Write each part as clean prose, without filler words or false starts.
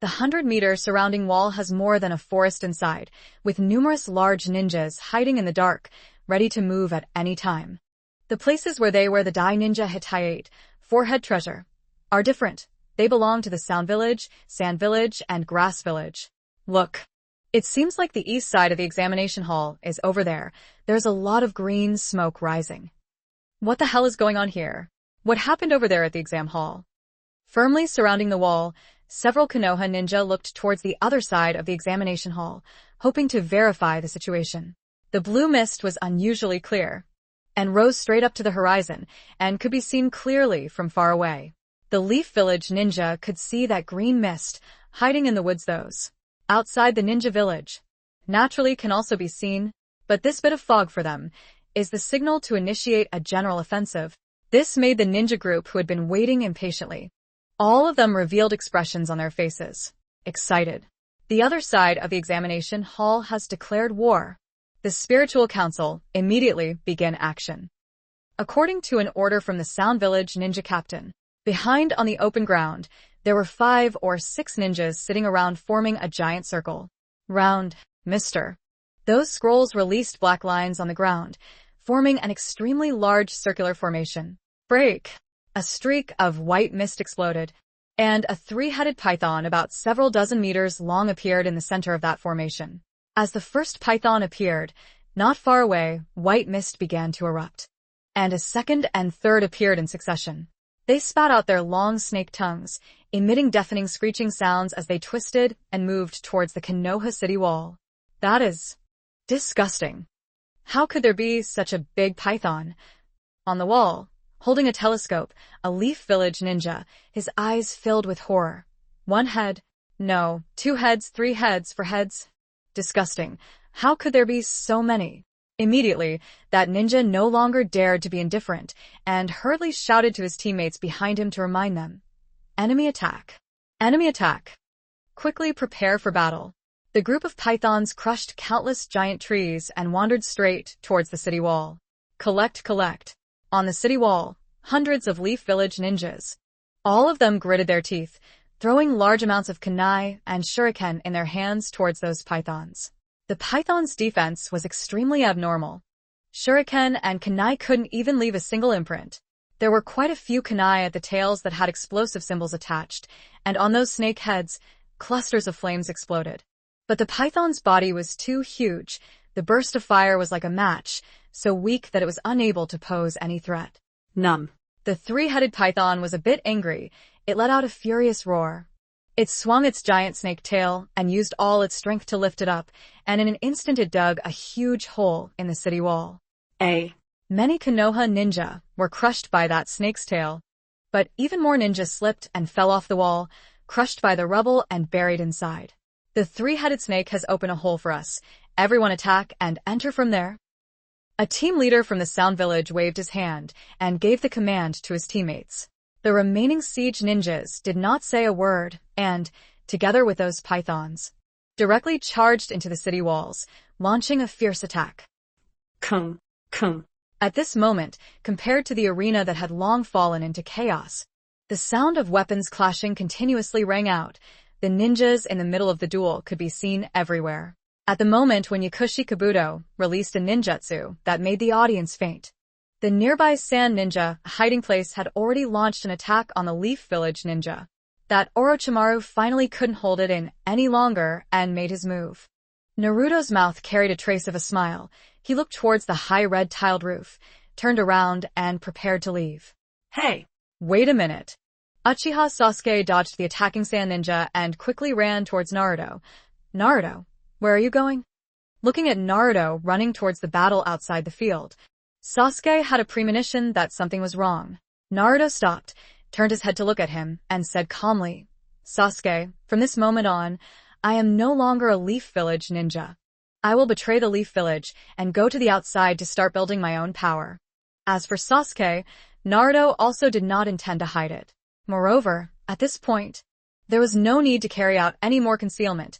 The 100-meter surrounding wall has more than a forest inside, with numerous large ninjas hiding in the dark, ready to move at any time. The places where the Dai Ninja Hittite, forehead treasure, are different. They belong to the Sound Village, Sand Village, and Grass Village. Look. It seems like the east side of the examination hall is over there. There's a lot of green smoke rising. What the hell is going on here? What happened over there at the exam hall? Firmly surrounding the wall, several Konoha ninja looked towards the other side of the examination hall, hoping to verify the situation. The blue mist was unusually clear, and rose straight up to the horizon, and could be seen clearly from far away. The Leaf Village ninja could see that green mist hiding in the woods. Those outside the ninja village naturally can also be seen, but this bit of fog for them is the signal to initiate a general offensive. This made the ninja group who had been waiting impatiently. All of them revealed expressions on their faces. Excited. The other side of the examination hall has declared war. The Spiritual Council immediately began action. According to an order from the Sound Village ninja captain, behind on the open ground, there were 5 or 6 ninjas sitting around forming a giant circle. Round, mister. Those scrolls released black lines on the ground, forming an extremely large circular formation. Break. A streak of white mist exploded, and a 3-headed python about several dozen meters long appeared in the center of that formation. As the first python appeared, not far away, white mist began to erupt, and a second and third appeared in succession. They spat out their long snake tongues, emitting deafening screeching sounds as they twisted and moved towards the Konoha city wall. That is disgusting. How could there be such a big python? On the wall, holding a telescope, a Leaf Village ninja, his eyes filled with horror. 1 head. No, 2 heads, 3 heads, 4 heads. Disgusting. How could there be so many? Immediately, that ninja no longer dared to be indifferent, and hurriedly shouted to his teammates behind him to remind them. Enemy attack. Enemy attack. Quickly prepare for battle. The group of pythons crushed countless giant trees and wandered straight towards the city wall. Collect. On the city wall, hundreds of Leaf Village ninjas. All of them gritted their teeth, throwing large amounts of kunai and shuriken in their hands towards those pythons. The pythons' defense was extremely abnormal. Shuriken and kunai couldn't even leave a single imprint. There were quite a few kunai at the tails that had explosive symbols attached, and on those snake heads, clusters of flames exploded. But the python's body was too huge. The burst of fire was like a match, so weak that it was unable to pose any threat. Numb. The 3-headed python was a bit angry. It let out a furious roar. It swung its giant snake tail and used all its strength to lift it up, and in an instant it dug a huge hole in the city wall. Many Konoha ninja were crushed by that snake's tail, but even more ninjas slipped and fell off the wall, crushed by the rubble and buried inside. The 3-headed snake has opened a hole for us. Everyone attack and enter from there. A team leader from the Sound Village waved his hand and gave the command to his teammates. The remaining siege ninjas did not say a word and, together with those pythons, directly charged into the city walls, launching a fierce attack. Kung. At this moment, compared to the arena that had long fallen into chaos, the sound of weapons clashing continuously rang out. The ninjas in the middle of the duel could be seen everywhere. At the moment when Yakushi Kabuto released a ninjutsu that made the audience faint, the nearby Sand Ninja hiding place had already launched an attack on the Leaf Village ninja. That Orochimaru finally couldn't hold it in any longer and made his move. Naruto's mouth carried a trace of a smile. He looked towards the high red tiled roof, turned around and prepared to leave. Hey! Wait a minute. Uchiha Sasuke dodged the attacking Sand Ninja and quickly ran towards Naruto. Naruto, where are you going? Looking at Naruto running towards the battle outside the field, Sasuke had a premonition that something was wrong. Naruto stopped, turned his head to look at him, and said calmly, Sasuke, from this moment on, I am no longer a Leaf Village ninja. I will betray the Leaf Village and go to the outside to start building my own power. As for Sasuke, Naruto also did not intend to hide it. Moreover, at this point, there was no need to carry out any more concealment.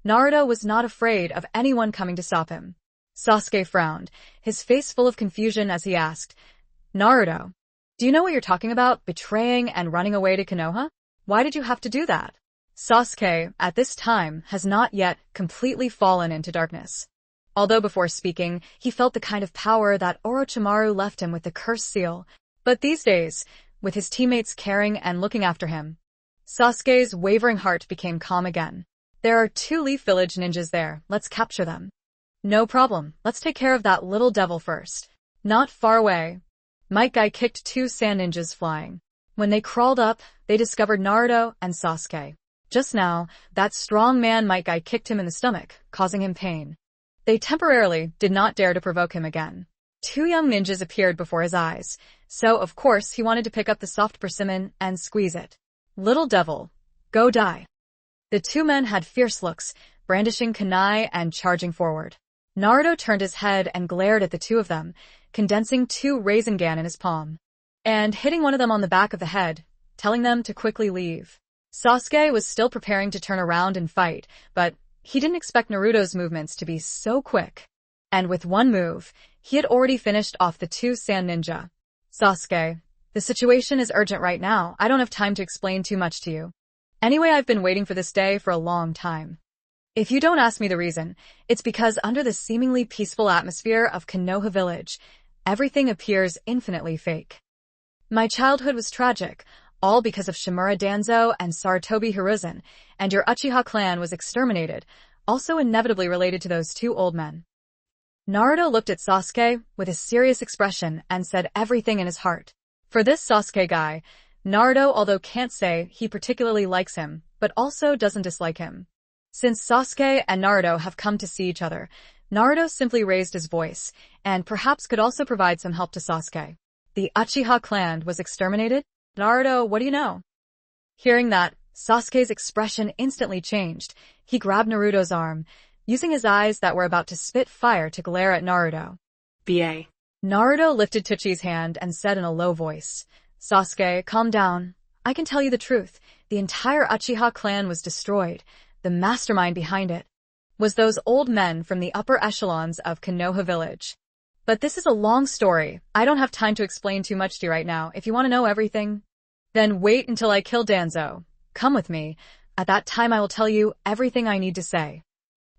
Naruto was not afraid of anyone coming to stop him. Sasuke frowned, his face full of confusion as he asked, Naruto, do you know what you're talking about, betraying and running away to Konoha? Why did you have to do that? Sasuke, at this time, has not yet completely fallen into darkness. Although before speaking, he felt the kind of power that Orochimaru left him with the cursed seal. But these days, with his teammates caring and looking after him, Sasuke's wavering heart became calm again. There are 2 Leaf Village ninjas there, let's capture them. No problem, let's take care of that little devil first. Not far away, Might Guy kicked 2 sand ninjas flying. When they crawled up, they discovered Naruto and Sasuke. Just now, that strong man Might Guy kicked him in the stomach, causing him pain. They temporarily did not dare to provoke him again. 2 young ninjas appeared before his eyes, so of course he wanted to pick up the soft persimmon and squeeze it. Little devil, go die. The 2 men had fierce looks, brandishing kunai and charging forward. Naruto turned his head and glared at the 2 of them, condensing 2 Rasengan in his palm, and hitting one of them on the back of the head, telling them to quickly leave. Sasuke was still preparing to turn around and fight, but he didn't expect Naruto's movements to be so quick. And with one move, he had already finished off the 2 sand ninja. Sasuke, the situation is urgent right now. I don't have time to explain too much to you. Anyway, I've been waiting for this day for a long time. If you don't ask me the reason, it's because under the seemingly peaceful atmosphere of Konoha Village, everything appears infinitely fake. My childhood was tragic, all because of Shimura Danzo and Sarutobi Hiruzen, and your Uchiha clan was exterminated, also inevitably related to those 2 old men. Naruto looked at Sasuke with a serious expression and said everything in his heart. For this Sasuke guy, Naruto although can't say he particularly likes him, but also doesn't dislike him. Since Sasuke and Naruto have come to see each other, Naruto simply raised his voice, and perhaps could also provide some help to Sasuke. The Uchiha clan was exterminated? Naruto, what do you know? Hearing that, Sasuke's expression instantly changed. He grabbed Naruto's arm, using his eyes that were about to spit fire to glare at Naruto. BA. Naruto lifted Tsuchi's hand and said in a low voice, Sasuke, calm down. I can tell you the truth. The entire Uchiha clan was destroyed. The mastermind behind it was those old men from the upper echelons of Konoha Village. But this is a long story. I don't have time to explain too much to you right now. If you want to know everything, then wait until I kill Danzo. Come with me. At that time I will tell you everything I need to say.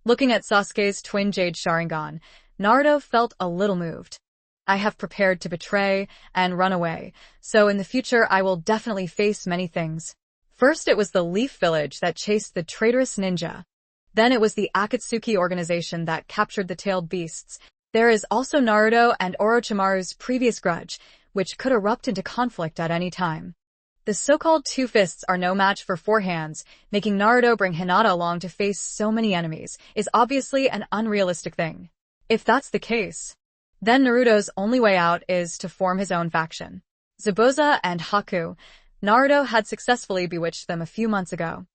Looking at Sasuke's twin Jade Sharingan, Naruto felt a little moved. I have prepared to betray and run away, so in the future I will definitely face many things. First it was the Leaf Village that chased the traitorous ninja. Then it was the Akatsuki organization that captured the tailed beasts. There is also Naruto and Orochimaru's previous grudge, which could erupt into conflict at any time. The so-called 2 fists are no match for 4 hands, making Naruto bring Hinata along to face so many enemies is obviously an unrealistic thing. If that's the case, then Naruto's only way out is to form his own faction. Zabuza and Haku, Naruto had successfully bewitched them a few months ago.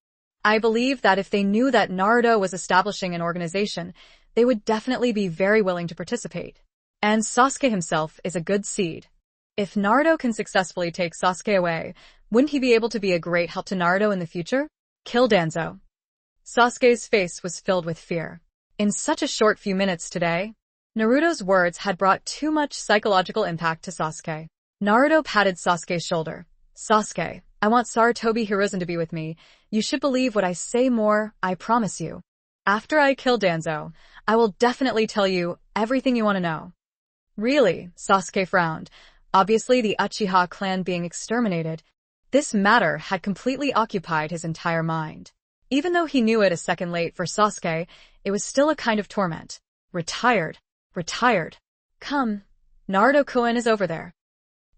I believe that if they knew that Naruto was establishing an organization, they would definitely be very willing to participate. And Sasuke himself is a good seed. If Naruto can successfully take Sasuke away, wouldn't he be able to be a great help to Naruto in the future? Kill Danzo. Sasuke's face was filled with fear. In such a short few minutes today, Naruto's words had brought too much psychological impact to Sasuke. Naruto patted Sasuke's shoulder. Sasuke, I want Sarutobi Hiruzen to be with me. You should believe what I say more, I promise you. After I kill Danzo, I will definitely tell you everything you want to know. Really? Sasuke frowned. Obviously the Uchiha clan being exterminated, this matter had completely occupied his entire mind. Even though he knew it a second late for Sasuke, it was still a kind of torment. Retired. Come. Naruto-kun is over there.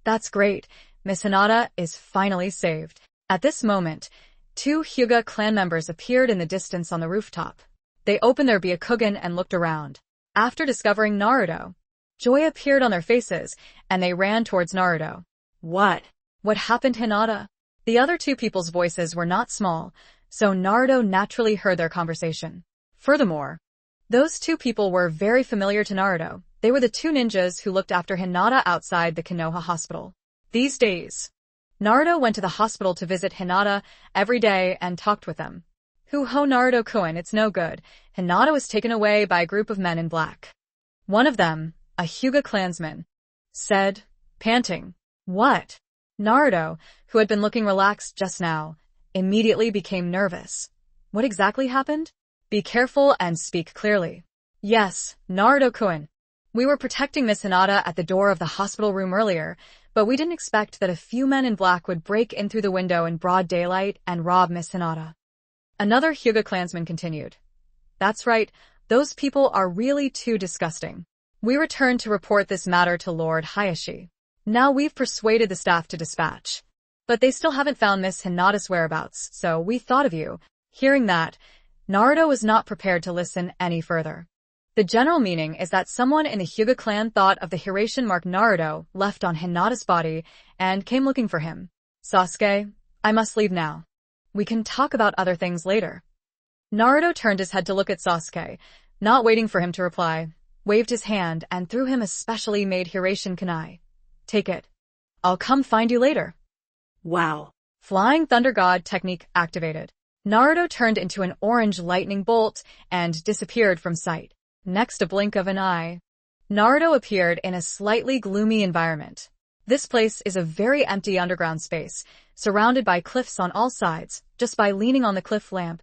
That's great. Miss Hinata is finally saved. At this moment, 2 Hyuga clan members appeared in the distance on the rooftop. They opened their Byakugan and looked around. After discovering Naruto, joy appeared on their faces, and they ran towards Naruto. What happened, Hinata? The other 2 people's voices were not small, so Naruto naturally heard their conversation. Furthermore, those 2 people were very familiar to Naruto. They were the 2 ninjas who looked after Hinata outside the Konoha hospital. These days, Naruto went to the hospital to visit Hinata every day and talked with them. Ho Naruto-kun, it's no good. Hinata was taken away by a group of men in black. One of them, a Hyuga clansman, said, panting. What? Naruto, who had been looking relaxed just now, immediately became nervous. What exactly happened? Be careful and speak clearly. Yes, Naruto-kun. We were protecting Miss Hinata at the door of the hospital room earlier, but we didn't expect that a few men in black would break in through the window in broad daylight and rob Miss Hinata. Another Hyuga clansman continued. That's right, those people are really too disgusting. We returned to report this matter to Lord Hayashi. Now we've persuaded the staff to dispatch. But they still haven't found Miss Hinata's whereabouts, so we thought of you. Hearing that, Naruto was not prepared to listen any further. The general meaning is that someone in the Hyuga clan thought of the Hiration mark Naruto left on Hinata's body and came looking for him. Sasuke, I must leave now. We can talk about other things later. Naruto turned his head to look at Sasuke, not waiting for him to reply, waved his hand and threw him a specially made Hiration kunai. Take it. I'll come find you later. Wow. Flying Thunder God technique activated. Naruto turned into an orange lightning bolt and disappeared from sight. Next a blink of an eye, Naruto appeared in a slightly gloomy environment. This place is a very empty underground space, surrounded by cliffs on all sides. Just by leaning on the cliff lamp,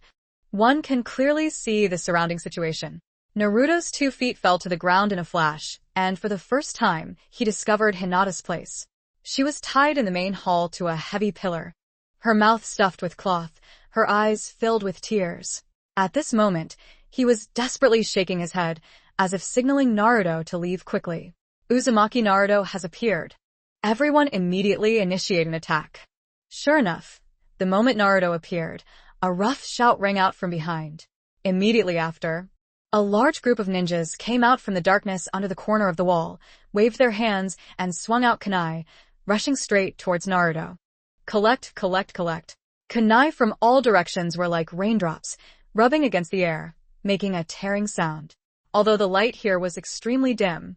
one can clearly see the surrounding situation. Naruto's 2 feet fell to the ground in a flash, and for the first time, he discovered Hinata's place. She was tied in the main hall to a heavy pillar, her mouth stuffed with cloth, her eyes filled with tears. At this moment, he was desperately shaking his head, as if signaling Naruto to leave quickly. Uzumaki Naruto has appeared. Everyone immediately initiated an attack. Sure enough, the moment Naruto appeared, a rough shout rang out from behind. Immediately after, a large group of ninjas came out from the darkness under the corner of the wall, waved their hands, and swung out kunai, rushing straight towards Naruto. Collect, collect, collect. Kunai from all directions were like raindrops, rubbing against the air, making a tearing sound. Although the light here was extremely dim,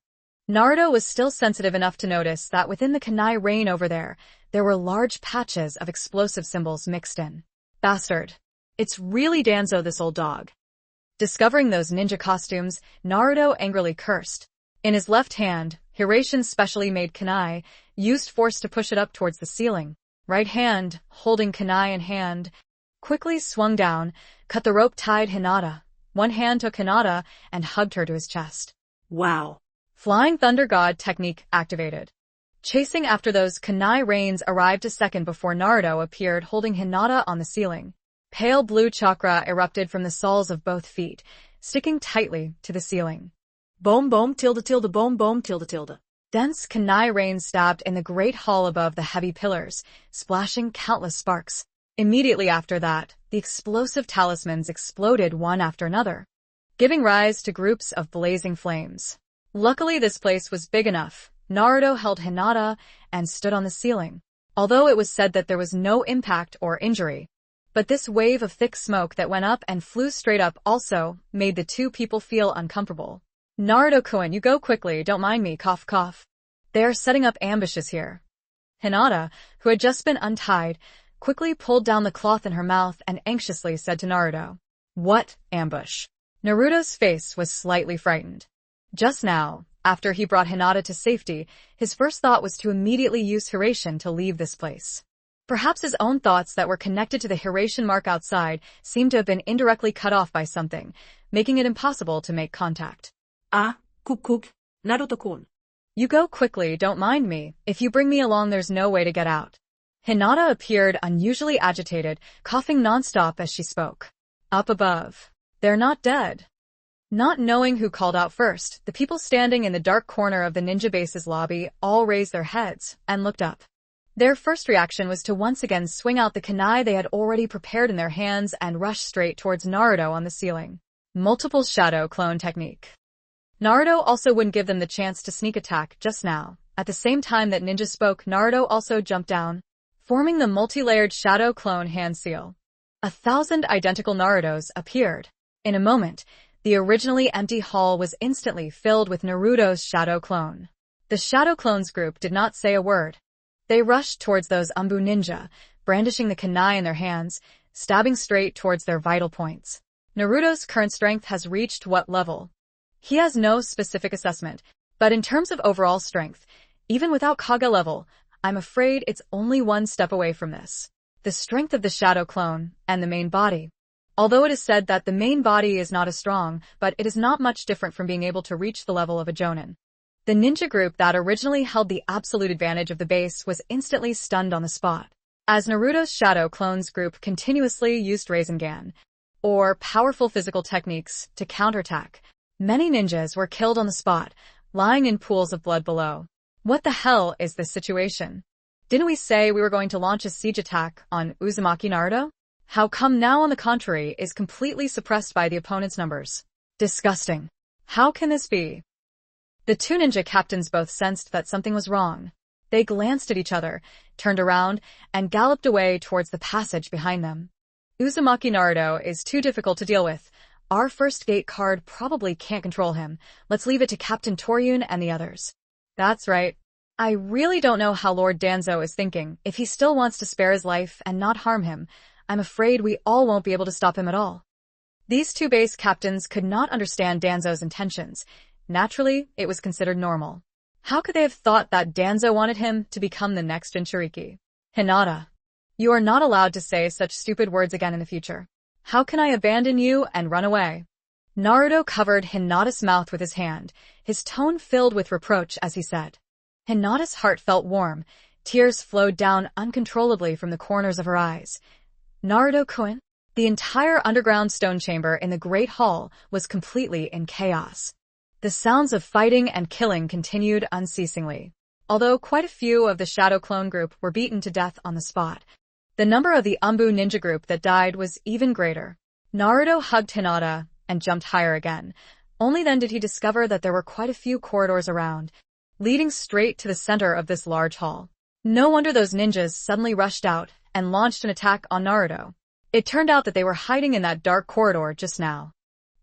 Naruto was still sensitive enough to notice that within the kunai rain over there were large patches of explosive symbols mixed in. Bastard. It's really Danzo, this old dog. Discovering those ninja costumes, Naruto angrily cursed. In his left hand, Hirashin's specially made kunai used force to push it up towards the ceiling. Right hand, holding kunai in hand, quickly swung down, cut the rope tied Hinata. One hand took Hinata and hugged her to his chest. Wow. Flying Thunder God technique activated. Chasing after those kunai rains arrived a second before Naruto appeared holding Hinata on the ceiling. Pale blue chakra erupted from the soles of both feet, sticking tightly to the ceiling. Boom boom tilde tilde boom boom tilde tilde. Dense kunai rains stabbed in the great hall above the heavy pillars, splashing countless sparks. Immediately after that, the explosive talismans exploded one after another, giving rise to groups of blazing flames. Luckily, this place was big enough. Naruto held Hinata and stood on the ceiling. Although it was said that there was no impact or injury, but this wave of thick smoke that went up and flew straight up also made the two people feel uncomfortable. Naruto-kun, you go quickly, don't mind me, cough cough. They are setting up ambushes here. Hinata, who had just been untied, quickly pulled down the cloth in her mouth and anxiously said to Naruto, "What ambush?" Naruto's face was slightly frightened. Just now, after he brought Hinata to safety, his first thought was to immediately use Hirashin to leave this place. Perhaps his own thoughts that were connected to the Hirashin mark outside seemed to have been indirectly cut off by something, making it impossible to make contact. Cook, Naruto-kun. You go quickly, don't mind me. If you bring me along, there's no way to get out. Hinata appeared unusually agitated, coughing nonstop as she spoke. Up above. They're not dead. Not knowing who called out first, the people standing in the dark corner of the ninja base's lobby all raised their heads and looked up. Their first reaction was to once again swing out the kunai they had already prepared in their hands and rush straight towards Naruto on the ceiling. Multiple shadow clone technique. Naruto also wouldn't give them the chance to sneak attack just now. At the same time that ninja spoke, Naruto also jumped down, forming the multi-layered shadow clone hand seal. 1,000 identical Narutos appeared. In a moment, the originally empty hall was instantly filled with Naruto's shadow clone. The shadow clones group did not say a word. They rushed towards those Umbu ninja, brandishing the kunai in their hands, stabbing straight towards their vital points. Naruto's current strength has reached what level? He has no specific assessment, but in terms of overall strength, even without Kage level, I'm afraid it's only one step away from this. the strength of the shadow clone, and the main body. Although it is said that the main body is not as strong, but it is not much different from being able to reach the level of a Jonin. The ninja group that originally held the absolute advantage of the base was instantly stunned on the spot. As Naruto's shadow clones group continuously used Rasengan, or powerful physical techniques, to counterattack, many ninjas were killed on the spot, lying in pools of blood below. What the hell is this situation? Didn't we say we were going to launch a siege attack on Uzumaki Naruto? How come now, on the contrary, is completely suppressed by the opponent's numbers? Disgusting. How can this be? The two ninja captains both sensed that something was wrong. They glanced at each other, turned around, and galloped away towards the passage behind them. Uzumaki Naruto is too difficult to deal with. Our first gate card probably can't control him. Let's leave it to Captain Toryun and the others. That's right. I really don't know how Lord Danzo is thinking. If he still wants to spare his life and not harm him, I'm afraid we all won't be able to stop him at all. These two base captains could not understand Danzo's intentions. Naturally, it was considered normal. How could they have thought that Danzo wanted him to become the next Jinchuriki? Hinata, you are not allowed to say such stupid words again in the future. How can I abandon you and run away? Naruto covered Hinata's mouth with his hand, his tone filled with reproach as he said. Hinata's heart felt warm. Tears flowed down uncontrollably from the corners of her eyes. Naruto-kun? The entire underground stone chamber in the Great Hall was completely in chaos. The sounds of fighting and killing continued unceasingly. Although quite a few of the Shadow Clone group were beaten to death on the spot, the number of the Umbu ninja group that died was even greater. Naruto hugged Hinata and jumped higher again. Only then did he discover that there were quite a few corridors around, leading straight to the center of this large hall. No wonder those ninjas suddenly rushed out and launched an attack on Naruto. It turned out that they were hiding in that dark corridor just now.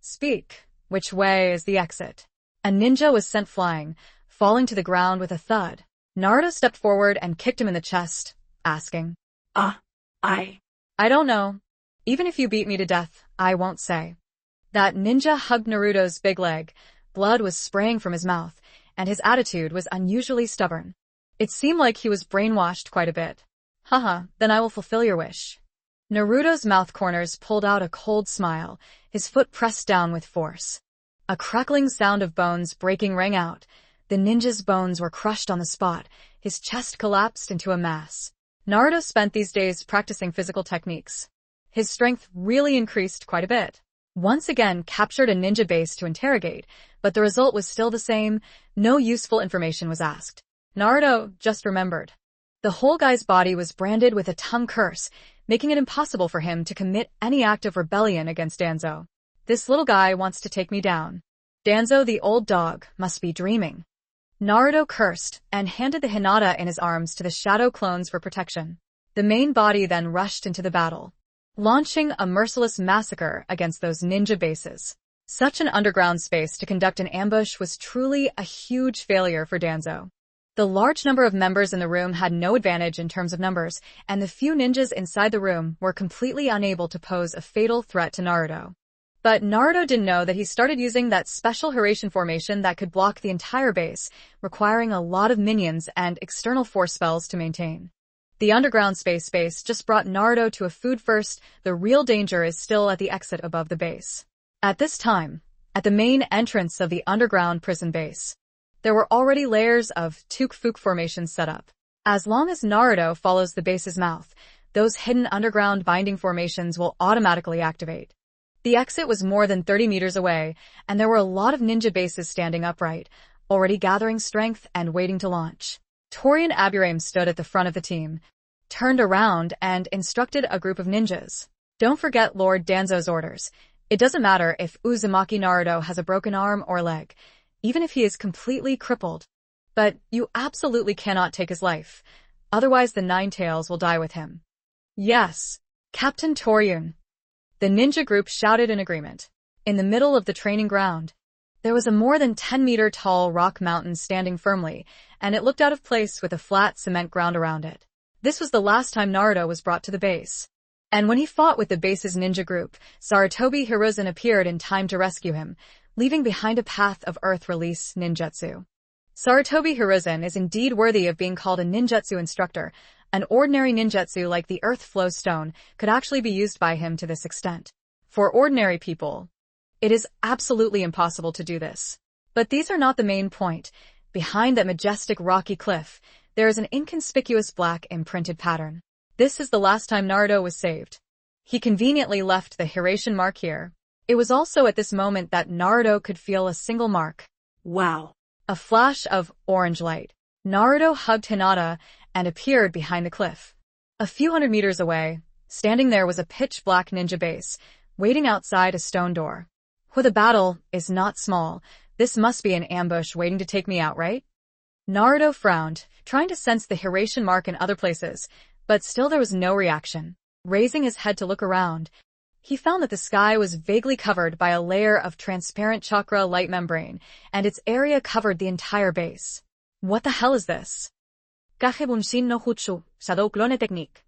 Speak. Which way is the exit? A ninja was sent flying, falling to the ground with a thud. Naruto stepped forward and kicked him in the chest, asking, I don't know. Even if you beat me to death, I won't say. That ninja hugged Naruto's big leg. Blood was spraying from his mouth, and his attitude was unusually stubborn. It seemed like he was brainwashed quite a bit. Haha, then I will fulfill your wish. Naruto's mouth corners pulled out a cold smile, his foot pressed down with force. A crackling sound of bones breaking rang out. The ninja's bones were crushed on the spot. His chest collapsed into a mass. Naruto spent these days practicing physical techniques. His strength really increased quite a bit. Once again captured a ninja base to interrogate, but the result was still the same. No useful information was asked. Naruto just remembered. The whole guy's body was branded with a tongue curse, making it impossible for him to commit any act of rebellion against Danzo. This little guy wants to take me down. Danzo, the old dog, must be dreaming. Naruto cursed and handed the Hinata in his arms to the shadow clones for protection. The main body then rushed into the battle, launching a merciless massacre against those ninja bases. Such an underground space to conduct an ambush was truly a huge failure for Danzo. The large number of members in the room had no advantage in terms of numbers, and the few ninjas inside the room were completely unable to pose a fatal threat to Naruto. But Naruto didn't know that he started using that special Hiraishin formation that could block the entire base, requiring a lot of minions and external force spells to maintain. The underground space base just brought Naruto to a food first. The real danger is still at the exit above the base. At this time, at the main entrance of the underground prison base, there were already layers of Tukfuk formations set up. As long as Naruto follows the base's mouth, those hidden underground binding formations will automatically activate. The exit was more than 30 meters away, and there were a lot of ninja bases standing upright, already gathering strength and waiting to launch. Torian Aburame stood at the front of the team, turned around and instructed a group of ninjas. Don't forget Lord Danzo's orders. It doesn't matter if Uzumaki Naruto has a broken arm or leg, even if he is completely crippled. But you absolutely cannot take his life. Otherwise the Nine Tails will die with him. Yes, Captain Toryun. The ninja group shouted in agreement. In the middle of the training ground, there was a more than 10-meter tall rock mountain standing firmly, and it looked out of place with a flat cement ground around it. This was the last time Naruto was brought to the base. And when he fought with the base's ninja group, Sarutobi Hiruzen appeared in time to rescue him, leaving behind a path of earth release ninjutsu. Sarutobi Hiruzen is indeed worthy of being called a ninjutsu instructor, An ordinary ninjutsu like the Earth Flow Stone could actually be used by him to this extent. For ordinary people, it is absolutely impossible to do this. But these are not the main point. Behind that majestic rocky cliff, there is an inconspicuous black imprinted pattern. This is the last time Naruto was saved. He conveniently left the Hiraition mark here. It was also at this moment that Naruto could feel a single mark. Wow. A flash of orange light. Naruto hugged Hinata and appeared behind the cliff. A few hundred meters away, standing there was a pitch-black ninja base, waiting outside a stone door. Well, the battle is not small. This must be an ambush waiting to take me out, right? Naruto frowned, trying to sense the Hiraition mark in other places, but still there was no reaction. Raising his head to look around, he found that the sky was vaguely covered by a layer of transparent chakra light membrane, and its area covered the entire base. What the hell is this? Kagebunshin no Jutsu, Shadow Clone Technique.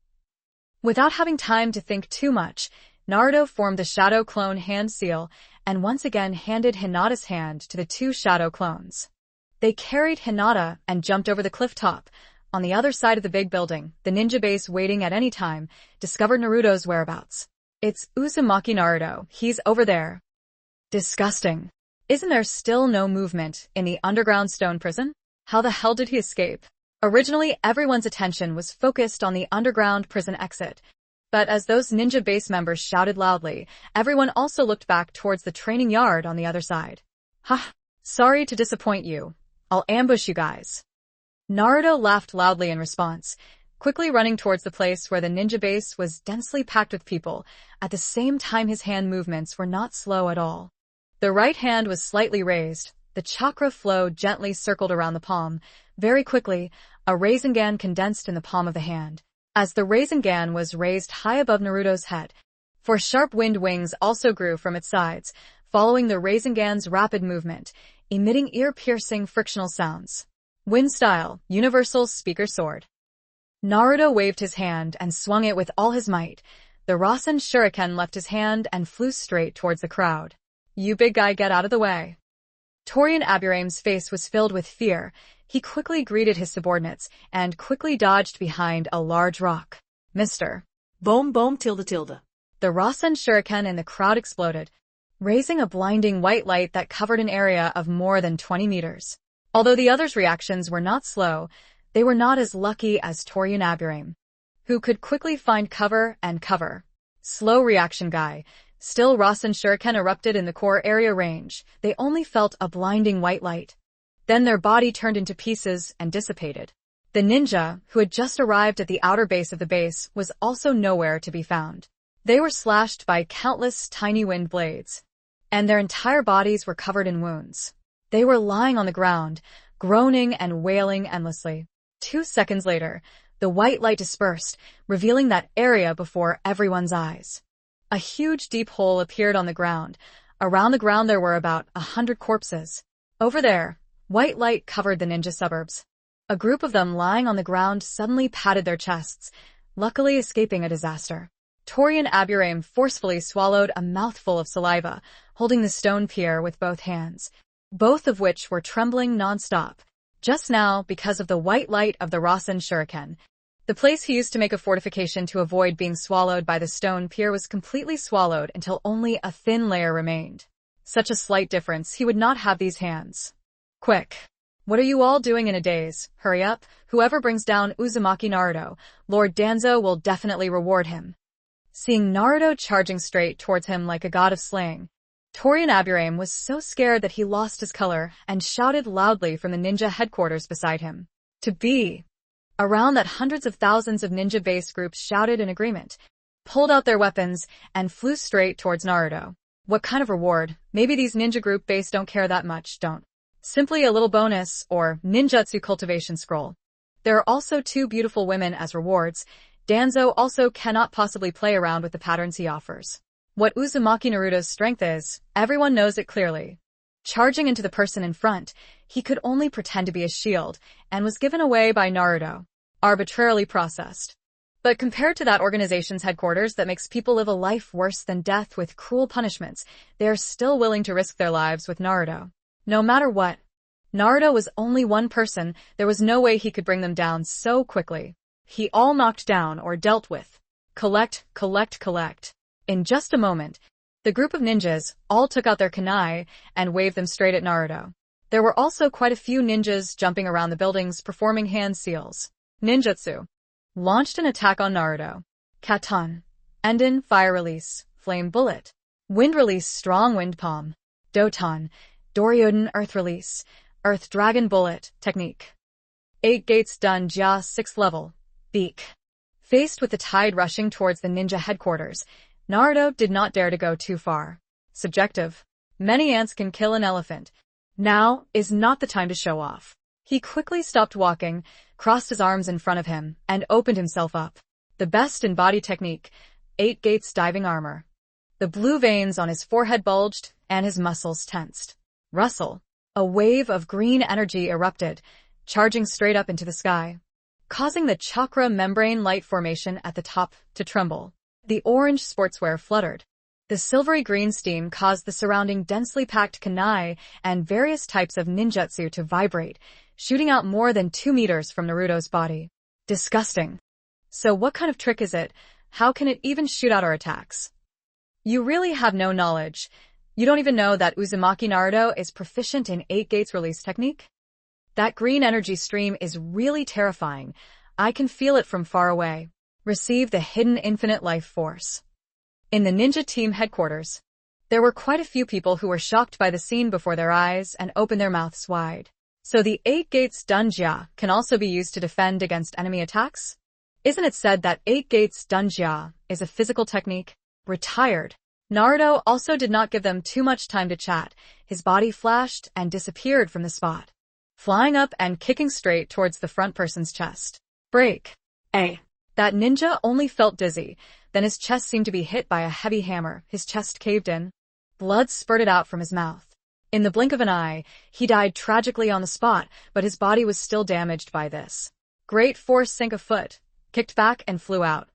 Without having time to think too much, Naruto formed the Shadow Clone hand seal and once again handed Hinata's hand to the two Shadow Clones. They carried Hinata and jumped over the cliff top. On the other side of the big building, the ninja base waiting at any time, discovered Naruto's whereabouts. It's Uzumaki Naruto. He's over there. Disgusting. Isn't there still no movement in the underground stone prison? How the hell did he escape? Originally, everyone's attention was focused on the underground prison exit. But as those ninja base members shouted loudly, everyone also looked back towards the training yard on the other side. Ha! Sorry to disappoint you. I'll ambush you guys. Naruto laughed loudly in response, quickly running towards the place where the ninja base was densely packed with people. At the same time, his hand movements were not slow at all. The right hand was slightly raised. The chakra flow gently circled around the palm. Very quickly, a Rasengan condensed in the palm of the hand. As the Rasengan was raised high above Naruto's head, for sharp wind wings also grew from its sides, following the Rasengan's rapid movement, emitting ear-piercing frictional sounds. Wind style, universal speaker sword. Naruto waved his hand and swung it with all his might. The Rasen Shuriken left his hand and flew straight towards the crowd. You big guy, get out of the way. Torian Aburame's face was filled with fear. He quickly greeted his subordinates and quickly dodged behind a large rock. Mr. Boom boom tilde tilde. The Rasen Shuriken in the crowd exploded, raising a blinding white light that covered an area of more than 20 meters. Although the others' reactions were not slow, they were not as lucky as Torian Aburame, who could quickly find cover and cover. Slow reaction guy. Still, Rasen Shuriken erupted in the core area range. They only felt a blinding white light. Then their body turned into pieces and dissipated. The ninja, who had just arrived at the outer base of the base, was also nowhere to be found. They were slashed by countless tiny wind blades, and their entire bodies were covered in wounds. They were lying on the ground, groaning and wailing endlessly. 2 seconds later, the white light dispersed, revealing that area before everyone's eyes. A huge deep hole appeared on the ground. Around the ground there were about 100 corpses. Over there, white light covered the ninja suburbs. A group of them lying on the ground suddenly patted their chests, luckily escaping a disaster. Torian Aburame forcefully swallowed a mouthful of saliva, holding the stone pier with both hands, both of which were trembling non-stop. Just now, because of the white light of the Rasen Shuriken, the place he used to make a fortification to avoid being swallowed by the stone pier was completely swallowed until only a thin layer remained. Such a slight difference, he would not have these hands. Quick! What are you all doing in a daze? Hurry up! Whoever brings down Uzumaki Naruto, Lord Danzo will definitely reward him. Seeing Naruto charging straight towards him like a god of slaying, Torian Aburame was so scared that he lost his color and shouted loudly from the ninja headquarters beside him. To be! Around that hundreds of thousands of ninja base groups shouted in agreement, pulled out their weapons, and flew straight towards Naruto. What kind of reward? Maybe these ninja group base don't care that much, don't. Simply a little bonus, or ninjutsu cultivation scroll. There are also 2 beautiful women as rewards. Danzo also cannot possibly play around with the patterns he offers. What Uzumaki Naruto's strength is, everyone knows it clearly. Charging into the person in front, he could only pretend to be a shield, and was given away by Naruto. Arbitrarily processed. But compared to that organization's headquarters that makes people live a life worse than death with cruel punishments, they are still willing to risk their lives with Naruto. No matter what. Naruto was only one person, there was no way he could bring them down so quickly. he all knocked down or dealt with. Collect, collect, collect. In just a moment, the group of ninjas all took out their kunai and waved them straight at Naruto. There were also quite a few ninjas jumping around the buildings performing hand seals. Ninjutsu. Launched an attack on Naruto. Katon. Enden, fire release, flame bullet. Wind release, strong wind palm. Doton. Doryoden, earth release, earth dragon bullet, technique. 8 gates done Jia 6th level. Beak. Faced with the tide rushing towards the ninja headquarters, Naruto did not dare to go too far. Subjective. Many ants can kill an elephant. Now is not the time to show off. He quickly stopped walking, crossed his arms in front of him, and opened himself up. The best in body technique, 8 gates diving armor. The blue veins on his forehead bulged, and his muscles tensed. Rustle. A wave of green energy erupted, charging straight up into the sky, causing the chakra membrane light formation at the top to tremble. The orange sportswear fluttered. The silvery green steam caused the surrounding densely packed kunai and various types of ninjutsu to vibrate, shooting out more than 2 meters from Naruto's body. Disgusting. So what kind of trick is it? How can it even shoot out our attacks? You really have no knowledge. You don't even know that Uzumaki Naruto is proficient in 8 gates release technique? That green energy stream is really terrifying. I can feel it from far away. Receive the hidden infinite life force. In the ninja team headquarters, there were quite a few people who were shocked by the scene before their eyes and opened their mouths wide. So the 8 gates Dunjia can also be used to defend against enemy attacks? Isn't it said that 8 gates Dunjia is a physical technique? Retired. Naruto also did not give them too much time to chat. His body flashed and disappeared from the spot, flying up and kicking straight towards the front person's chest. Break. That ninja only felt dizzy. Then his chest seemed to be hit by a heavy hammer. His chest caved in. Blood spurted out from his mouth. In the blink of an eye, he died tragically on the spot, but his body was still damaged by this. Great force sank a foot, kicked back and flew out.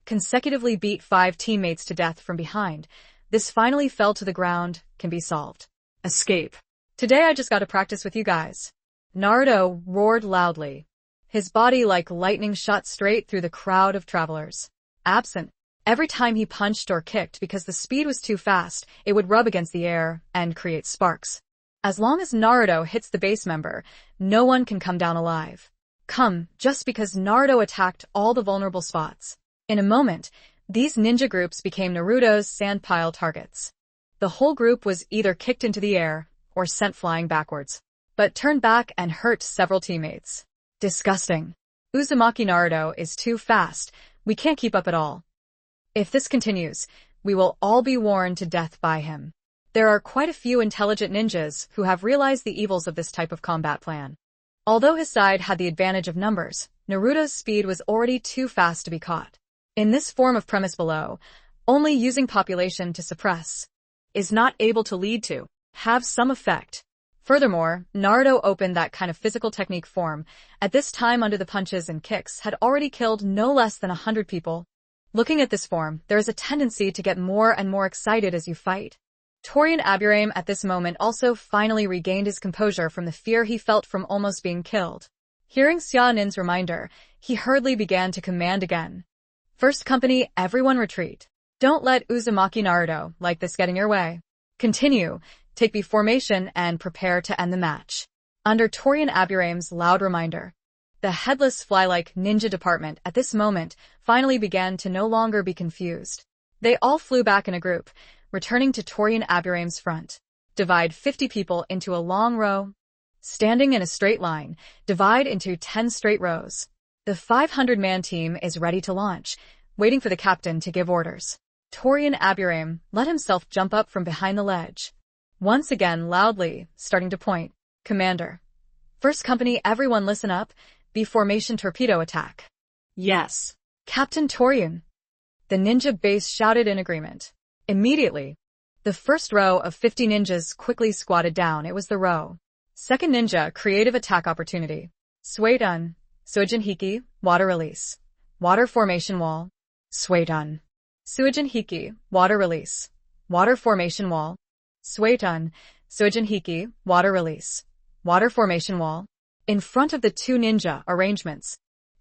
Consecutively beat 5 teammates to death from behind. This finally fell to the ground, can be solved. Escape. Today I just got to practice with you guys. Naruto roared loudly. His body like lightning shot straight through the crowd of travelers. Absent. Every time he punched or kicked because the speed was too fast, it would rub against the air and create sparks. As long as Naruto hits the base member, no one can come down alive. Just because Naruto attacked all the vulnerable spots. In a moment, these ninja groups became Naruto's sandpile targets. The whole group was either kicked into the air or sent flying backwards, but turned back and hurt several teammates. Disgusting. Uzumaki Naruto is too fast. We can't keep up at all. If this continues, we will all be worn to death by him. There are quite a few intelligent ninjas who have realized the evils of this type of combat plan. Although his side had the advantage of numbers, Naruto's speed was already too fast to be caught. In this form of premise below, only using population to suppress is not able to lead to have some effect. Furthermore, Naruto opened that kind of physical technique form. At this time under the punches and kicks had already killed no less than 100 people. Looking at this form, there is a tendency to get more and more excited as you fight. Torian Aburame at this moment also finally regained his composure from the fear he felt from almost being killed. Hearing Xiaonin's reminder, he hurriedly began to command again. First company, everyone retreat. Don't let Uzumaki Naruto like this get in your way. Continue, take B formation and prepare to end the match. Under Torian Aburame's loud reminder, the headless fly-like ninja department at this moment finally began to no longer be confused. They all flew back in a group, returning to Torian Aburame's front. Divide 50 people into a long row. Standing in a straight line, divide into 10 straight rows. The 500-man team is ready to launch, waiting for the captain to give orders. Torian Aburame let himself jump up from behind the ledge. Once again loudly, starting to point. Commander. First company, everyone listen up. B formation torpedo attack. Yes. Captain Torian. The ninja base shouted in agreement. Immediately, the first row of 50 ninjas quickly squatted down. It was the row. Second ninja, creative attack opportunity. Suidan. Suijin Hiki, water release. Water formation wall. Suidan. Suijin Hiki, water release. Water formation wall. Suidan. Suijin Hiki, water release. Water formation wall. In front of the 2 ninja arrangements,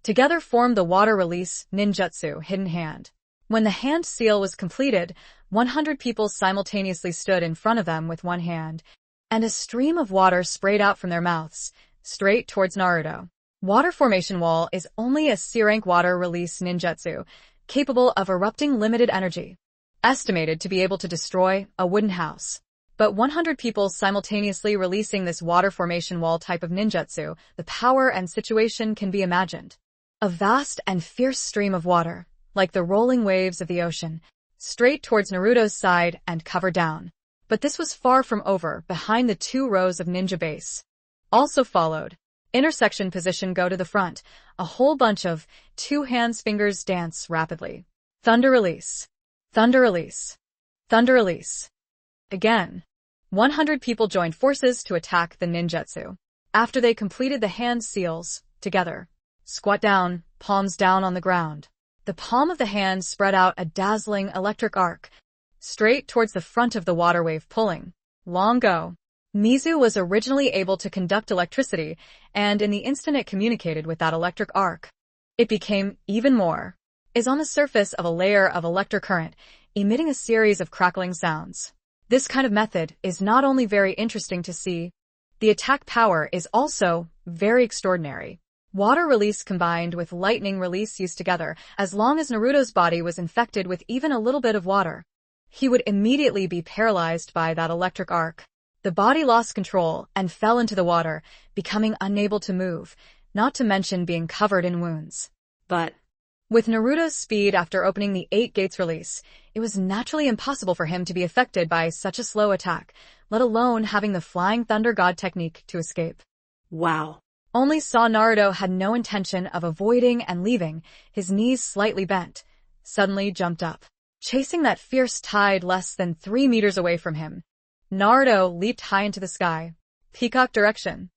together formed the water release ninjutsu hidden hand. When the hand seal was completed, 100 people simultaneously stood in front of them with one hand, and a stream of water sprayed out from their mouths, straight towards Naruto. Water Formation Wall is only a C-rank water release ninjutsu, capable of erupting limited energy, estimated to be able to destroy a wooden house. But 100 people simultaneously releasing this water formation wall type of ninjutsu, the power and situation can be imagined. A vast and fierce stream of water, like the rolling waves of the ocean, straight towards Naruto's side and cover down. But this was far from over. Behind the 2 rows of ninja base also followed. Intersection position go to the front. A whole bunch of 2 hands fingers dance rapidly. Thunder release. Thunder release. Thunder release. Again. 100 people joined forces to attack the ninjutsu. After they completed the hand seals, together. Squat down, palms down on the ground. The palm of the hand spread out a dazzling electric arc, straight towards the front of the water wave pulling. Long ago, Mizu was originally able to conduct electricity, and in the instant it communicated with that electric arc, it became even more. Is on the surface of a layer of electric current, emitting a series of crackling sounds. This kind of method is not only very interesting to see, the attack power is also very extraordinary. Water release combined with lightning release used together, as long as Naruto's body was infected with even a little bit of water, he would immediately be paralyzed by that electric arc. The body lost control and fell into the water, becoming unable to move, not to mention being covered in wounds. But with Naruto's speed after opening the 8 gates release, it was naturally impossible for him to be affected by such a slow attack, let alone having the Flying Thunder God technique to escape. Wow. Only saw Naruto had no intention of avoiding and leaving, his knees slightly bent, suddenly jumped up, chasing that fierce tide less than 3 meters away from him. Naruto leaped high into the sky, peacock direction.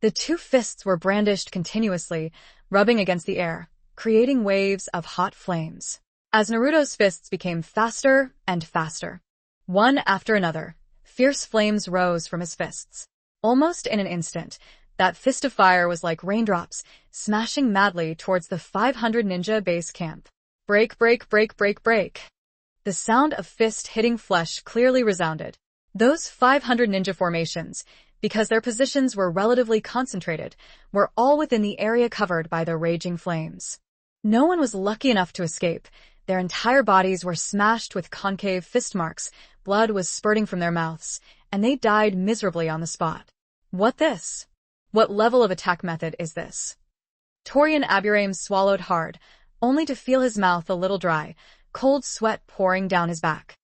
The 2 fists were brandished continuously, rubbing against the air, creating waves of hot flames. As Naruto's fists became faster and faster, one after another, fierce flames rose from his fists. Almost in an instant, that fist of fire was like raindrops, smashing madly towards the 500 ninja base camp. Break, break, break, break, break. The sound of fist hitting flesh clearly resounded. Those 500 ninja formations, because their positions were relatively concentrated, were all within the area covered by the raging flames. No one was lucky enough to escape. Their entire bodies were smashed with concave fist marks, blood was spurting from their mouths, and they died miserably on the spot. What this? What level of attack method is this? Torian Aburame swallowed hard, only to feel his mouth a little dry, cold sweat pouring down his back.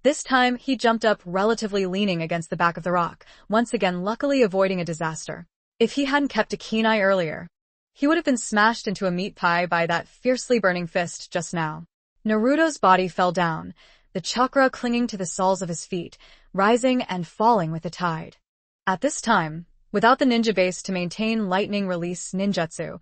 This time, he jumped up relatively leaning against the back of the rock, once again luckily avoiding a disaster. If he hadn't kept a keen eye earlier, he would have been smashed into a meat pie by that fiercely burning fist just now. Naruto's body fell down, the chakra clinging to the soles of his feet, rising and falling with the tide. At this time, without the ninja base to maintain lightning release ninjutsu,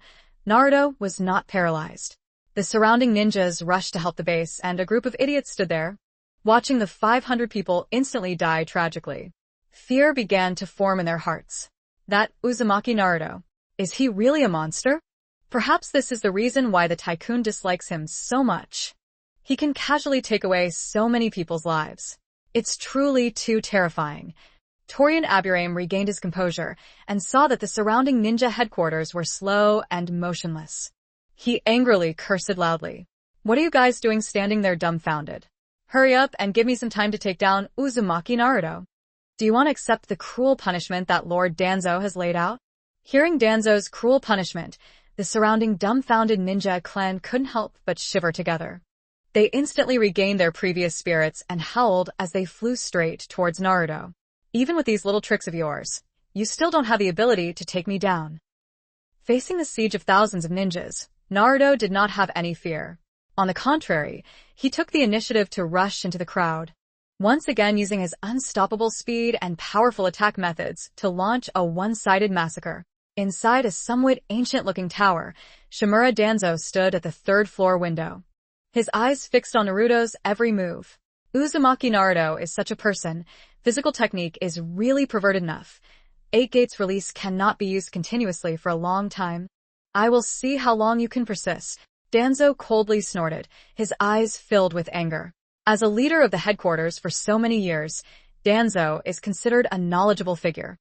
Naruto was not paralyzed. The surrounding ninjas rushed to help the base, and a group of idiots stood there, watching the 500 people instantly die tragically. Fear began to form in their hearts. That Uzumaki Naruto. Is he really a monster? Perhaps this is the reason why the tycoon dislikes him so much. He can casually take away so many people's lives. It's truly too terrifying. Torian Aburame regained his composure and saw that the surrounding ninja headquarters were slow and motionless. He angrily cursed loudly. What are you guys doing standing there dumbfounded? Hurry up and give me some time to take down Uzumaki Naruto. Do you want to accept the cruel punishment that Lord Danzo has laid out? Hearing Danzo's cruel punishment, the surrounding dumbfounded ninja clan couldn't help but shiver together. They instantly regained their previous spirits and howled as they flew straight towards Naruto. Even with these little tricks of yours, you still don't have the ability to take me down. Facing the siege of thousands of ninjas, Naruto did not have any fear. On the contrary, he took the initiative to rush into the crowd, once again using his unstoppable speed and powerful attack methods to launch a one-sided massacre. Inside a somewhat ancient-looking tower, Shimura Danzo stood at the 3rd floor window, his eyes fixed on Naruto's every move. Uzumaki Naruto is such a person. Physical technique is really perverted enough. 8 gates release cannot be used continuously for a long time. I will see how long you can persist. Danzo coldly snorted, his eyes filled with anger. As a leader of the headquarters for so many years, Danzo is considered a knowledgeable figure.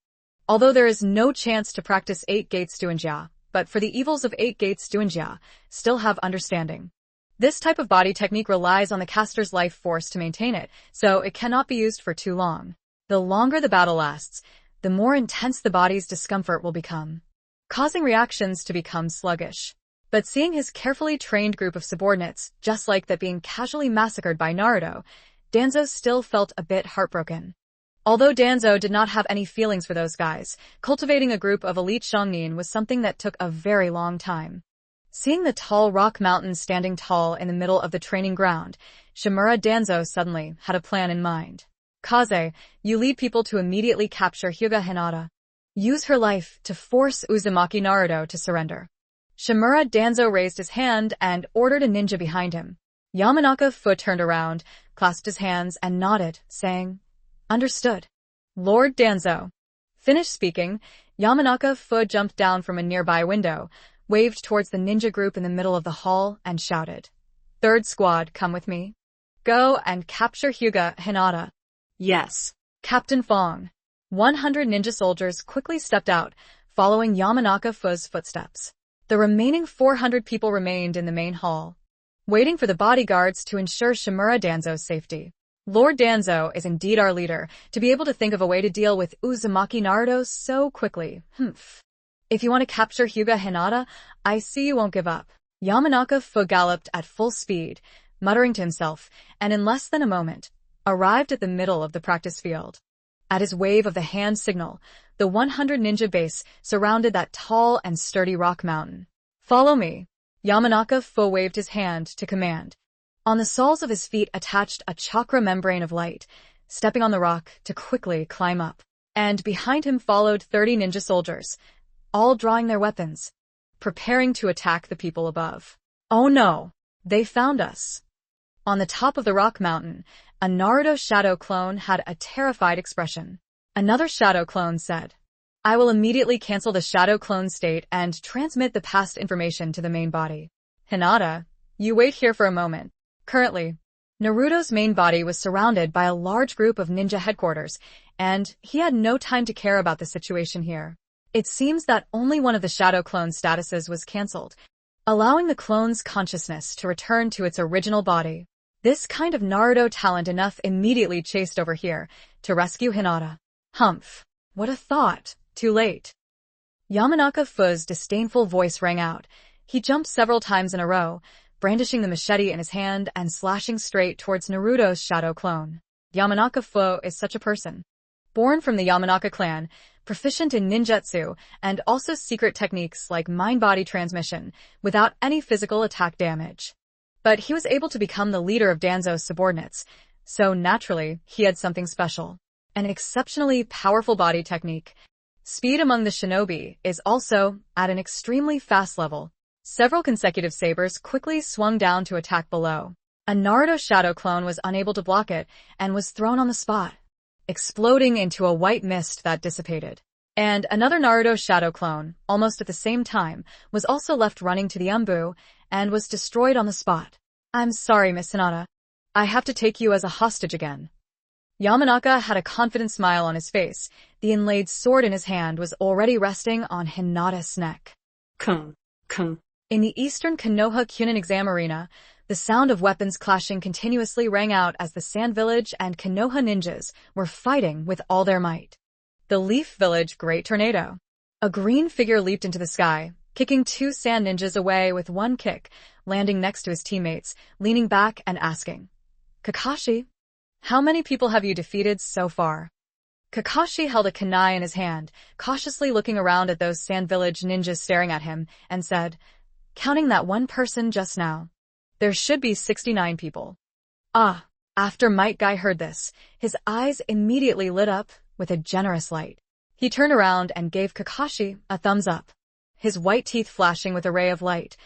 Although there is no chance to practice 8 gates Duanjia, but for the evils of 8 gates Duanjia, still have understanding. This type of body technique relies on the caster's life force to maintain it, so it cannot be used for too long. The longer the battle lasts, the more intense the body's discomfort will become, causing reactions to become sluggish. But seeing his carefully trained group of subordinates, just like that being casually massacred by Naruto, Danzo still felt a bit heartbroken. Although Danzo did not have any feelings for those guys, cultivating a group of elite Shangnin was something that took a very long time. Seeing the tall rock mountain standing tall in the middle of the training ground, Shimura Danzo suddenly had a plan in mind. Kaze, you lead people to immediately capture Hyuga Hinata. Use her life to force Uzumaki Naruto to surrender. Shimura Danzo raised his hand and ordered a ninja behind him. Yamanaka Fu turned around, clasped his hands, and nodded, saying, "Understood." Lord Danzo. Finished speaking, Yamanaka Fu jumped down from a nearby window, waved towards the ninja group in the middle of the hall, and shouted, "Third squad, come with me. Go and capture Hyuga Hinata." Yes. Captain Fong. 100 ninja soldiers quickly stepped out, following Yamanaka Fu's footsteps. The remaining 400 people remained in the main hall, waiting for the bodyguards to ensure Shimura Danzo's safety. Lord Danzo is indeed our leader, to be able to think of a way to deal with Uzumaki Naruto so quickly. If you want to capture Hyuga Hinata, I see you won't give up. Yamanaka Fu galloped at full speed, muttering to himself, and in less than a moment, arrived at the middle of the practice field. At his wave of the hand signal, the 100 ninja base surrounded that tall and sturdy rock mountain. "Follow me." Yamanaka Fu waved his hand to command. On the soles of his feet attached a chakra membrane of light, stepping on the rock to quickly climb up. And behind him followed 30 ninja soldiers, all drawing their weapons, preparing to attack the people above. Oh no! They found us. On the top of the rock mountain, a Naruto shadow clone had a terrified expression. Another shadow clone said, "I will immediately cancel the shadow clone state and transmit the past information to the main body. Hinata, you wait here for a moment." Currently, Naruto's main body was surrounded by a large group of ninja headquarters, and he had no time to care about the situation here. It seems that only one of the shadow clone statuses was cancelled, allowing the clone's consciousness to return to its original body. This kind of Naruto talent enough immediately chased over here to rescue Hinata. Humph. What a thought. Too late. Yamanaka Fu's disdainful voice rang out. He jumped several times in a row, brandishing the machete in his hand and slashing straight towards Naruto's shadow clone. Yamanaka Fu is such a person. Born from the Yamanaka clan, proficient in ninjutsu, and also secret techniques like mind-body transmission, without any physical attack damage. But he was able to become the leader of Danzo's subordinates, so naturally, he had something special. An exceptionally powerful body technique. Speed among the shinobi is also at an extremely fast level. Several consecutive sabers quickly swung down to attack below. A Naruto shadow clone was unable to block it and was thrown on the spot, exploding into a white mist that dissipated. And another Naruto shadow clone, almost at the same time, was also left running to the Umbu and was destroyed on the spot. "I'm sorry, Miss Hinata. I have to take you as a hostage again." Yamanaka had a confident smile on his face. The inlaid sword in his hand was already resting on Hinata's neck. Kung. In the eastern Konoha Kunin exam arena, the sound of weapons clashing continuously rang out as the Sand Village and Konoha ninjas were fighting with all their might. The Leaf Village Great Tornado. A green figure leaped into the sky, kicking 2 sand ninjas away with one kick, landing next to his teammates, leaning back and asking, "Kakashi, how many people have you defeated so far?" Kakashi held a kunai in his hand, cautiously looking around at those Sand Village ninjas staring at him, and said, "Counting that one person just now, there should be 69 people. Ah." After Might Guy heard this, his eyes immediately lit up with a generous light. He turned around and gave Kakashi a thumbs up, his white teeth flashing with a ray of light.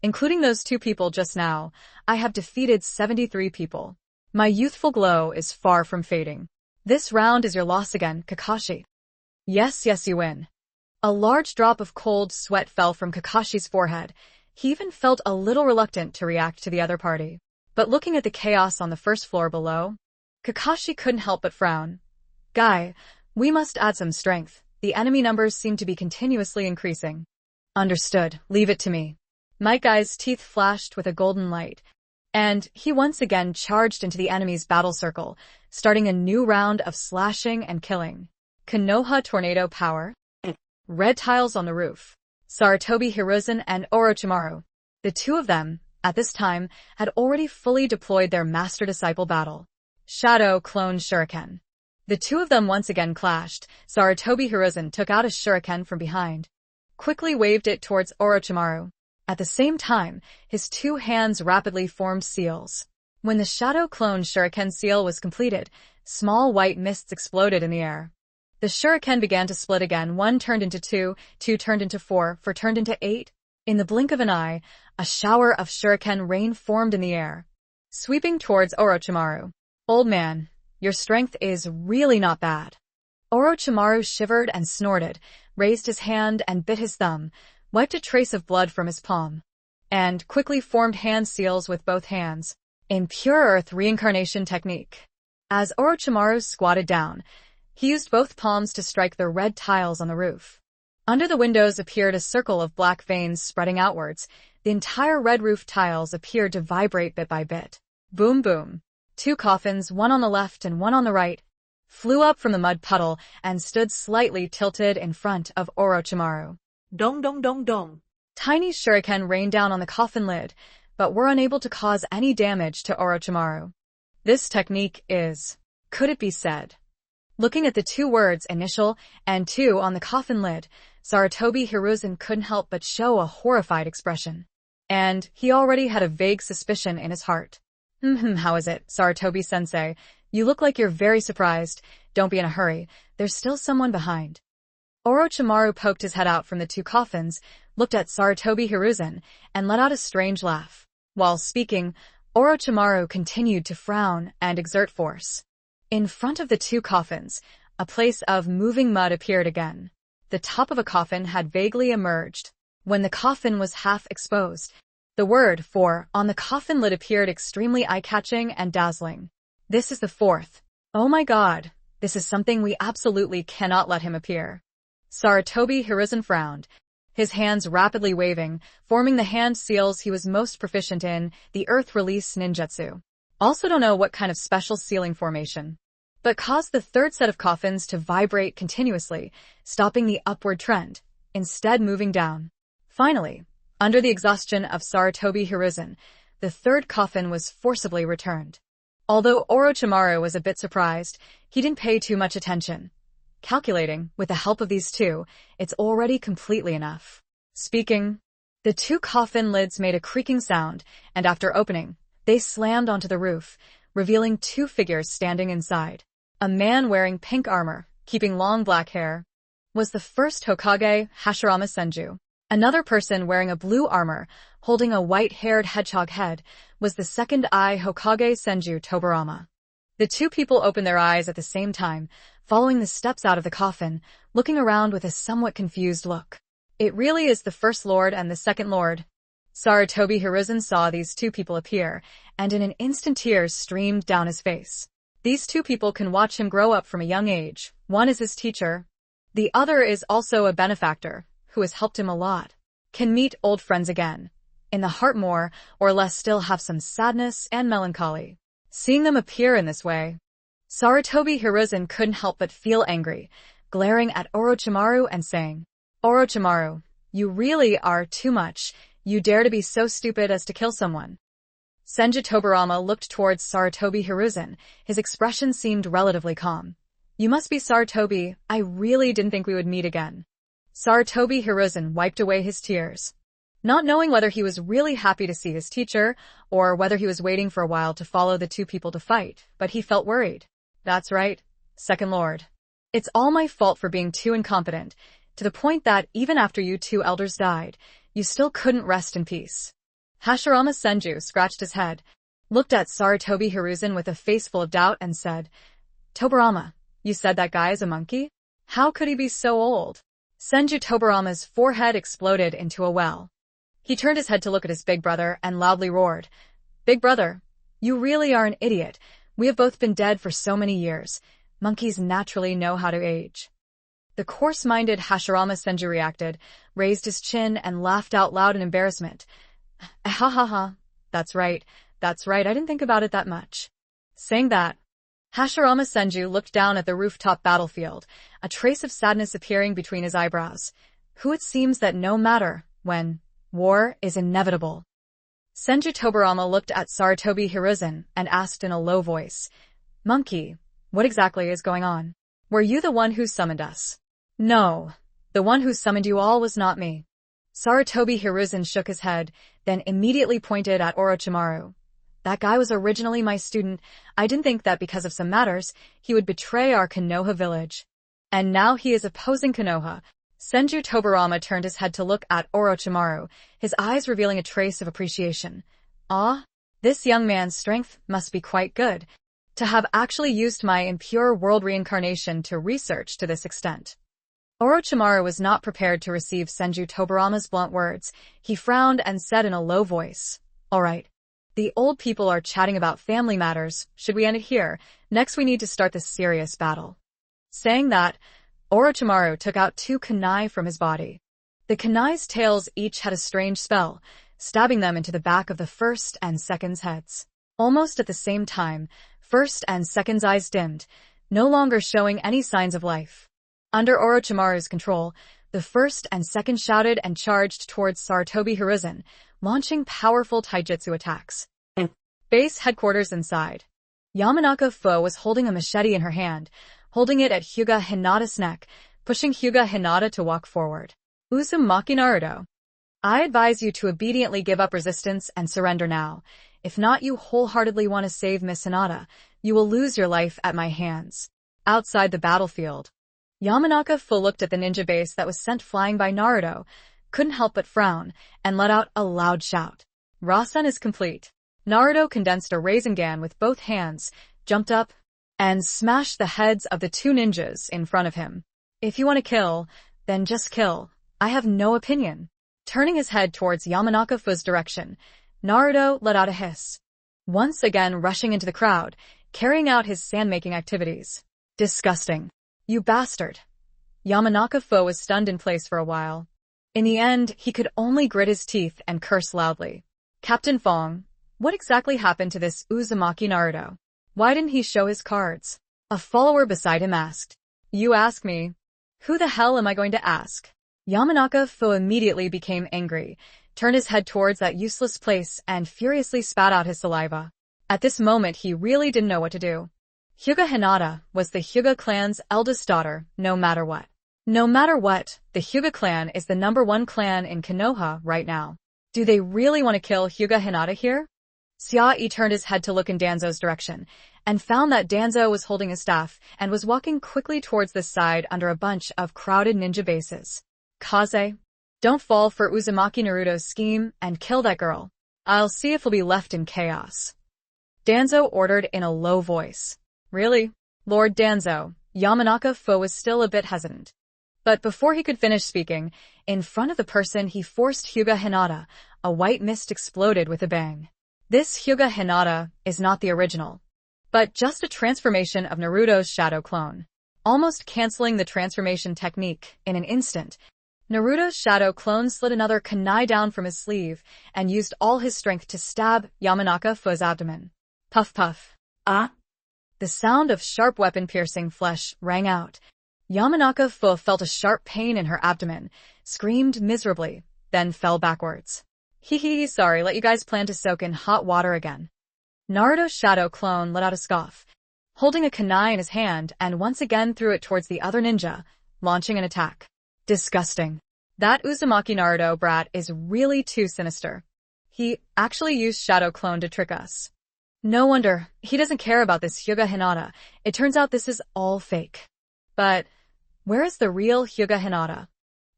"Including those 2 people just now, I have defeated 73 people. My youthful glow is far from fading. This round is your loss again, Kakashi." Yes, you win." A large drop of cold sweat fell from Kakashi's forehead. He even felt a little reluctant to react to the other party. But looking at the chaos on the first floor below, Kakashi couldn't help but frown. Guy, we must add some strength. The enemy numbers seem to be continuously increasing. Understood. Leave it to me. Might Guy's teeth flashed with a golden light, and he once again charged into the enemy's battle circle, starting a new round of slashing and killing. Konoha Tornado Power. Red tiles on the roof. Sarutobi Hiruzen and Orochimaru. The two of them, at this time, had already fully deployed their master-disciple battle. Shadow Clone Shuriken. The two of them once again clashed. Sarutobi Hiruzen took out a shuriken from behind, quickly waved it towards Orochimaru. At the same time, his two hands rapidly formed seals. When the Shadow Clone Shuriken seal was completed, small white mists exploded in the air. The shuriken began to split again. 1 turned into 2, 2 turned into 4, 4 turned into 8. In the blink of an eye, a shower of shuriken rain formed in the air, sweeping towards Orochimaru. Old man, your strength is really not bad. Orochimaru shivered and snorted, raised his hand and bit his thumb, wiped a trace of blood from his palm, and quickly formed hand seals with both hands, in pure earth reincarnation technique. As Orochimaru squatted down, he used both palms to strike the red tiles on the roof. Under the windows appeared a circle of black veins spreading outwards. The entire red roof tiles appeared to vibrate bit by bit. Boom boom. 2 coffins, one on the left and one on the right, flew up from the mud puddle and stood slightly tilted in front of Orochimaru. Dong dong dong dong. Tiny shuriken rained down on the coffin lid, but were unable to cause any damage to Orochimaru. This technique is, could it be said? Looking at the 2 words initial and 2 on the coffin lid, Sarutobi Hiruzen couldn't help but show a horrified expression. And he already had a vague suspicion in his heart. How is it, Sarutobi-sensei? You look like you're very surprised. Don't be in a hurry. There's still someone behind. Orochimaru poked his head out from the 2 coffins, looked at Sarutobi Hiruzen, and let out a strange laugh. While speaking, Orochimaru continued to frown and exert force. In front of the 2 coffins, a place of moving mud appeared again. The top of a coffin had vaguely emerged. When the coffin was half exposed, the word 4 on the coffin lid appeared extremely eye-catching and dazzling. This is the 4th. Oh my god, this is something we absolutely cannot let him appear. Sarutobi Hiruzen frowned, his hands rapidly waving, forming the hand seals he was most proficient in, the earth release ninjutsu. Also don't know what kind of special sealing formation, but caused the 3rd set of coffins to vibrate continuously, stopping the upward trend, instead moving down. Finally, under the exhaustion of Sarutobi Hiruzen, the 3rd coffin was forcibly returned. Although Orochimaru was a bit surprised, he didn't pay too much attention. Calculating, with the help of these 2, it's already completely enough. Speaking, the 2 coffin lids made a creaking sound, and after opening, they slammed onto the roof, revealing 2 figures standing inside. A man wearing pink armor, keeping long black hair, was the first Hokage, Hashirama Senju. Another person wearing a blue armor, holding a white-haired hedgehog head, was the second eye Hokage Senju Tobirama. The 2 people opened their eyes at the same time, following the steps out of the coffin, looking around with a somewhat confused look. It really is the First Lord and the Second Lord. Sarutobi Hiruzen saw these 2 people appear, and in an instant tears streamed down his face. These 2 people can watch him grow up from a young age. One is his teacher. The other is also a benefactor, who has helped him a lot. Can meet old friends again. In the heart more or less still have some sadness and melancholy. Seeing them appear in this way, Sarutobi Hiruzen couldn't help but feel angry, glaring at Orochimaru and saying, Orochimaru, you really are too much. You dare to be so stupid as to kill someone. Senju Tobirama looked towards Sarutobi Hiruzen. His expression seemed relatively calm. You must be Sarutobi. I really didn't think we would meet again. Sarutobi Hiruzen wiped away his tears, not knowing whether he was really happy to see his teacher, or whether he was waiting for a while to follow the 2 people to fight, but he felt worried. That's right, Second Lord. It's all my fault for being too incompetent, to the point that even after you 2 elders died, you still couldn't rest in peace. Hashirama Senju scratched his head, looked at Sarutobi Hiruzen with a face full of doubt and said, Tobirama, you said that guy is a monkey? How could he be so old? Senju Tobarama's forehead exploded into a well. He turned his head to look at his big brother and loudly roared, "Big brother, you really are an idiot. We have both been dead for so many years. Monkeys naturally know how to age." The coarse-minded Hashirama Senju reacted, raised his chin, and laughed out loud in embarrassment. "Ha ha ha, that's right, I didn't think about it that much." Saying that, Hashirama Senju looked down at the rooftop battlefield, a trace of sadness appearing between his eyebrows. Who it seems that no matter when, war is inevitable. Senju Tobarama looked at Sarutobi Hiruzen and asked in a low voice, "Monkey, what exactly is going on? Were you the one who summoned us?" "No, the one who summoned you all was not me." Sarutobi Hiruzen shook his head, then immediately pointed at Orochimaru. "That guy was originally my student. I didn't think that because of some matters, he would betray our Konoha village. And now he is opposing Konoha." Senju Tobarama turned his head to look at Orochimaru, his eyes revealing a trace of appreciation. "Ah, this young man's strength must be quite good, to have actually used my impure world reincarnation to research to this extent." Orochimaru was not prepared to receive Senju Tobarama's blunt words. He frowned and said in a low voice, "All right. The old people are chatting about family matters. Should we end it here? Next we need to start the serious battle." Saying that, Orochimaru took out 2 kunai from his body. The kunai's tails each had a strange spell, stabbing them into the back of the first and second's heads. Almost at the same time, first and second's eyes dimmed, no longer showing any signs of life. Under Orochimaru's control, the first and second shouted and charged towards Sarutobi Hiruzen, launching powerful taijutsu attacks. Base headquarters inside. Yamanaka Fu was holding a machete in her hand, holding it at Hyuga Hinata's neck, pushing Hyuga Hinata to walk forward. "Uzumaki Naruto, I advise you to obediently give up resistance and surrender now. If not, you wholeheartedly want to save Miss Hinata, you will lose your life at my hands." Outside the battlefield, Yamanaka Fu looked at the ninja base that was sent flying by Naruto, couldn't help but frown, and let out a loud shout. "Rasen is complete." Naruto condensed a Rasengan with both hands, jumped up, and smashed the heads of the 2 ninjas in front of him. "If you want to kill, then just kill. I have no opinion." Turning his head towards Yamanaka Fu's direction, Naruto let out a hiss, once again rushing into the crowd, carrying out his sand-making activities. "Disgusting. You bastard." Yamanaka Fu was stunned in place for a while. In the end, he could only grit his teeth and curse loudly. "Captain Fong, what exactly happened to this Uzumaki Naruto? Why didn't he show his cards?" A follower beside him asked. "You ask me. Who the hell am I going to ask?" Yamanaka Fu immediately became angry, turned his head towards that useless place, and furiously spat out his saliva. At this moment, he really didn't know what to do. Hyuga Hinata was the Hyuga clan's eldest daughter, no matter what. No matter what, the Hyuga clan is the #1 clan in Konoha right now. Do they really want to kill Hyuga Hinata here? Xiaoyi turned his head to look in Danzo's direction, and found that Danzo was holding a staff and was walking quickly towards this side under a bunch of crowded ninja bases. "Kaze, don't fall for Uzumaki Naruto's scheme and kill that girl. I'll see if he'll be left in chaos." Danzo ordered in a low voice. "Really? Lord Danzo?" Yamanaka Fu was still a bit hesitant. But before he could finish speaking, in front of the person he forced Hyuga Hinata, a white mist exploded with a bang. This Hyuga Hinata is not the original, but just a transformation of Naruto's shadow clone. Almost canceling the transformation technique in an instant, Naruto's shadow clone slid another kunai down from his sleeve and used all his strength to stab Yamanaka Fu's abdomen. Puff puff. "Ah!" The sound of sharp weapon-piercing flesh rang out. Yamanaka Fu felt a sharp pain in her abdomen, screamed miserably, then fell backwards. Hee, sorry, let you guys plan to soak in hot water again." Naruto's shadow clone let out a scoff, holding a kunai in his hand, and once again threw it towards the other ninja, launching an attack. "Disgusting. That Uzumaki Naruto brat is really too sinister. He actually used shadow clone to trick us. No wonder, he doesn't care about this Hyuga Hinata. It turns out this is all fake. But where is the real Hyuga Hinata?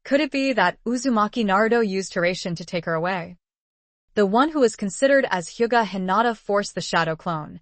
Could it be that Uzumaki Naruto used Hiraishin to take her away? The one who was considered as Hyuga Hinata forced the shadow clone.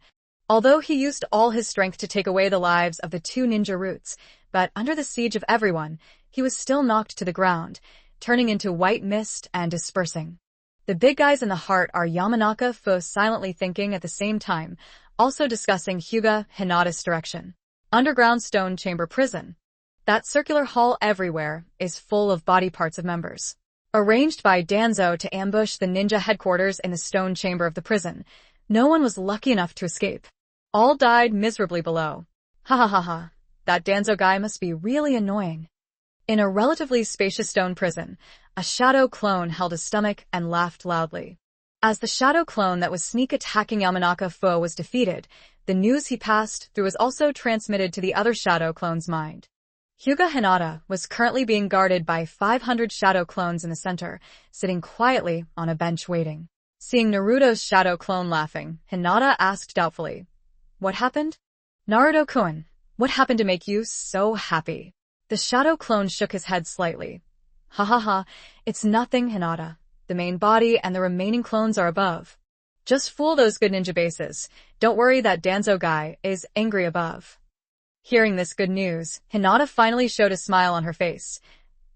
Although he used all his strength to take away the lives of the 2 ninja roots, but under the siege of everyone, he was still knocked to the ground, turning into white mist and dispersing. The big guys in the heart are Yamanaka Fu silently thinking at the same time, also discussing Hyuga Hinata's direction. Underground stone chamber prison. That circular hall everywhere is full of body parts of members. Arranged by Danzo to ambush the ninja headquarters in the stone chamber of the prison, no one was lucky enough to escape. All died miserably below. Ha ha ha ha, that Danzo guy must be really annoying. In a relatively spacious stone prison, a shadow clone held his stomach and laughed loudly. As the shadow clone that was sneak attacking Yamanaka Fu was defeated, the news he passed through was also transmitted to the other shadow clone's mind. Hyuga Hinata was currently being guarded by 500 shadow clones in the center, sitting quietly on a bench waiting. Seeing Naruto's shadow clone laughing, Hinata asked doubtfully, "What happened?" "Naruto-kun, what happened to make you so happy?" The shadow clone shook his head slightly. "Ha ha ha, it's nothing, Hinata. The main body and the remaining clones are above. Just fool those good ninja bases. Don't worry, that Danzo guy is angry above." Hearing this good news, Hinata finally showed a smile on her face.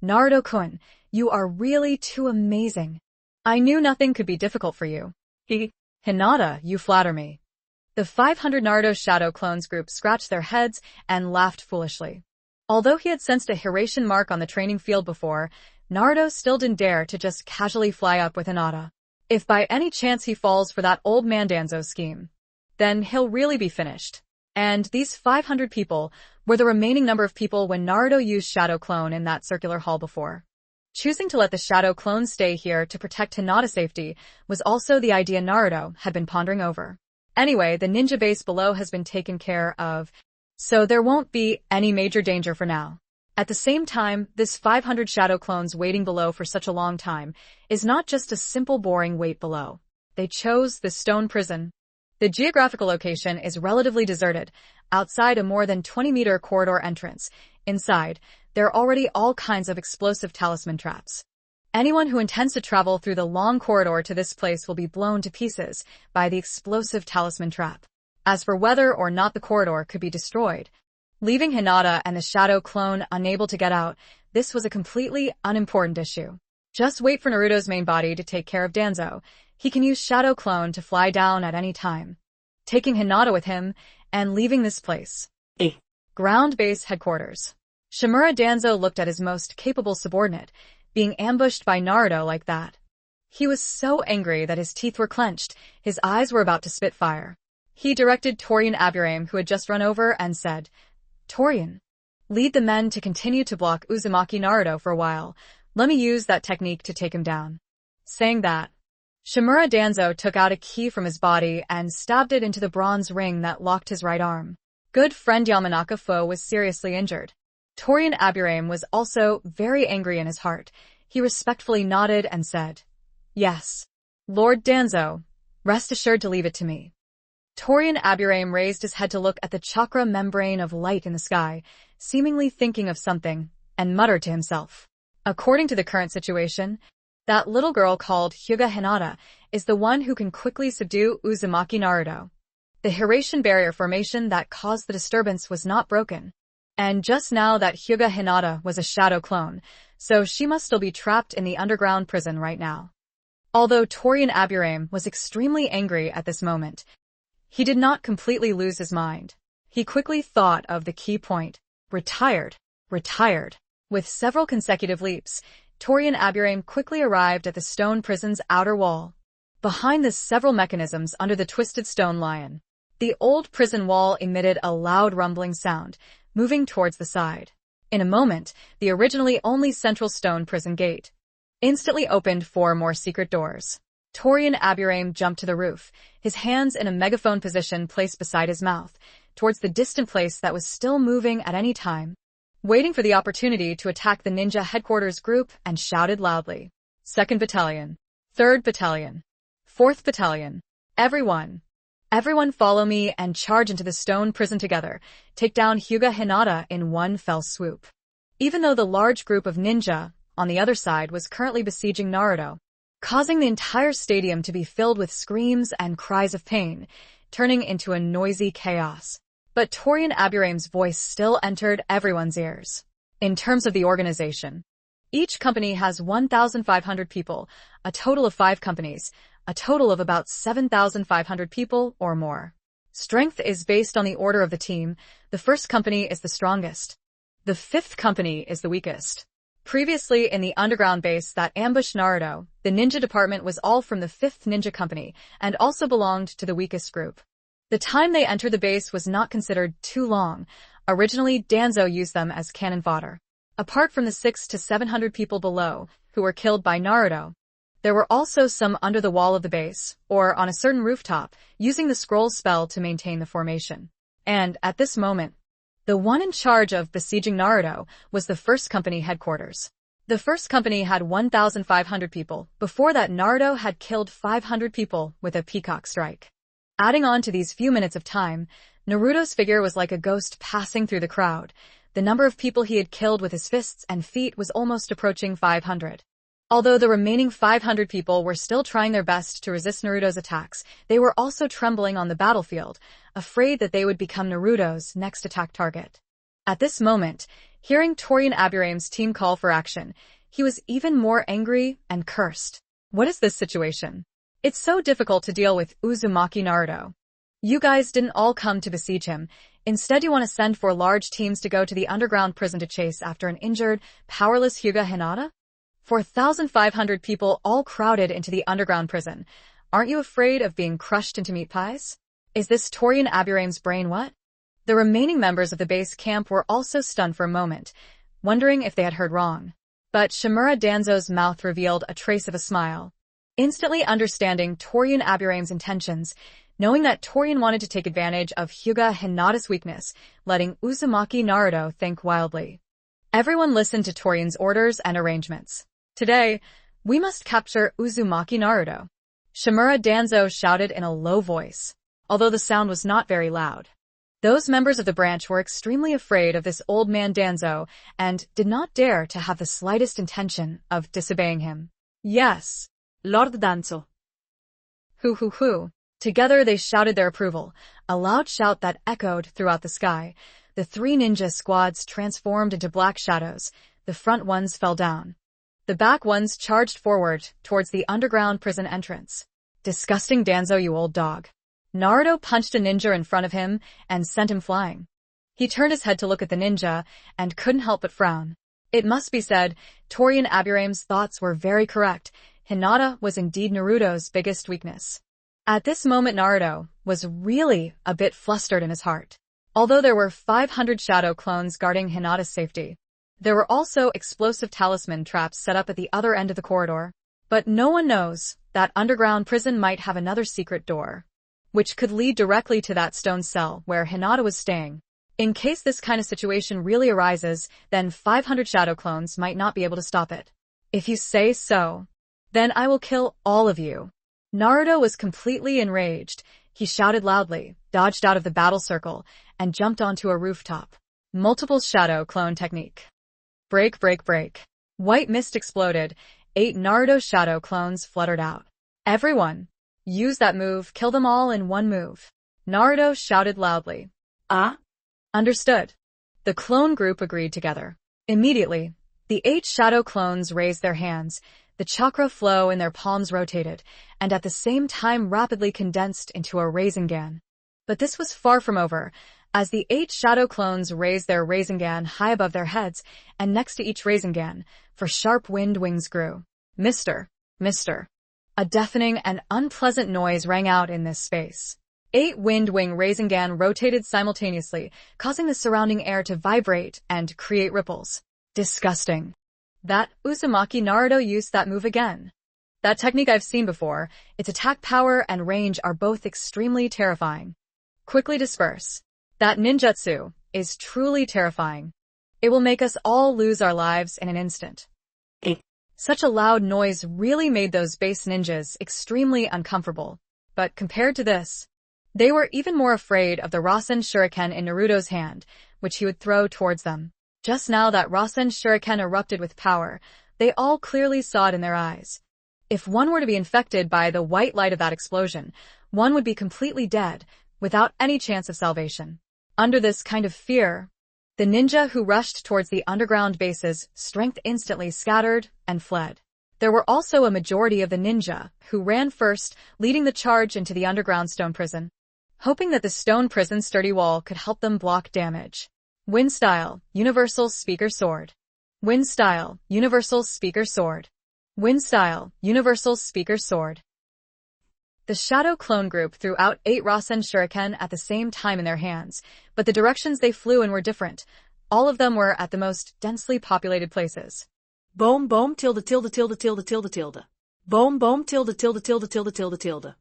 "Naruto-kun, you are really too amazing. I knew nothing could be difficult for you." "Hinata, you flatter me." The 500 Naruto shadow clones group scratched their heads and laughed foolishly. Although he had sensed a Hiration mark on the training field before, Naruto still didn't dare to just casually fly up with Hinata. If by any chance he falls for that old man Danzo scheme, then he'll really be finished. And these 500 people were the remaining number of people when Naruto used Shadow Clone in that circular hall before. Choosing to let the Shadow Clone stay here to protect Hinata's safety was also the idea Naruto had been pondering over. Anyway, the ninja base below has been taken care of, so there won't be any major danger for now. At the same time, this 500 Shadow Clones waiting below for such a long time is not just a simple boring wait below. They chose the stone prison. The geographical location is relatively deserted, outside a more than 20-meter corridor entrance. Inside, there are already all kinds of explosive talisman traps. Anyone who intends to travel through the long corridor to this place will be blown to pieces by the explosive talisman trap. As for whether or not the corridor could be destroyed, leaving Hinata and the Shadow Clone unable to get out, this was a completely unimportant issue. Just wait for Naruto's main body to take care of Danzo. He can use Shadow Clone to fly down at any time, taking Hinata with him and leaving this place. Ground base headquarters. Shimura Danzo looked at his most capable subordinate, being ambushed by Naruto like that. He was so angry that his teeth were clenched, his eyes were about to spit fire. He directed Torian Aburame, who had just run over, and said, "Torian, lead the men to continue to block Uzumaki Naruto for a while. Let me use that technique to take him down." Saying that, Shimura Danzo took out a key from his body and stabbed it into the bronze ring that locked his right arm. Good friend Yamanaka Fu was seriously injured. Torian Aburame was also very angry in his heart. He respectfully nodded and said, "Yes, Lord Danzo, rest assured to leave it to me." Torian Aburame raised his head to look at the chakra membrane of light in the sky, seemingly thinking of something, and muttered to himself. According to the current situation, that little girl called Hyuga Hinata is the one who can quickly subdue Uzumaki Naruto. The Hiration barrier formation that caused the disturbance was not broken. And just now that Hyuga Hinata was a shadow clone, so she must still be trapped in the underground prison right now. Although Torian Aburame was extremely angry at this moment, he did not completely lose his mind. He quickly thought of the key point. Retired. With several consecutive leaps, Torian Aburame quickly arrived at the stone prison's outer wall. Behind the several mechanisms under the twisted stone lion, the old prison wall emitted a loud rumbling sound, moving towards the side. In a moment, the originally only central stone prison gate instantly opened 4 more secret doors. Torian Aburame jumped to the roof, his hands in a megaphone position placed beside his mouth, towards the distant place that was still moving at any time, waiting for the opportunity to attack the ninja headquarters group, and shouted loudly, "2nd Battalion, 3rd Battalion, 4th Battalion, everyone follow me and charge into the stone prison together, take down Hyuga Hinata in one fell swoop." Even though the large group of ninja on the other side was currently besieging Naruto, causing the entire stadium to be filled with screams and cries of pain, turning into a noisy chaos. But Torian Aburame's voice still entered everyone's ears. In terms of the organization, each company has 1,500 people, a total of 5 companies, a total of about 7,500 people or more. Strength is based on the order of the team. The first company is the strongest. The 5th company is the weakest. Previously in the underground base that ambushed Naruto, the ninja department was all from the 5th ninja company and also belonged to the weakest group. The time they entered the base was not considered too long. Originally, Danzo used them as cannon fodder. Apart from the 600 to 700 people below, who were killed by Naruto, there were also some under the wall of the base, or on a certain rooftop, using the scroll spell to maintain the formation. And, at this moment, the one in charge of besieging Naruto was the first company headquarters. The first company had 1,500 people. Before that, Naruto had killed 500 people with a peacock strike. Adding on to these few minutes of time, Naruto's figure was like a ghost passing through the crowd. The number of people he had killed with his fists and feet was almost approaching 500. Although the remaining 500 people were still trying their best to resist Naruto's attacks, they were also trembling on the battlefield, afraid that they would become Naruto's next attack target. At this moment, hearing Torian Aburame's team call for action, he was even more angry and cursed. What is this situation? It's so difficult to deal with Uzumaki Naruto. You guys didn't all come to besiege him. Instead, you want to send 4 large teams to go to the underground prison to chase after an injured, powerless Hyuga Hinata? 4,500 people all crowded into the underground prison. Aren't you afraid of being crushed into meat pies? Is this Torian Aburame's brain what? The remaining members of the base camp were also stunned for a moment, wondering if they had heard wrong. But Shimura Danzo's mouth revealed a trace of a smile. Instantly understanding Torian Aburame's intentions, knowing that Torian wanted to take advantage of Hyuga Hinata's weakness, letting Uzumaki Naruto think wildly. Everyone listened to Torian's orders and arrangements. Today, we must capture Uzumaki Naruto. Shimura Danzo shouted in a low voice, although the sound was not very loud. Those members of the branch were extremely afraid of this old man Danzo and did not dare to have the slightest intention of disobeying him. Yes, Lord Danzo. Hoo. Together they shouted their approval, a loud shout that echoed throughout the sky. The 3 ninja squads transformed into black shadows. The front ones fell down. The back ones charged forward towards the underground prison entrance. Disgusting Danzo, you old dog. Naruto punched a ninja in front of him and sent him flying. He turned his head to look at the ninja and couldn't help but frown. It must be said, Torian Aburame's thoughts were very correct. Hinata was indeed Naruto's biggest weakness. At this moment, Naruto was really a bit flustered in his heart. Although there were 500 shadow clones guarding Hinata's safety, there were also explosive talisman traps set up at the other end of the corridor. But no one knows that underground prison might have another secret door, which could lead directly to that stone cell where Hinata was staying. In case this kind of situation really arises, then 500 shadow clones might not be able to stop it. If you say so, then I will kill all of you. Naruto was completely enraged. He shouted loudly, dodged out of the battle circle, and jumped onto a rooftop. Multiple shadow clone technique. Break. White mist exploded. 8 Naruto shadow clones fluttered out. Everyone, use that move, kill them all in one move. Naruto shouted loudly. Understood. The clone group agreed together. Immediately, the 8 shadow clones raised their hands. The chakra flow in their palms rotated, and at the same time rapidly condensed into a Rasengan. But this was far from over, as the 8 shadow clones raised their Rasengan high above their heads, and next to each Rasengan, for sharp wind wings grew. Mister. A deafening and unpleasant noise rang out in this space. 8 wind wing Rasengan rotated simultaneously, causing the surrounding air to vibrate and create ripples. Disgusting. That Uzumaki Naruto used that move again. That technique I've seen before. Its attack power and range are both extremely terrifying. Quickly disperse. That ninjutsu is truly terrifying. It will make us all lose our lives in an instant. Such a loud noise really made those base ninjas extremely uncomfortable. But compared to this, they were even more afraid of the Rasen Shuriken in Naruto's hand, which he would throw towards them. Just now that Rasen Shuriken erupted with power, they all clearly saw it in their eyes. If one were to be infected by the white light of that explosion, one would be completely dead, without any chance of salvation. Under this kind of fear, The ninja who rushed towards the underground base's strength instantly scattered and fled. There were also a majority of the ninja who ran first, leading the charge into the underground stone prison, hoping that the stone prison's sturdy wall could help them block damage. Wind Style, Universal Speaker Sword. Wind Style, Universal Speaker Sword. Wind Style, Universal Speaker Sword. The Shadow Clone Group threw out 8 Rasen Shuriken at the same time in their hands, but the directions they flew in were different. All of them were at the most densely populated places. Boom boom tilde tilde tilde tilde tilde tilde. Boom boom tilde tilde tilde tilde tilde tilde.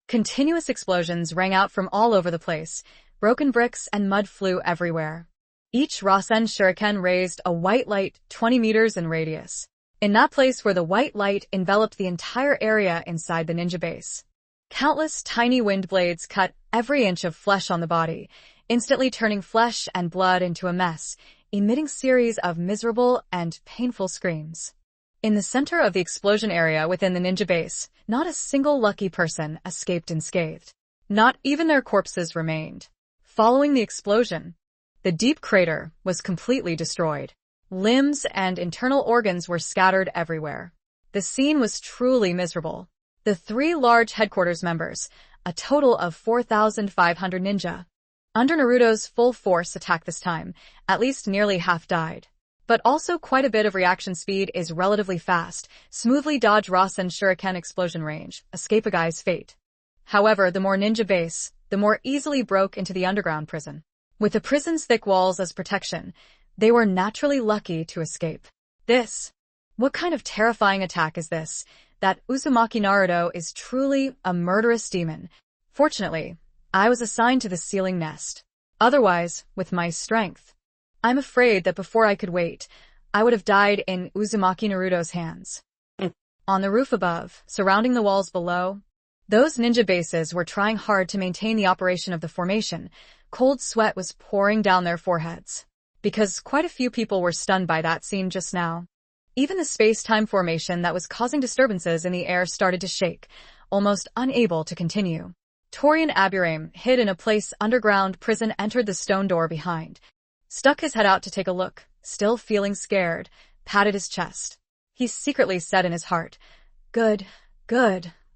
Continuous explosions rang out from all over the place. Broken bricks and mud flew everywhere. Each Rasen Shuriken raised a white light 20 meters in radius. In that place where the white light enveloped the entire area inside the ninja base. Countless tiny wind blades cut every inch of flesh on the body, instantly turning flesh and blood into a mess, emitting series of miserable and painful screams. In the center of the explosion area within the ninja base, not a single lucky person escaped unscathed. Not even their corpses remained. Following the explosion, the deep crater was completely destroyed. Limbs and internal organs were scattered everywhere. The scene was truly miserable. The 3 large headquarters members, a total of 4,500 ninja, under Naruto's full force attack this time, at least nearly half died. But also quite a bit of reaction speed is relatively fast, smoothly dodge Rasen Shuriken explosion range, escape a guy's fate. However, the more ninja base, the more easily broke into the underground prison. With the prison's thick walls as protection, they were naturally lucky to escape. What kind of terrifying attack is this? That Uzumaki Naruto is truly a murderous demon. Fortunately, I was assigned to the ceiling nest. Otherwise, with my strength, I'm afraid that before I could wait, I would have died in Uzumaki Naruto's hands. On the roof above, surrounding the walls below, those ninja bases were trying hard to maintain the operation of the formation. Cold sweat was pouring down their foreheads, because quite a few people were stunned by that scene just now. Even the space-time formation that was causing disturbances in the air started to shake, almost unable to continue. Torian Aburame, hid in a place underground prison, entered the stone door behind, stuck his head out to take a look, still feeling scared, patted his chest. He secretly said in his heart, Good.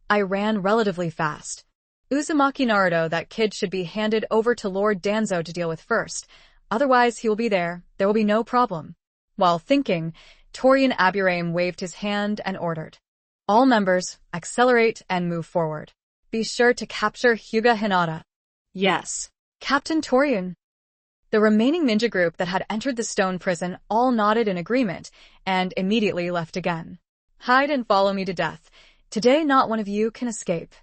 I ran relatively fast. Uzumaki Naruto, that kid should be handed over to Lord Danzo to deal with first. Otherwise he will be there will be no problem. While thinking, Torian Aburame waved his hand and ordered, All members, accelerate and move forward. Be sure to capture Hyuga Hinata. Yes. Captain Torian. The remaining ninja group that had entered the stone prison all nodded in agreement and immediately left again. Hide and follow me to death. Today not one of you can escape.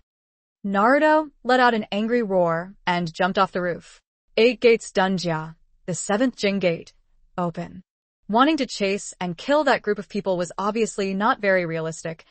Naruto let out an angry roar and jumped off the roof. 8 gates Dunjia, the 7th Jin gate, open. Wanting to chase and kill that group of people was obviously not very realistic.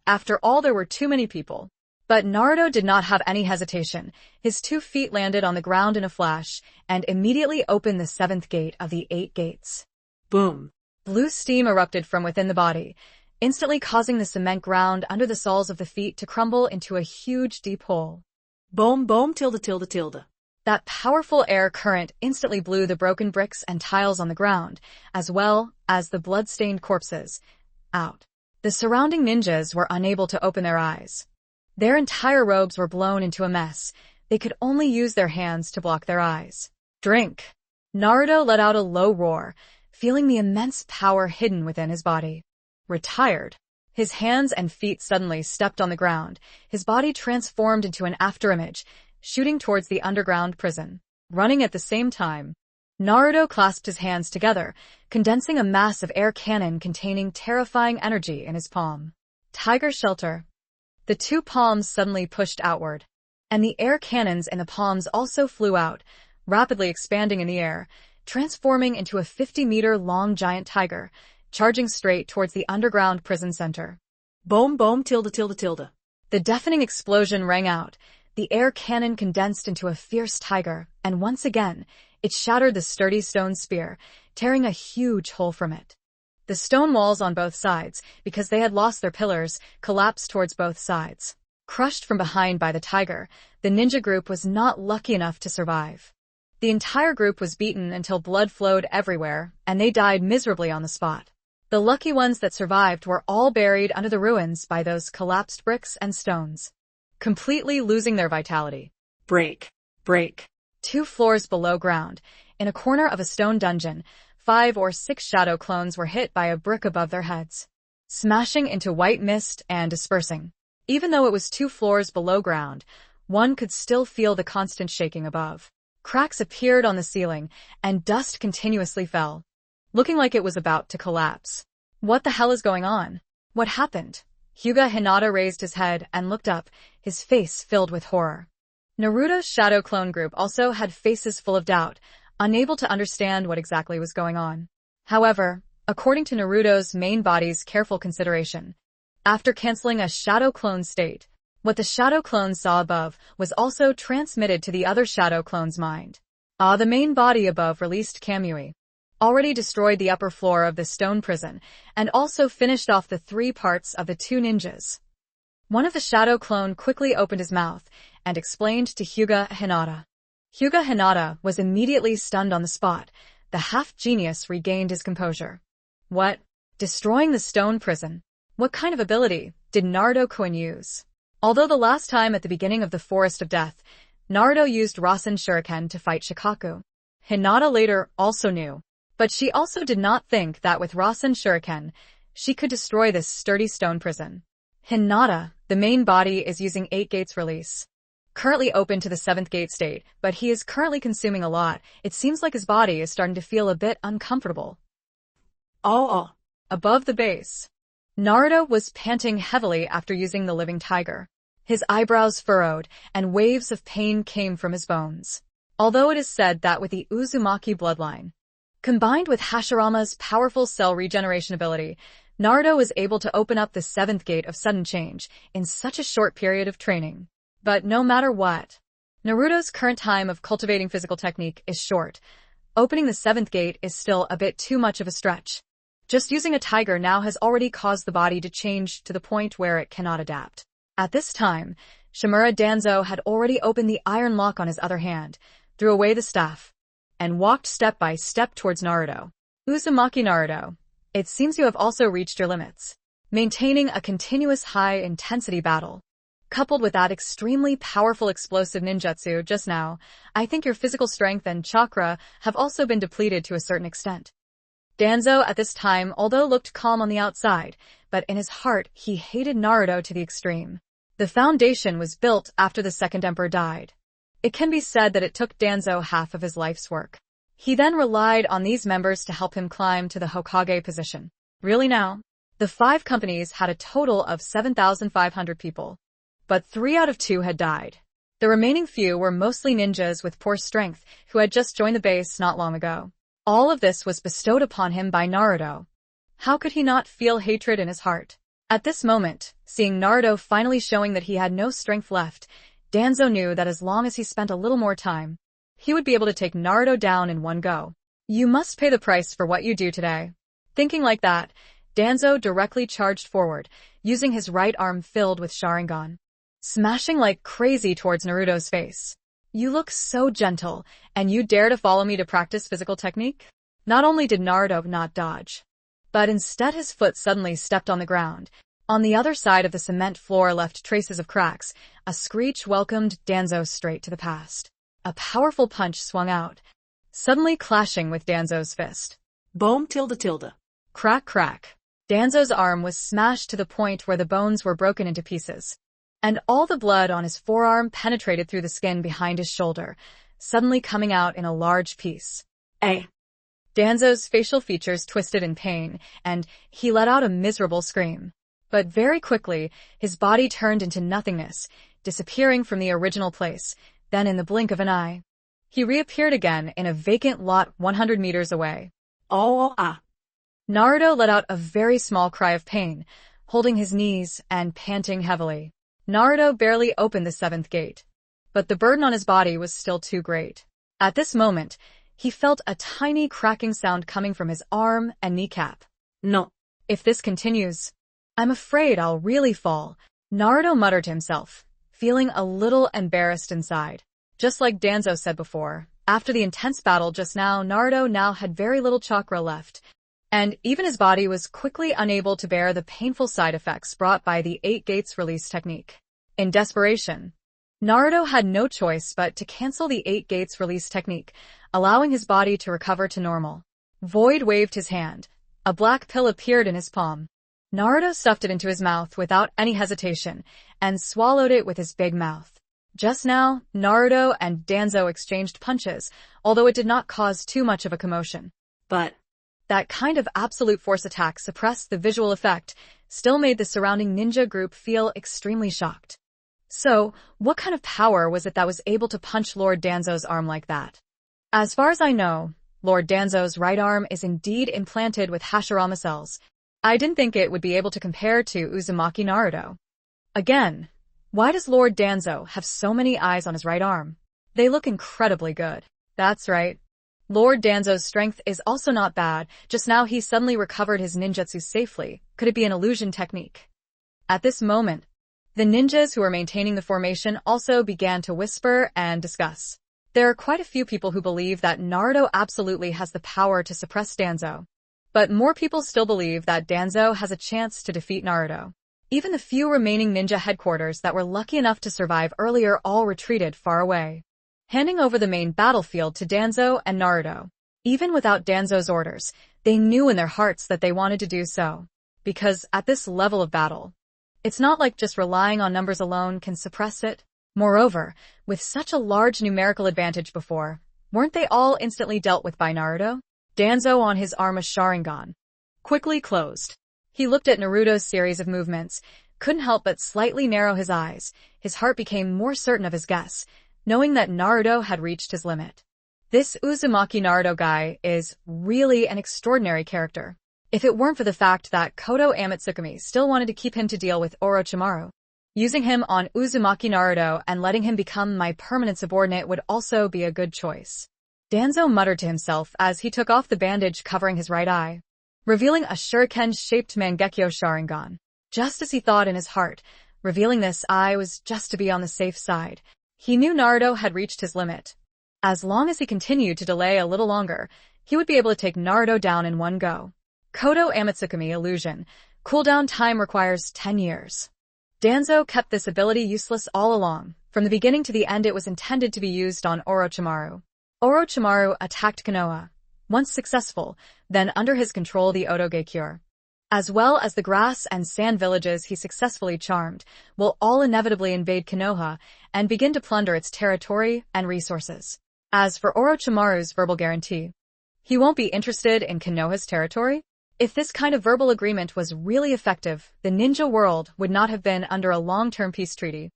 After all, there were too many people. But Naruto did not have any hesitation. His 2 feet landed on the ground in a flash and immediately opened the 7th gate of the 8 gates. Boom. Blue steam erupted from within the body, instantly causing the cement ground under the soles of the feet to crumble into a huge deep hole. Boom boom tilde tilde tilde. That powerful air current instantly blew the broken bricks and tiles on the ground, as well as the blood-stained corpses, out. The surrounding ninjas were unable to open their eyes. Their entire robes were blown into a mess. They could only use their hands to block their eyes. Drink. Naruto let out a low roar, feeling the immense power hidden within his body. Retired. His hands and feet suddenly stepped on the ground. His body transformed into an afterimage, shooting towards the underground prison. Running at the same time, Naruto clasped his hands together, condensing a massive air cannon containing terrifying energy in his palm. Tiger Shelter. The 2 palms suddenly pushed outward, and the air cannons in the palms also flew out, rapidly expanding in the air, transforming into a 50-meter-long giant tiger, charging straight towards the underground prison center. Boom boom tilde tilde tilde. The deafening explosion rang out. The air cannon condensed into a fierce tiger, and once again, it shattered the sturdy stone spear, tearing a huge hole from it. The stone walls on both sides, because they had lost their pillars, collapsed towards both sides. Crushed from behind by the tiger, the ninja group was not lucky enough to survive. The entire group was beaten until blood flowed everywhere, and they died miserably on the spot. The lucky ones that survived were all buried under the ruins by those collapsed bricks and stones, completely losing their vitality. Break. Break. 2 floors below ground, in a corner of a stone dungeon, 5 or 6 shadow clones were hit by a brick above their heads, smashing into white mist and dispersing. Even though it was 2 floors below ground, one could still feel the constant shaking above. Cracks appeared on the ceiling, and dust continuously fell, looking like it was about to collapse. What the hell is going on? What happened? Hyuga Hinata raised his head and looked up, his face filled with horror. Naruto's shadow clone group also had faces full of doubt, unable to understand what exactly was going on. However, according to Naruto's main body's careful consideration, after canceling a shadow clone state, what the shadow clone saw above was also transmitted to the other shadow clone's mind. The main body above released Kamui, already destroyed the upper floor of the stone prison, and also finished off the 3 parts of the 2 ninjas. One of the shadow clone quickly opened his mouth and explained to Hyuga Hinata. Hyuga Hinata was immediately stunned on the spot. The half-genius regained his composure. What? Destroying the stone prison? What kind of ability did Naruto-kun use? Although the last time at the beginning of the Forest of Death, Naruto used Rasen Shuriken to fight Shikaku, Hinata later also knew. But she also did not think that with Rasen Shuriken, she could destroy this sturdy stone prison. Hinata, the main body, is using 8 gates release, currently open to the 7th gate state, but he is currently consuming a lot. It seems like his body is starting to feel a bit uncomfortable. Above the base, Naruto was panting heavily after using the living tiger. His eyebrows furrowed, and waves of pain came from his bones. Although it is said that with the Uzumaki bloodline, combined with Hashirama's powerful cell regeneration ability, Naruto was able to open up the 7th gate of sudden change in such a short period of training. But no matter what, Naruto's current time of cultivating physical technique is short. Opening the 7th gate is still a bit too much of a stretch. Just using a tiger now has already caused the body to change to the point where it cannot adapt. At this time, Shimura Danzo had already opened the iron lock on his other hand, threw away the staff, and walked step by step towards Naruto. Uzumaki Naruto, it seems you have also reached your limits. Maintaining a continuous high-intensity battle, coupled with that extremely powerful explosive ninjutsu just now, I think your physical strength and chakra have also been depleted to a certain extent. Danzo at this time although looked calm on the outside, but in his heart he hated Naruto to the extreme. The foundation was built after the second emperor died. It can be said that it took Danzo half of his life's work. He then relied on these members to help him climb to the Hokage position. Really now? The 5 companies had a total of 7,500 people, but 3 out of 2 had died. The remaining few were mostly ninjas with poor strength who had just joined the base not long ago. All of this was bestowed upon him by Naruto. How could he not feel hatred in his heart? At this moment, seeing Naruto finally showing that he had no strength left, Danzo knew that as long as he spent a little more time, he would be able to take Naruto down in one go. You must pay the price for what you do today. Thinking like that, Danzo directly charged forward, using his right arm filled with Sharingan, smashing like crazy towards Naruto's face. You look so gentle, and you dare to follow me to practice physical technique? Not only did Naruto not dodge, but instead his foot suddenly stepped on the ground. On the other side of the cement floor left traces of cracks. A screech welcomed Danzo straight to the past. A powerful punch swung out, suddenly clashing with Danzo's fist. Boom tilde tilde. Crack crack. Danzo's arm was smashed to the point where the bones were broken into pieces, and all the blood on his forearm penetrated through the skin behind his shoulder, suddenly coming out in a large piece. Danzo's facial features twisted in pain, and he let out a miserable scream. But very quickly, his body turned into nothingness, disappearing from the original place. Then in the blink of an eye, he reappeared again in a vacant lot 100 meters away. Naruto let out a very small cry of pain, holding his knees and panting heavily. Naruto barely opened the 7th gate, but the burden on his body was still too great. At this moment, he felt a tiny cracking sound coming from his arm and kneecap. No. If this continues, I'm afraid I'll really fall, Naruto muttered to himself, feeling a little embarrassed inside. Just like Danzo said before, After the intense battle just now, Naruto now had very little chakra left, and even his body was quickly unable to bear the painful side effects brought by the 8 gates release technique. In desperation, Naruto had no choice but to cancel the 8 gates release technique, allowing his body to recover to normal. Void waved his hand. A black pill appeared in his palm. Naruto stuffed it into his mouth without any hesitation and swallowed it with his big mouth. Just now, Naruto and Danzo exchanged punches, although it did not cause too much of a commotion. But that kind of absolute force attack suppressed the visual effect, still made the surrounding ninja group feel extremely shocked. So, what kind of power was it that was able to punch Lord Danzo's arm like that? As far as I know, Lord Danzo's right arm is indeed implanted with Hashirama cells. I didn't think it would be able to compare to Uzumaki Naruto. Again, why does Lord Danzo have so many eyes on his right arm? They look incredibly good. That's right. Lord Danzo's strength is also not bad. Just now he suddenly recovered his ninjutsu safely. Could it be an illusion technique? At this moment, the ninjas who were maintaining the formation also began to whisper and discuss. There are quite a few people who believe that Naruto absolutely has the power to suppress Danzo. But more people still believe that Danzo has a chance to defeat Naruto. Even the few remaining ninja headquarters that were lucky enough to survive earlier all retreated far away, handing over the main battlefield to Danzo and Naruto. Even without Danzo's orders, they knew in their hearts that they wanted to do so. Because at this level of battle, it's not like just relying on numbers alone can suppress it. Moreover, with such a large numerical advantage before, weren't they all instantly dealt with by Naruto? Danzo on his arm a Sharingan quickly closed. He looked at Naruto's series of movements, couldn't help but slightly narrow his eyes. His heart became more certain of his guess, knowing that Naruto had reached his limit. This Uzumaki Naruto guy is really an extraordinary character. If it weren't for the fact that Kodo Amatsukami still wanted to keep him to deal with Orochimaru, using him on Uzumaki Naruto and letting him become my permanent subordinate would also be a good choice. Danzo muttered to himself as he took off the bandage covering his right eye, revealing a shuriken-shaped Mangekyo Sharingan. Just as he thought in his heart, revealing this eye was just to be on the safe side. He knew Naruto had reached his limit. As long as he continued to delay a little longer, he would be able to take Naruto down in one go. Kodo Amatsukami illusion. Cooldown time requires 10 years. Danzo kept this ability useless all along. From the beginning to the end it was intended to be used on Orochimaru. Orochimaru attacked Konoha. Once successful, then under his control the Otoge cure, as well as the grass and sand villages he successfully charmed, will all inevitably invade Konoha and begin to plunder its territory and resources. As for Orochimaru's verbal guarantee, he won't be interested in Konoha's territory? If this kind of verbal agreement was really effective, the ninja world would not have been under a long-term peace treaty,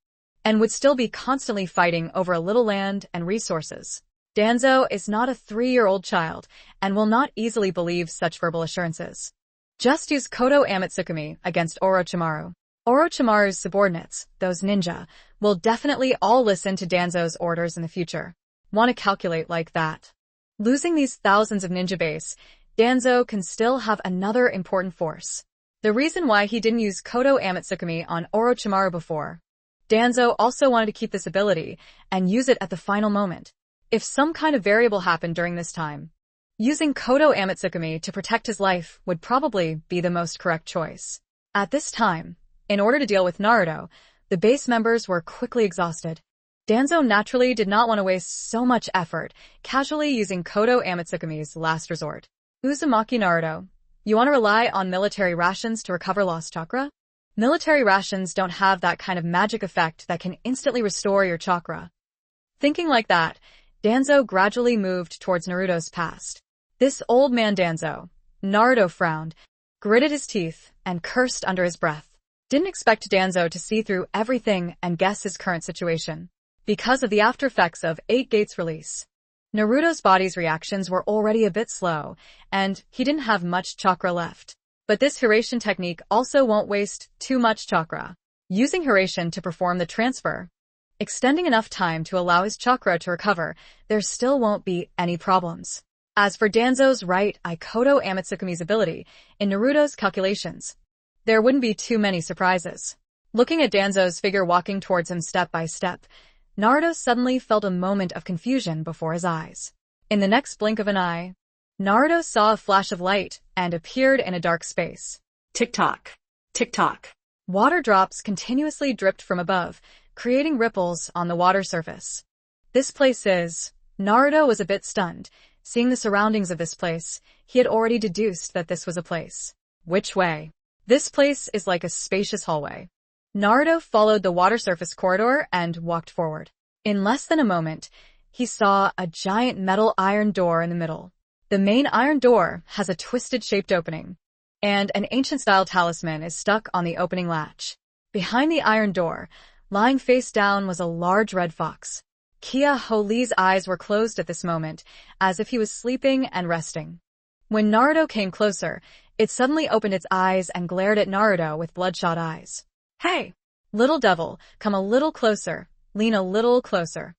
and would still be constantly fighting over a little land and resources. Danzo is not a 3-year-old child, and will not easily believe such verbal assurances. Just use Kodo Amatsukami against Orochimaru. Orochimaru's subordinates, those ninja, will definitely all listen to Danzo's orders in the future. Want to calculate like that? Losing these thousands of ninja base, Danzo can still have another important force. The reason why he didn't use Kodo Amatsukami on Orochimaru before. Danzo also wanted to keep this ability and use it at the final moment. If some kind of variable happened during this time, using Kodo Amatsukami to protect his life would probably be the most correct choice. At this time, in order to deal with Naruto, the base members were quickly exhausted. Danzo naturally did not want to waste so much effort, casually using Kodo Amatsukami's last resort. Uzumaki Naruto, you want to rely on military rations to recover lost chakra? Military rations don't have that kind of magic effect that can instantly restore your chakra. Thinking like that, Danzo gradually moved towards Naruto's past. This old man Danzo, Naruto frowned, gritted his teeth, and cursed under his breath. Didn't expect Danzo to see through everything and guess his current situation. Because of the after effects of 8 Gates release, Naruto's body's reactions were already a bit slow, and he didn't have much chakra left. But this Hiraishin technique also won't waste too much chakra. Using Hiraishin to perform the transfer, extending enough time to allow his chakra to recover, there still won't be any problems. As for Danzo's right eye Kodo Amatsukami's ability, in Naruto's calculations, there wouldn't be too many surprises. Looking at Danzo's figure walking towards him step by step, Naruto suddenly felt a moment of confusion before his eyes. In the next blink of an eye, Naruto saw a flash of light and appeared in a dark space. Tick-tock. Tick-tock. Water drops continuously dripped from above, creating ripples on the water surface. This place is... Naruto was a bit stunned. Seeing the surroundings of this place, he had already deduced that this was a place. Which way? This place is like a spacious hallway. Naruto followed the water surface corridor and walked forward. In less than a moment, he saw a giant metal iron door in the middle. The main iron door has a twisted-shaped opening, and an ancient-style talisman is stuck on the opening latch. Behind the iron door, lying face down, was a large red fox. Kia Ho-Lee's eyes were closed at this moment, as if he was sleeping and resting. When Naruto came closer, it suddenly opened its eyes and glared at Naruto with bloodshot eyes. "Hey, little devil, come a little closer, lean a little closer."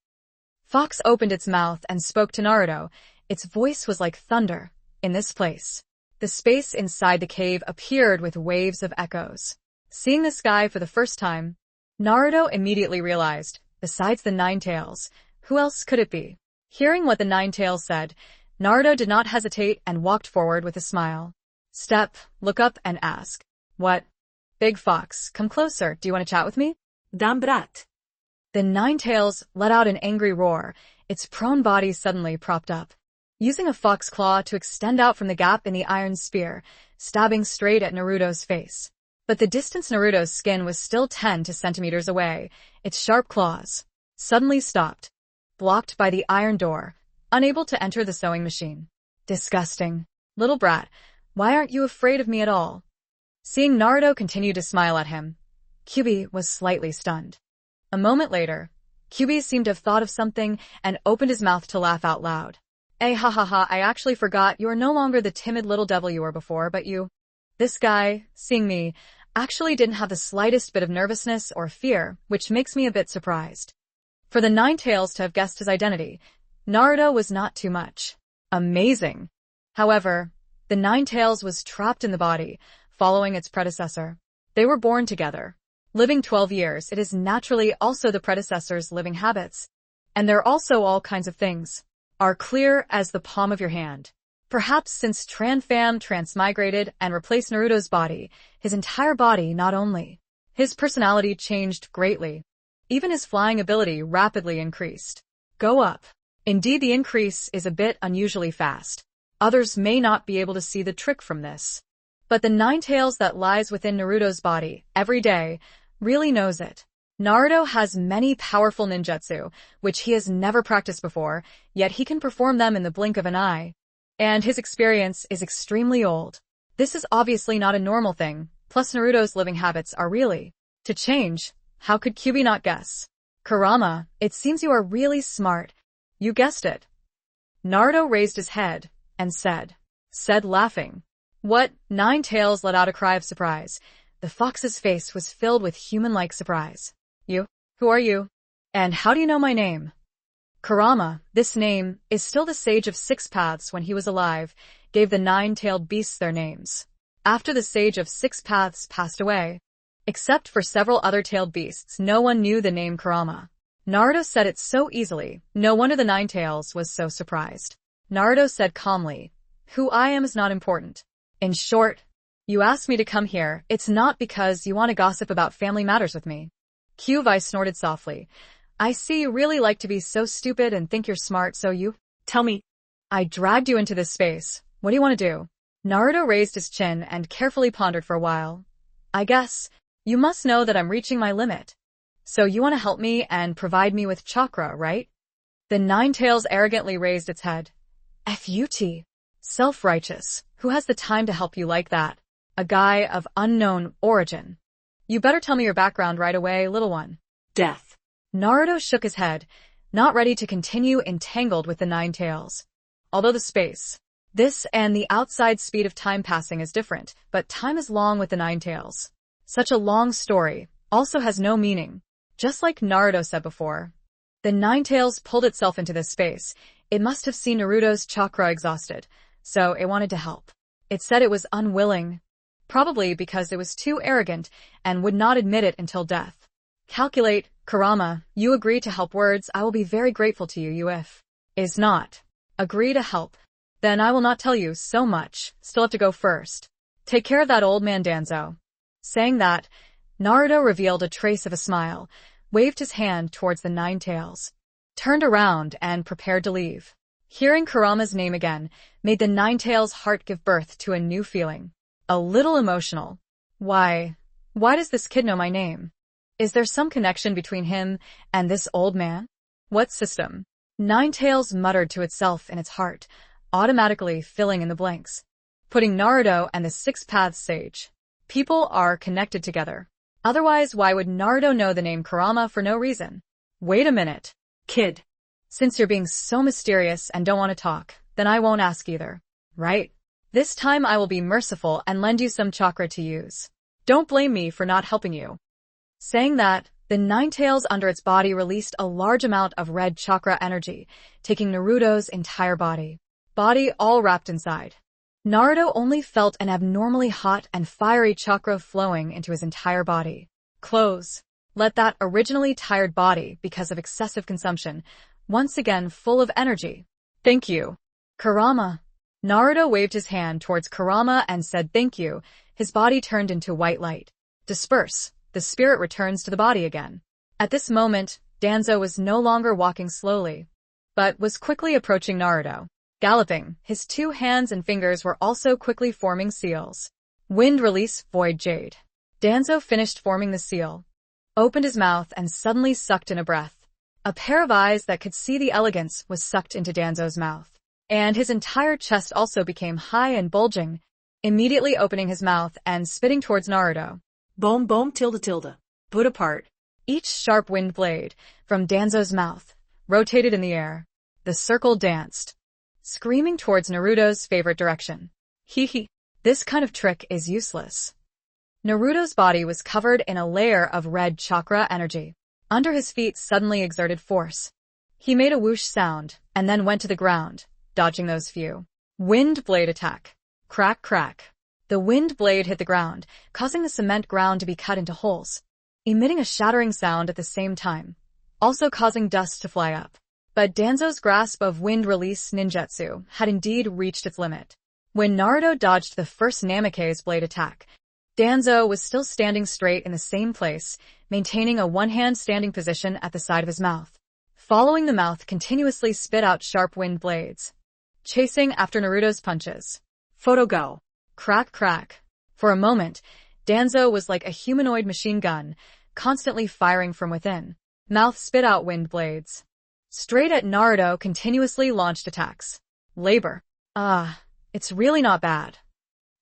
Fox opened its mouth and spoke to Naruto. Its voice was like thunder. In this place, the space inside the cave appeared with waves of echoes. Seeing the sky for the first time, Naruto immediately realized, besides the Nine Tails, who else could it be? Hearing what the Nine Tails said, Naruto did not hesitate and walked forward with a smile. Step, look up and ask. "What? Big Fox, come closer. Do you want to chat with me?" "Dam brat." The Nine Tails let out an angry roar. Its prone body suddenly propped up, using a fox claw to extend out from the gap in the iron spear, stabbing straight at Naruto's face. But the distance Naruto's skin was still 10 centimeters away. Its sharp claws suddenly stopped, blocked by the iron door, unable to enter the sewing machine. Disgusting. Little brat, why aren't you afraid of me at all? Seeing Naruto continue to smile at him, Kyuubi was slightly stunned. A moment later, Kyuubi seemed to have thought of something and opened his mouth to laugh out loud. Ha ha ha, I actually forgot you are no longer the timid little devil you were before, but you... This guy, seeing me, actually didn't have the slightest bit of nervousness or fear, which makes me a bit surprised. For the Nine Tails to have guessed his identity, Naruto was not too much. Amazing. However, the Nine Tails was trapped in the body, following its predecessor. They were born together. Living 12 years, it is naturally also the predecessor's living habits. And there are also all kinds of things. Are clear as the palm of your hand. Perhaps since Fam transmigrated and replaced Naruto's body, his entire body not only. His personality changed greatly. Even his flying ability rapidly increased. Go up. Indeed, the increase is a bit unusually fast. Others may not be able to see the trick from this. But the Nine Tails that lies within Naruto's body, every day, really knows it. Naruto has many powerful ninjutsu, which he has never practiced before, yet he can perform them in the blink of an eye. And his experience is extremely old. This is obviously not a normal thing, plus Naruto's living habits are really to change. How could Kyuubi not guess? Kurama, it seems you are really smart. You guessed it. Naruto raised his head and said laughing. What? Nine Tails let out a cry of surprise. The fox's face was filled with human-like surprise. You? Who are you? And how do you know my name? Kurama, this name, is still the Sage of Six Paths when he was alive, gave the nine-tailed beasts their names. After the Sage of Six Paths passed away, except for several other tailed beasts, no one knew the name Kurama. Naruto said it so easily, no wonder the Nine Tails was so surprised. Naruto said calmly, who I am is not important. In short, you asked me to come here, it's not because you want to gossip about family matters with me. Kyuubi snorted softly. I see you really like to be so stupid and think you're smart, so you... Tell me. I dragged you into this space. What do you want to do? Naruto raised his chin and carefully pondered for a while. I guess, you must know that I'm reaching my limit. So you want to help me and provide me with chakra, right? The Nine Tails arrogantly raised its head. Fut. Self-righteous. Who has the time to help you like that? A guy of unknown origin. You better tell me your background right away, little one. Death. Naruto shook his head, not ready to continue entangled with the Nine Tails. Although the space, this and the outside speed of time passing is different, but time is long with the Nine Tails. Such a long story also has no meaning. Just like Naruto said before, the Nine Tails pulled itself into this space. It must have seen Naruto's chakra exhausted, so it wanted to help. It said it was unwilling, probably because it was too arrogant and would not admit it until death. Calculate, Kurama, you agree to help words, I will be very grateful to you if is not. Agree to help. Then I will not tell you so much, still have to go first. Take care of that old man Danzo. Saying that, Naruto revealed a trace of a smile, waved his hand towards the Nine Tails, turned around and prepared to leave. Hearing Kurama's name again made the Nine Tails' heart give birth to a new feeling. A little emotional. Why does this kid know my name? Is there some connection between him and this old man? What system? Nine Tails muttered to itself in its heart, automatically filling in the blanks. Putting Naruto and the Six Paths Sage. People are connected together. Otherwise, why would Naruto know the name Kurama for no reason? Wait a minute. Kid. Since you're being so mysterious and don't want to talk, then I won't ask either. Right? This time I will be merciful and lend you some chakra to use. Don't blame me for not helping you. Saying that, the Nine Tails under its body released a large amount of red chakra energy, taking Naruto's entire body. Body all wrapped inside. Naruto only felt an abnormally hot and fiery chakra flowing into his entire body. Close. Let that originally tired body, because of excessive consumption, once again full of energy. Thank you. Kurama. Naruto waved his hand towards Kurama and said thank you. His body turned into white light. Disperse. The spirit returns to the body again. At this moment, Danzo was no longer walking slowly, but was quickly approaching Naruto. Galloping, his two hands and fingers were also quickly forming seals. Wind release, void jade. Danzo finished forming the seal, opened his mouth and suddenly sucked in a breath. A pair of eyes that could see the elegance was sucked into Danzo's mouth. And his entire chest also became high and bulging, immediately opening his mouth and spitting towards Naruto. Boom boom tilde tilde. Put apart. Each sharp wind blade, from Danzo's mouth, rotated in the air. The circle danced, screaming towards Naruto's favorite direction. Hee. This kind of trick is useless. Naruto's body was covered in a layer of red chakra energy. Under his feet suddenly exerted force. He made a whoosh sound, and then went to the ground, dodging those few. Wind blade attack. Crack crack. The wind blade hit the ground, causing the cement ground to be cut into holes, emitting a shattering sound at the same time, also causing dust to fly up. But Danzo's grasp of wind release ninjutsu had indeed reached its limit. When Naruto dodged the first Namake's blade attack, Danzo was still standing straight in the same place, maintaining a one-hand standing position at the side of his mouth. Following the mouth continuously spit out sharp wind blades, chasing after Naruto's punches. Photo go. Crack crack. For a moment, Danzo was like a humanoid machine gun, constantly firing from within. Mouth spit out wind blades. Straight at Naruto continuously launched attacks. Labor. It's really not bad.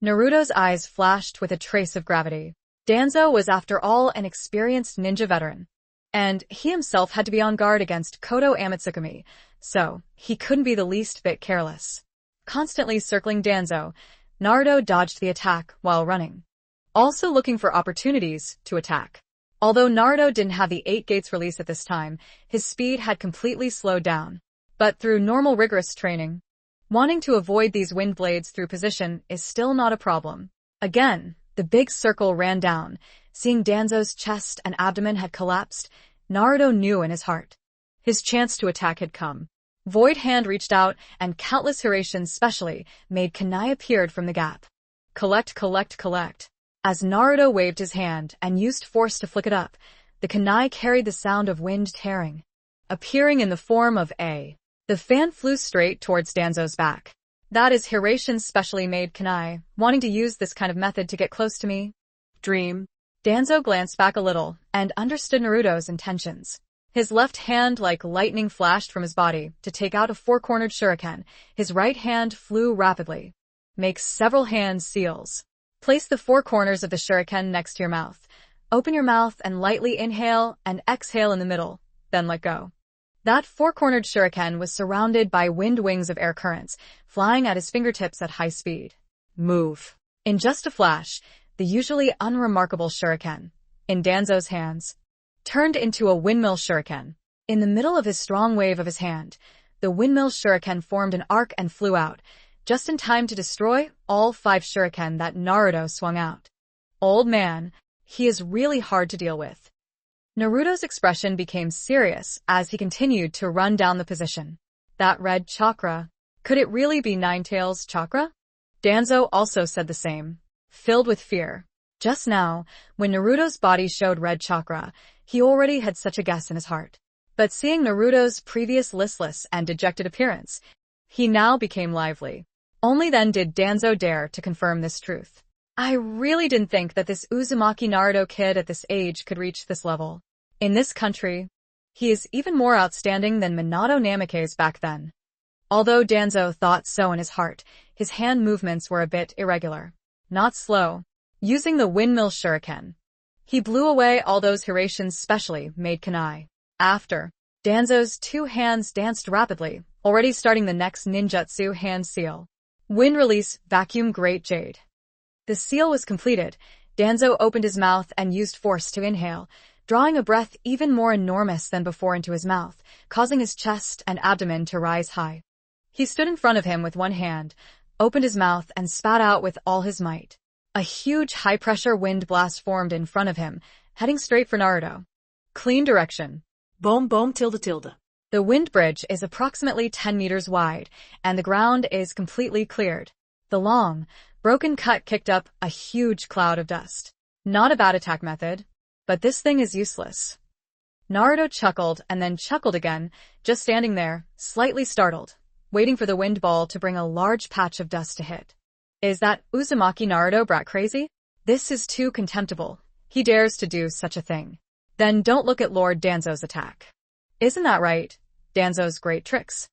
Naruto's eyes flashed with a trace of gravity. Danzo was after all an experienced ninja veteran, and he himself had to be on guard against Koto Amatsukami, so he couldn't be the least bit careless. Constantly circling Danzo, Naruto dodged the attack while running, also looking for opportunities to attack. Although Naruto didn't have the 8 gates release at this time, his speed had completely slowed down. But through normal rigorous training, wanting to avoid these wind blades through position is still not a problem. Again, the big circle ran down. Seeing Danzo's chest and abdomen had collapsed, Naruto knew in his heart. His chance to attack had come. Void Hand reached out, and countless Hirations specially made kunai appeared from the gap. Collect, collect, collect. As Naruto waved his hand and used force to flick it up, the kunai carried the sound of wind tearing, appearing in the form of a. The fan flew straight towards Danzo's back. That is Hiration's specially made kunai, wanting to use this kind of method to get close to me. Dream. Danzo glanced back a little and understood Naruto's intentions. His left hand like lightning flashed from his body to take out a 4-cornered shuriken. His right hand flew rapidly. Make several hand seals. Place the 4 corners of the shuriken next to your mouth. Open your mouth and lightly inhale and exhale in the middle, then let go. That 4-cornered shuriken was surrounded by wind wings of air currents, flying at his fingertips at high speed. Move. In just a flash, the usually unremarkable shuriken, in Danzo's hands, turned into a windmill shuriken. In the middle of his strong wave of his hand, the windmill shuriken formed an arc and flew out, just in time to destroy all 5 shuriken that Naruto swung out. Old man, he is really hard to deal with. Naruto's expression became serious as he continued to run down the position. That red chakra. Could it really be Ninetales' chakra? Danzo also said the same, filled with fear. Just now, when Naruto's body showed red chakra, he already had such a guess in his heart. But seeing Naruto's previous listless and dejected appearance, he now became lively. Only then did Danzo dare to confirm this truth. I really didn't think that this Uzumaki Naruto kid at this age could reach this level. In this country, he is even more outstanding than Minato Namikaze back then. Although Danzo thought so in his heart, his hand movements were a bit irregular. Not slow. Using the windmill shuriken, he blew away all those Hirations specially made kunai. After, Danzo's two hands danced rapidly, already starting the next ninjutsu hand seal. Wind release vacuum great jade. The seal was completed. Danzo opened his mouth and used force to inhale, drawing a breath even more enormous than before into his mouth, causing his chest and abdomen to rise high. He stood in front of him with one hand, opened his mouth and spat out with all his might. A huge high-pressure wind blast formed in front of him, heading straight for Naruto. Clean direction. Boom boom tilde tilde. The wind bridge is approximately 10 meters wide, and the ground is completely cleared. The long, broken cut kicked up a huge cloud of dust. Not a bad attack method, but this thing is useless. Naruto chuckled and then chuckled again, just standing there, slightly startled, waiting for the wind ball to bring a large patch of dust to hit. Is that Uzumaki Naruto brat crazy? This is too contemptible. He dares to do such a thing. Then don't look at Lord Danzo's attack. Isn't that right? Danzo's great tricks.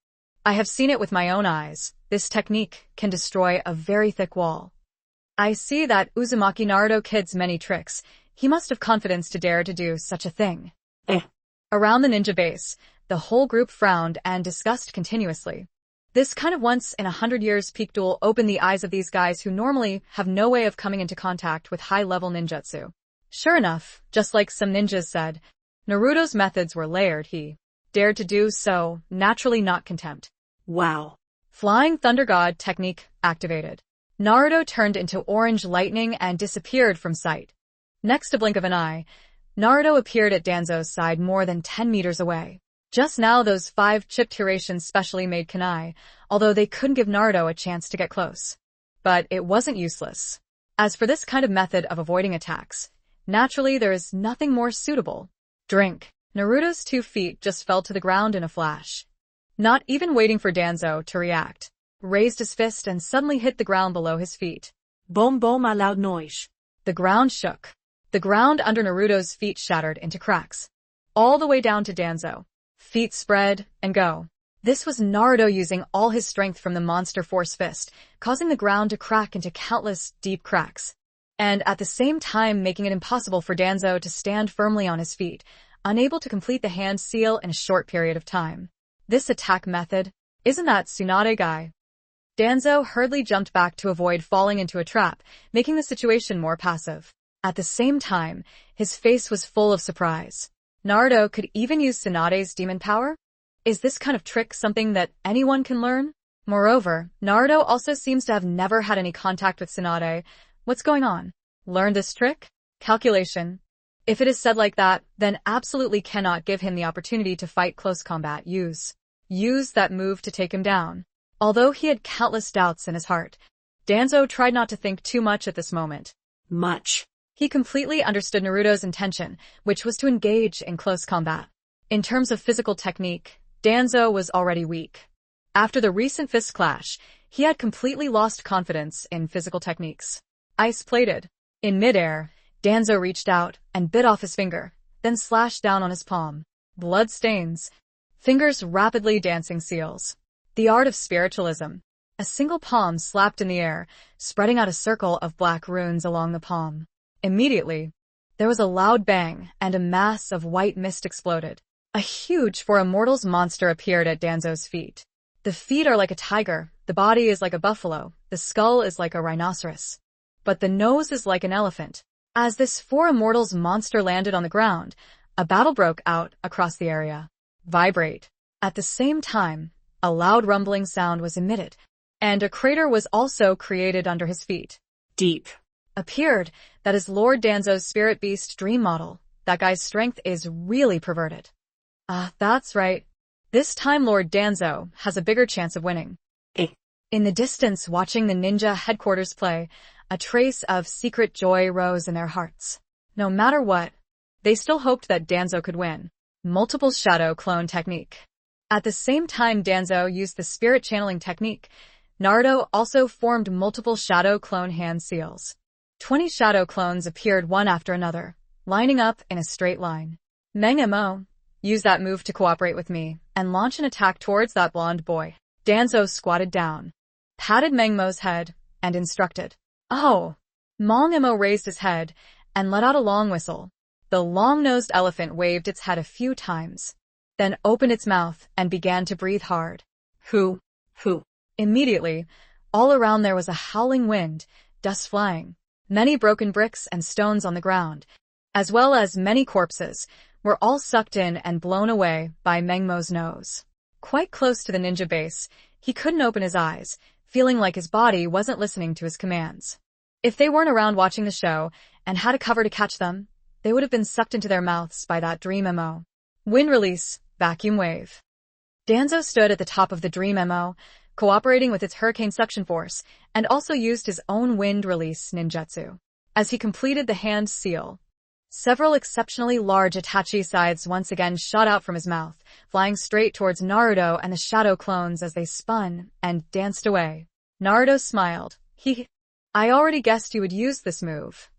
I have seen it with my own eyes. This technique can destroy a very thick wall. I see that Uzumaki Naruto kid's many tricks. He must have confidence to dare to do such a thing. Around the ninja base, the whole group frowned and discussed continuously. This kind of once-in-100 years peak duel opened the eyes of these guys who normally have no way of coming into contact with high-level ninjutsu. Sure enough, just like some ninjas said, Naruto's methods were layered. He dared to do so, naturally not contempt. Wow. Flying Thunder God technique activated. Naruto turned into orange lightning and disappeared from sight. Next to blink of an eye, Naruto appeared at Danzo's side more than 10 meters away. Just now those 5 chipped Hirations specially made kunai, although they couldn't give Naruto a chance to get close. But it wasn't useless. As for this kind of method of avoiding attacks, naturally there is nothing more suitable. Drink. Naruto's 2 feet just fell to the ground in a flash. Not even waiting for Danzo to react, raised his fist and suddenly hit the ground below his feet. Boom boom a loud noise. The ground shook. The ground under Naruto's feet shattered into cracks. All the way down to Danzo. Feet spread, and go. This was Naruto using all his strength from the monster force fist, causing the ground to crack into countless deep cracks. And at the same time making it impossible for Danzo to stand firmly on his feet, unable to complete the hand seal in a short period of time. This attack method, isn't that Tsunade guy? Danzo hurriedly jumped back to avoid falling into a trap, making the situation more passive. At the same time, his face was full of surprise. Naruto could even use Tsunade's demon power? Is this kind of trick something that anyone can learn? Moreover, Naruto also seems to have never had any contact with Tsunade. What's going on? Learn this trick? Calculation. If it is said like that, then absolutely cannot give him the opportunity to fight close combat. Use that move to take him down. Although he had countless doubts in his heart, Danzo tried not to think too much at this moment. He completely understood Naruto's intention, which was to engage in close combat. In terms of physical technique, Danzo was already weak. After the recent fist clash, he had completely lost confidence in physical techniques. Ice-plated. In midair, Danzo reached out and bit off his finger, then slashed down on his palm. Blood stains. Fingers rapidly dancing seals. The art of spiritualism. A single palm slapped in the air, spreading out a circle of black runes along the palm. Immediately, there was a loud bang, and a mass of white mist exploded. A huge for immortals monster appeared at Danzo's feet. The feet are like a tiger, the body is like a buffalo, the skull is like a rhinoceros. But the nose is like an elephant. As this for immortals monster landed on the ground, a battle broke out across the area. Vibrate. At the same time, a loud rumbling sound was emitted, and a crater was also created under his feet. Deep. Appeared, that is Lord Danzo's spirit beast dream model, that guy's strength is really perverted. Ah, that's right. This time Lord Danzo has a bigger chance of winning. In the distance, watching the ninja headquarters play, a trace of secret joy rose in their hearts. No matter what, they still hoped that Danzo could win. Multiple shadow clone technique. At the same time Danzo used the spirit channeling technique, Naruto also formed multiple shadow clone hand seals. 20 shadow clones appeared one after another, lining up in a straight line. Meng-mo, use that move to cooperate with me, and launch an attack towards that blonde boy. Danzo squatted down, patted Meng-mo's head, and instructed. Oh! Meng-mo raised his head, and let out a long whistle. The long-nosed elephant waved its head a few times, then opened its mouth and began to breathe hard. Hoo! Hoo! Immediately, all around there was a howling wind, dust flying. Many broken bricks and stones on the ground, as well as many corpses, were all sucked in and blown away by Meng-mo's nose. Quite close to the ninja base, he couldn't open his eyes, feeling like his body wasn't listening to his commands. If they weren't around watching the show and had a cover to catch them, they would have been sucked into their mouths by that dream MO. Wind release, vacuum wave. Danzo stood at the top of the dream MO, cooperating with its hurricane suction force, and also used his own wind release ninjutsu. As he completed the hand seal, several exceptionally large Itachi scythes once again shot out from his mouth, flying straight towards Naruto and the shadow clones as they spun and danced away. Naruto smiled. I already guessed you would use this move.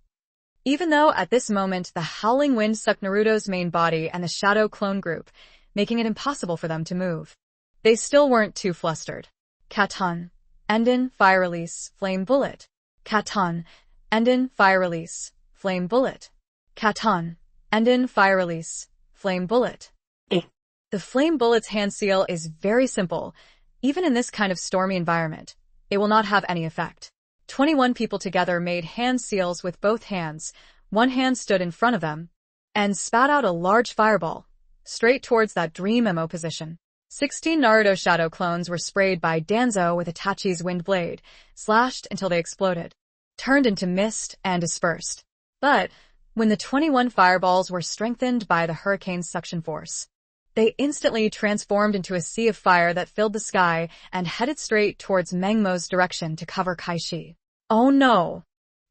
Even though at this moment the howling wind sucked Naruto's main body and the shadow clone group, making it impossible for them to move, they still weren't too flustered. Katon. Endin, fire release, flame bullet. Katon. Endin, fire release, flame bullet. Katon. Endin, fire release, flame bullet. The flame bullet's hand seal is very simple. Even in this kind of stormy environment, it will not have any effect. 21 people together made hand seals with both hands. One hand stood in front of them and spat out a large fireball straight towards that dream MO position. 16 Naruto shadow clones were sprayed by Danzo with Itachi's wind blade, slashed until they exploded, turned into mist, and dispersed. But when the 21 fireballs were strengthened by the hurricane's suction force, they instantly transformed into a sea of fire that filled the sky and headed straight towards Meng-mo's direction to cover Kaishi. Oh no!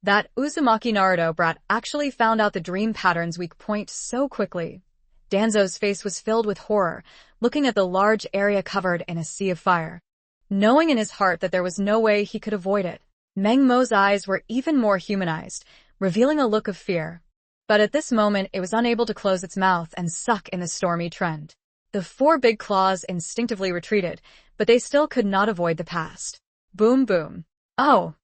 That Uzumaki Naruto brat actually found out the dream pattern's weak point so quickly. Danzo's face was filled with horror, looking at the large area covered in a sea of fire, knowing in his heart that there was no way he could avoid it. Meng-mo's eyes were even more humanized, revealing a look of fear. But at this moment it was unable to close its mouth and suck in the stormy trend. The 4 big claws instinctively retreated, but they still could not avoid the past. Boom boom. Oh!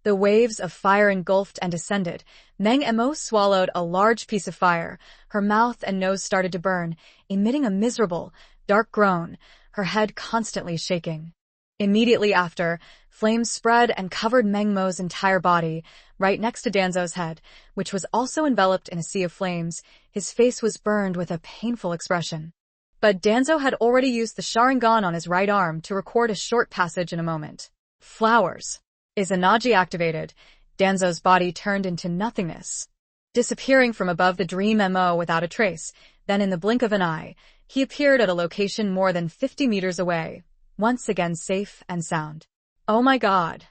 The waves of fire engulfed and descended. Meng-mo swallowed a large piece of fire. Her mouth and nose started to burn, emitting a miserable, dark groan, her head constantly shaking. Immediately after, flames spread and covered Meng-mo's entire body, right next to Danzo's head, which was also enveloped in a sea of flames. His face was burned with a painful expression. But Danzo had already used the Sharingan on his right arm to record a short passage in a moment. Flowers. Izanagi activated. Danzo's body turned into nothingness, disappearing from above the dream MO without a trace. Then in the blink of an eye, he appeared at a location more than 50 meters away, once again safe and sound. Oh my god.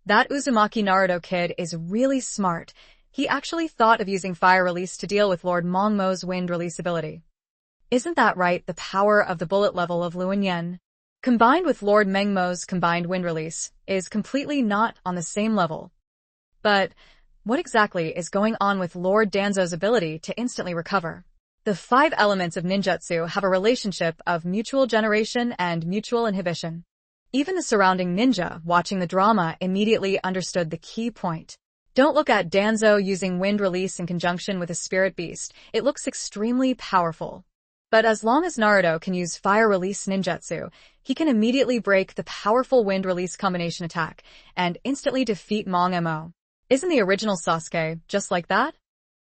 That Uzumaki Naruto kid is really smart. He actually thought of using fire release to deal with Lord Meng-mo's wind release ability. Isn't that right? The power of the bullet level of Luan Yen, combined with Lord Meng-mo's combined wind release, is completely not on the same level. But what exactly is going on with Lord Danzo's ability to instantly recover? The 5 elements of ninjutsu have a relationship of mutual generation and mutual inhibition. Even the surrounding ninja watching the drama immediately understood the key point. Don't look at Danzo using wind release in conjunction with a spirit beast. It looks extremely powerful. But as long as Naruto can use fire release ninjutsu, he can immediately break the powerful wind release combination attack and instantly defeat Meng-mo. Isn't the original Sasuke just like that?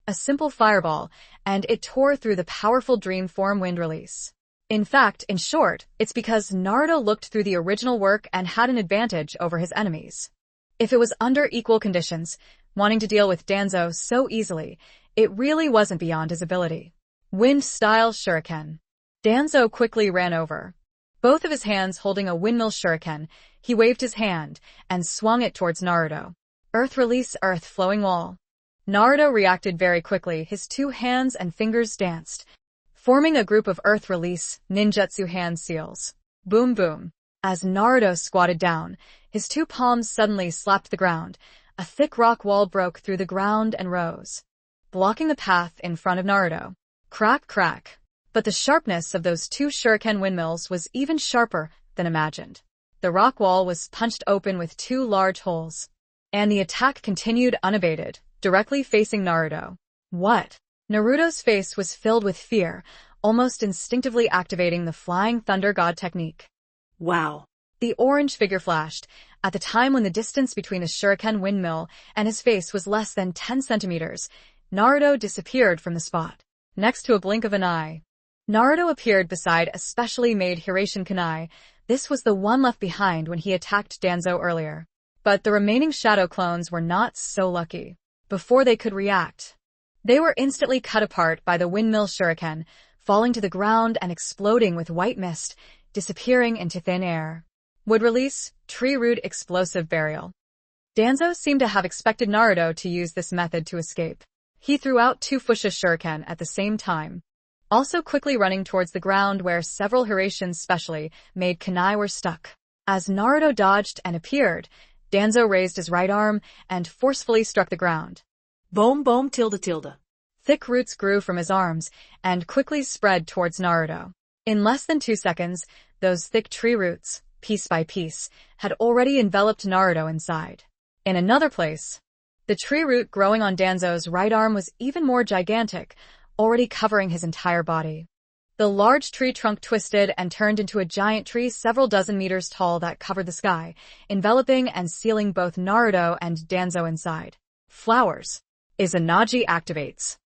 A simple fireball, and it tore through the powerful dream form wind release. In fact, in short, it's because Naruto looked through the original work and had an advantage over his enemies. If it was under equal conditions, wanting to deal with Danzo so easily, It really wasn't beyond his ability. Wind-style shuriken. Danzo quickly ran over. Both of his hands holding a windmill shuriken, he waved his hand and swung it towards Naruto. Earth release, earth flowing wall. Naruto reacted very quickly. His two hands and fingers danced, forming a group of earth release ninjutsu hand seals. Boom boom. As Naruto squatted down, his two palms suddenly slapped the ground. A thick rock wall broke through the ground and rose, blocking the path in front of Naruto. Crack, crack. But the sharpness of those two shuriken windmills was even sharper than imagined. The rock wall was punched open with two large holes, and the attack continued unabated, directly facing Naruto. What? Naruto's face was filled with fear, almost instinctively activating the Flying Thunder God technique. Wow. The orange figure flashed, at the time when the distance between the shuriken windmill and his face was less than 10 centimeters. Naruto disappeared from the spot. Next to a blink of an eye, Naruto appeared beside a specially made Hiraishin kunai. This was the one left behind when he attacked Danzo earlier. But the remaining shadow clones were not so lucky. Before they could react, they were instantly cut apart by the windmill shuriken, falling to the ground and exploding with white mist, disappearing into thin air. Would release, tree root explosive burial. Danzo seemed to have expected Naruto to use this method to escape. He threw out two Fusha shuriken at the same time, also quickly running towards the ground where several Hiraishins specially made kunai were stuck. As Naruto dodged and appeared, Danzo raised his right arm and forcefully struck the ground. Boom boom tilde tilde. Thick roots grew from his arms and quickly spread towards Naruto. In less than 2 seconds, those thick tree roots, piece by piece, had already enveloped Naruto inside. In another place, the tree root growing on Danzo's right arm was even more gigantic, already covering his entire body. The large tree trunk twisted and turned into a giant tree several dozen meters tall that covered the sky, enveloping and sealing both Naruto and Danzo inside. Flowers. Izanagi activates.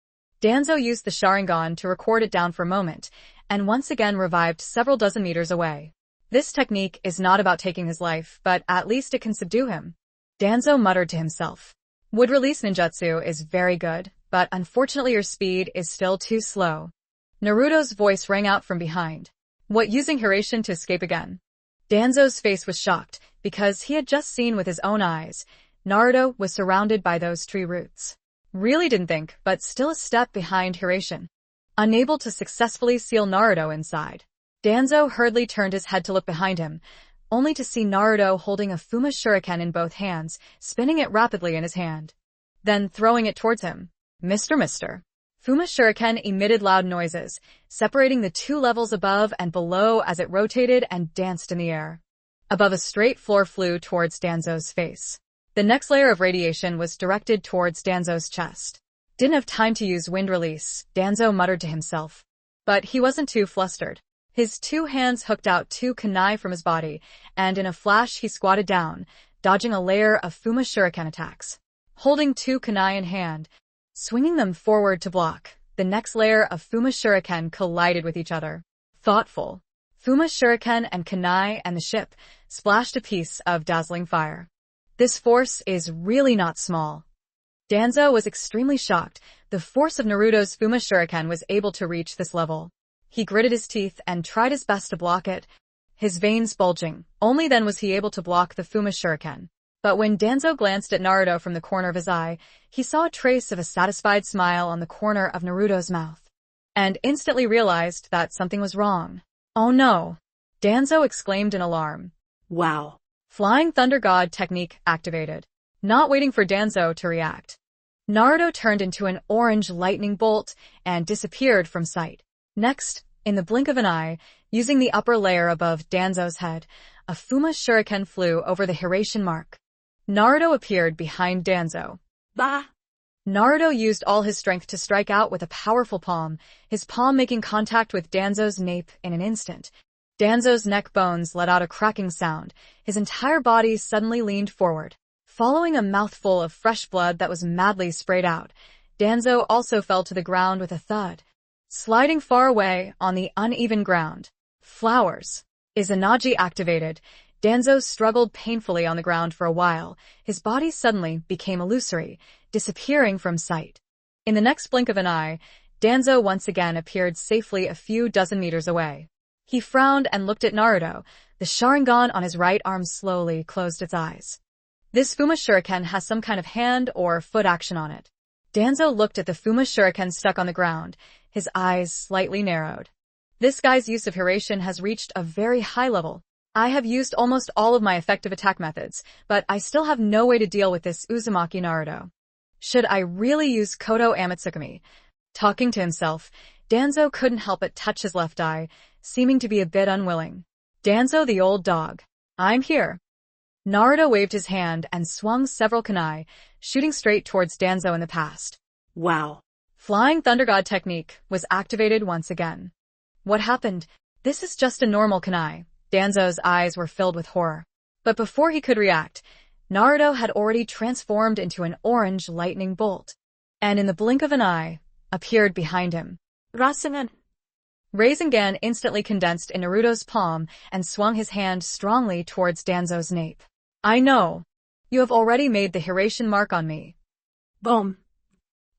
Danzo used the Sharingan to record it down for a moment, and once again revived several dozen meters away. This technique is not about taking his life, but at least it can subdue him. Danzo muttered to himself. Would release ninjutsu is very good, but unfortunately your speed is still too slow. Naruto's voice rang out from behind. What, using Hiraishin to escape again? Danzo's face was shocked, because he had just seen with his own eyes. Naruto was surrounded by those tree roots. Really didn't think, but still a step behind Hiraishin. Unable to successfully seal Naruto inside, Danzo hurriedly turned his head to look behind him, only to see Naruto holding a Fuma shuriken in both hands, spinning it rapidly in his hand, then throwing it towards him. Mister. Fuma shuriken emitted loud noises, separating the two levels above and below as it rotated and danced in the air. Above, a straight floor flew towards Danzo's face. The next layer of radiation was directed towards Danzo's chest. Didn't have time to use wind release, Danzo muttered to himself. But he wasn't too flustered. His two hands hooked out two kunai from his body, and in a flash he squatted down, dodging a layer of Fuma shuriken attacks. Holding two kunai in hand, swinging them forward to block, the next layer of Fuma shuriken collided with each other. Thoughtful. Fuma shuriken and kunai and the ship splashed a piece of dazzling fire. This force is really not small. Danzo was extremely shocked. The force of Naruto's Fuma shuriken was able to reach this level. He gritted his teeth and tried his best to block it, his veins bulging. Only then was he able to block the Fuma shuriken. But when Danzo glanced at Naruto from the corner of his eye, he saw a trace of a satisfied smile on the corner of Naruto's mouth, and instantly realized that something was wrong. Oh no! Danzo exclaimed in alarm. Wow. Flying Thunder God technique activated. Not waiting for Danzo to react, Naruto turned into an orange lightning bolt and disappeared from sight. Next, in the blink of an eye, using the upper layer above Danzo's head, a Fuma shuriken flew over the Hiraishin mark. Naruto appeared behind Danzo. Bah! Naruto used all his strength to strike out with a powerful palm, his palm making contact with Danzo's nape in an instant. Danzo's neck bones let out a cracking sound. His entire body suddenly leaned forward, following a mouthful of fresh blood that was madly sprayed out. Danzo also fell to the ground with a thud, sliding far away on the uneven ground. Flowers. Izanagi activated. Danzo struggled painfully on the ground for a while. His body suddenly became illusory, disappearing from sight. In the next blink of an eye, Danzo once again appeared safely a few dozen meters away. He frowned and looked at Naruto. The Sharingan on his right arm slowly closed its eyes. This Fuma Shuriken has some kind of hand or foot action on it. Danzo looked at the Fuma Shuriken stuck on the ground, his eyes slightly narrowed. This guy's use of Hiration has reached a very high level. I have used almost all of my effective attack methods, but I still have no way to deal with this Uzumaki Naruto. Should I really use Kodo Amatsukami? Talking to himself, Danzo couldn't help but touch his left eye, seeming to be a bit unwilling. Danzo the old dog. I'm here. Naruto waved his hand and swung several kunai, shooting straight towards Danzo in the past. Wow. Flying Thunder God technique was activated once again. What happened? This is just a normal kunai. Danzo's eyes were filled with horror. But before he could react, Naruto had already transformed into an orange lightning bolt, and in the blink of an eye, appeared behind him. Rasengan. Rasengan instantly condensed in Naruto's palm and swung his hand strongly towards Danzo's nape. I know. You have already made the Hiration mark on me. Boom.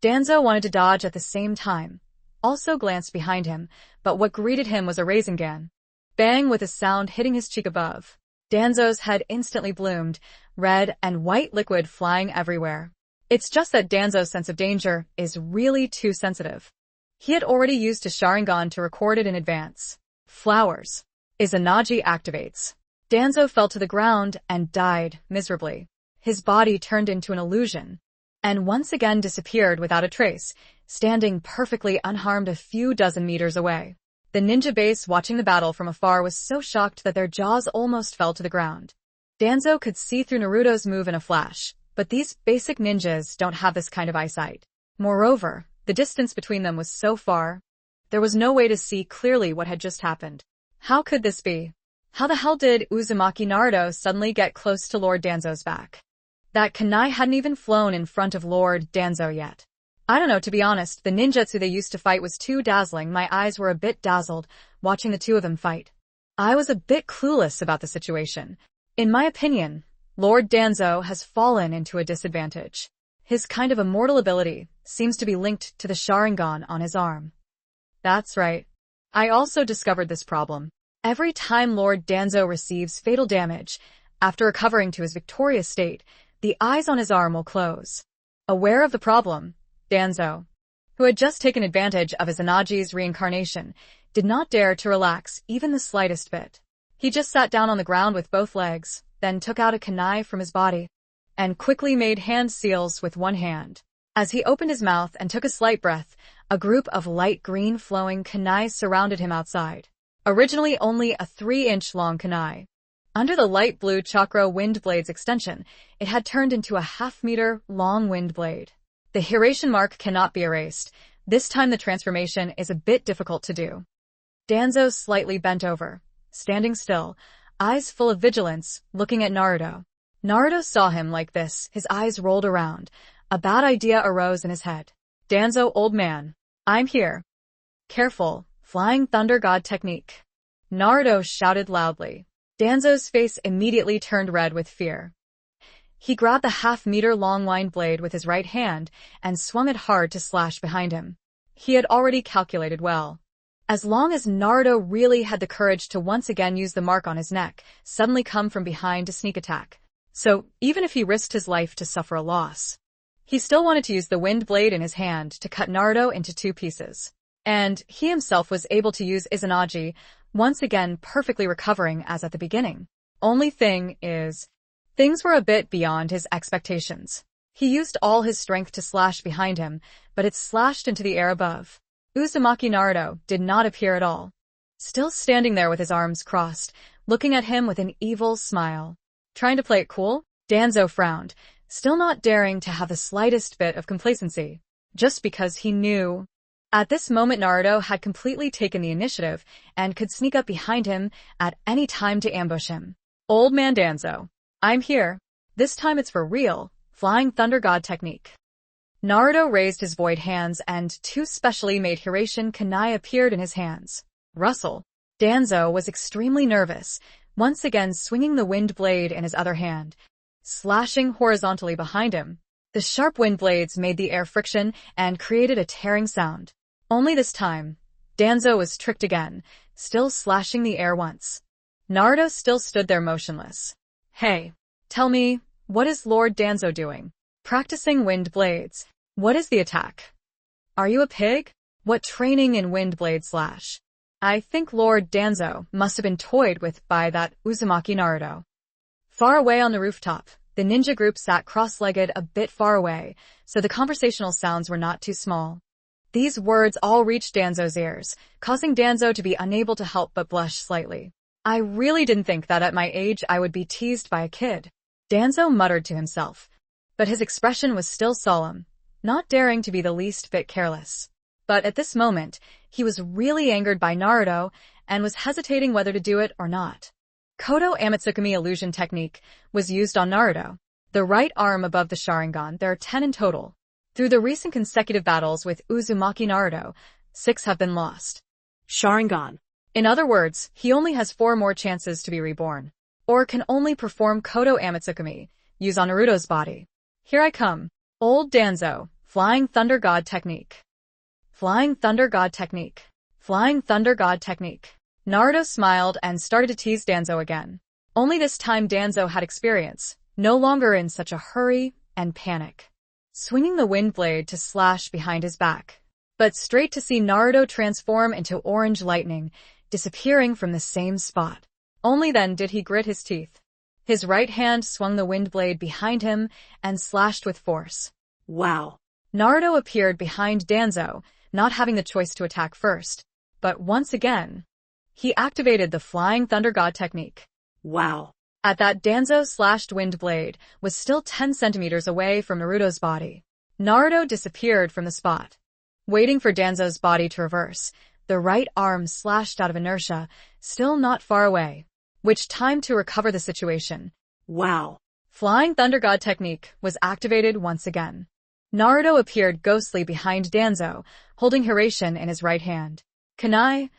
Danzo wanted to dodge at the same time, also glanced behind him, but what greeted him was a Rasengan. Bang with a sound hitting his cheek above. Danzo's head instantly bloomed, red and white liquid flying everywhere. It's just that Danzo's sense of danger is really too sensitive. He had already used his Sharingan to record it in advance. Flowers. Izanagi activates. Danzo fell to the ground and died miserably. His body turned into an illusion, and once again disappeared without a trace, standing perfectly unharmed a few dozen meters away. The ninja base watching the battle from afar was so shocked that their jaws almost fell to the ground. Danzo could see through Naruto's move in a flash, but these basic ninjas don't have this kind of eyesight. Moreover, the distance between them was so far, there was no way to see clearly what had just happened. How could this be? How the hell did Uzumaki Naruto suddenly get close to Lord Danzo's back? That kunai hadn't even flown in front of Lord Danzo yet. I don't know, to be honest, the ninjutsu they used to fight was too dazzling. My eyes were a bit dazzled, watching the two of them fight. I was a bit clueless about the situation. In my opinion, Lord Danzo has fallen into a disadvantage. His kind of immortal ability seems to be linked to the Sharingan on his arm. That's right. I also discovered this problem. Every time Lord Danzo receives fatal damage, after recovering to his victorious state, the eyes on his arm will close. Aware of the problem, Danzo, who had just taken advantage of Izanagi's reincarnation, did not dare to relax even the slightest bit. He just sat down on the ground with both legs, then took out a kunai from his body, and quickly made hand seals with one hand. As he opened his mouth and took a slight breath, a group of light green flowing kunai surrounded him outside. Originally only a 3-inch long kunai. Under the light blue chakra wind blade's extension, it had turned into a half-meter long wind blade. The Hiration mark cannot be erased. This time the transformation is a bit difficult to do. Danzo slightly bent over, standing still, eyes full of vigilance, looking at Naruto. Naruto saw him like this, his eyes rolled around. A bad idea arose in his head. Danzo, old man. I'm here. Careful, Flying Thunder God technique. Naruto shouted loudly. Danzo's face immediately turned red with fear. He grabbed the half-meter-long wind blade with his right hand and swung it hard to slash behind him. He had already calculated well. As long as Naruto really had the courage to once again use the mark on his neck, suddenly come from behind to sneak attack. So, even if he risked his life to suffer a loss, he still wanted to use the wind blade in his hand to cut Naruto into 2 pieces. And he himself was able to use Izanagi, once again perfectly recovering as at the beginning. Only thing is, things were a bit beyond his expectations. He used all his strength to slash behind him, but it slashed into the air above. Uzumaki Naruto did not appear at all. Still standing there with his arms crossed, looking at him with an evil smile. Trying to play it cool? Danzo frowned, still not daring to have the slightest bit of complacency, just because he knew. At this moment Naruto had completely taken the initiative and could sneak up behind him at any time to ambush him. Old man Danzo. I'm here. This time it's for real. Flying Thunder God technique. Naruto raised his void hands and 2 specially made Hiration kunai appeared in his hands. Rustle. Danzo was extremely nervous, once again swinging the wind blade in his other hand, slashing horizontally behind him. The sharp wind blades made the air friction and created a tearing sound. Only this time, Danzo was tricked again, still slashing the air once. Naruto still stood there motionless. Hey, tell me, what is Lord Danzo doing? Practicing wind blades. What is the attack? Are you a pig? What training in wind blade slash? I think Lord Danzo must have been toyed with by that Uzumaki Naruto. Far away on the rooftop, the ninja group sat cross-legged a bit far away, so the conversational sounds were not too small. These words all reached Danzo's ears, causing Danzo to be unable to help but blush slightly. I really didn't think that at my age I would be teased by a kid. Danzo muttered to himself, but his expression was still solemn, not daring to be the least bit careless. But at this moment, he was really angered by Naruto and was hesitating whether to do it or not. Kodo Amatsukami illusion technique was used on Naruto. The right arm above the Sharingan, there are 10 in total. Through the recent consecutive battles with Uzumaki Naruto, 6 have been lost. Sharingan. In other words, he only has 4 more chances to be reborn. Or can only perform Kodo Amatsukami, use on Naruto's body. Here I come. Old Danzo, Flying Thunder God technique. Flying Thunder God technique. Flying Thunder God technique. Naruto smiled and started to tease Danzo again. Only this time Danzo had experience, no longer in such a hurry and panic. Swinging the wind blade to slash behind his back, but straight to see Naruto transform into orange lightning, disappearing from the same spot. Only then did he grit his teeth. His right hand swung the wind blade behind him and slashed with force. Wow. Naruto appeared behind Danzo, not having the choice to attack first, but once again, he activated the Flying Thunder God technique. Wow. At that, Danzo's slashed wind blade was still 10 centimeters away from Naruto's body. Naruto disappeared from the spot. Waiting for Danzo's body to reverse, the right arm slashed out of inertia, still not far away, which time to recover the situation. Wow. Flying Thunder God technique was activated once again. Naruto appeared ghostly behind Danzo, holding Hiraishin in his right hand. Kunai,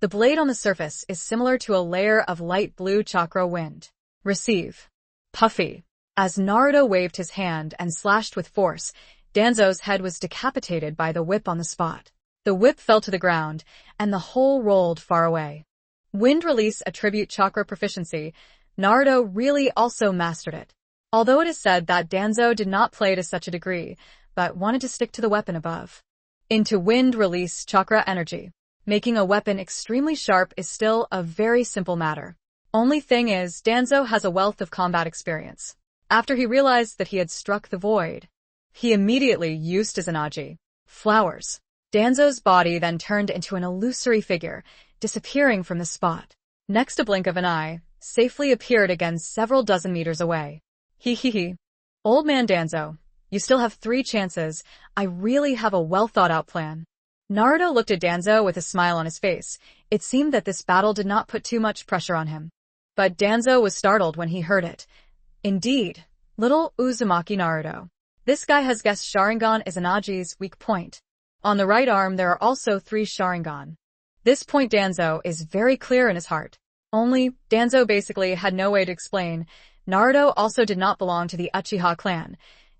the blade on the surface is similar to a layer of light blue chakra wind. Receive. Puffy. As Naruto waved his hand and slashed with force, Danzo's head was decapitated by the whip on the spot. The whip fell to the ground, and the whole rolled far away. Wind release attribute chakra proficiency. Naruto really also mastered it. Although it is said that Danzo did not play to such a degree, but wanted to stick to the weapon above. Into wind release chakra energy. Making a weapon extremely sharp is still a very simple matter. Only thing is, Danzo has a wealth of combat experience. After he realized that he had struck the void, he immediately used his Izanagi. Flowers. Danzo's body then turned into an illusory figure, disappearing from the spot. Next a blink of an eye, safely appeared again several dozen meters away. Hee. Old man Danzo, you still have 3 chances. I really have a well-thought-out plan. Naruto looked at Danzo with a smile on his face. It seemed that this battle did not put too much pressure on him. But Danzo was startled when he heard it. Indeed, little Uzumaki Naruto. This guy has guessed Sharingan is Izanagi's weak point. On the right arm there are also 3 Sharingan. This point Danzo is very clear in his heart. Only, Danzo basically had no way to explain. Naruto also did not belong to the Uchiha clan.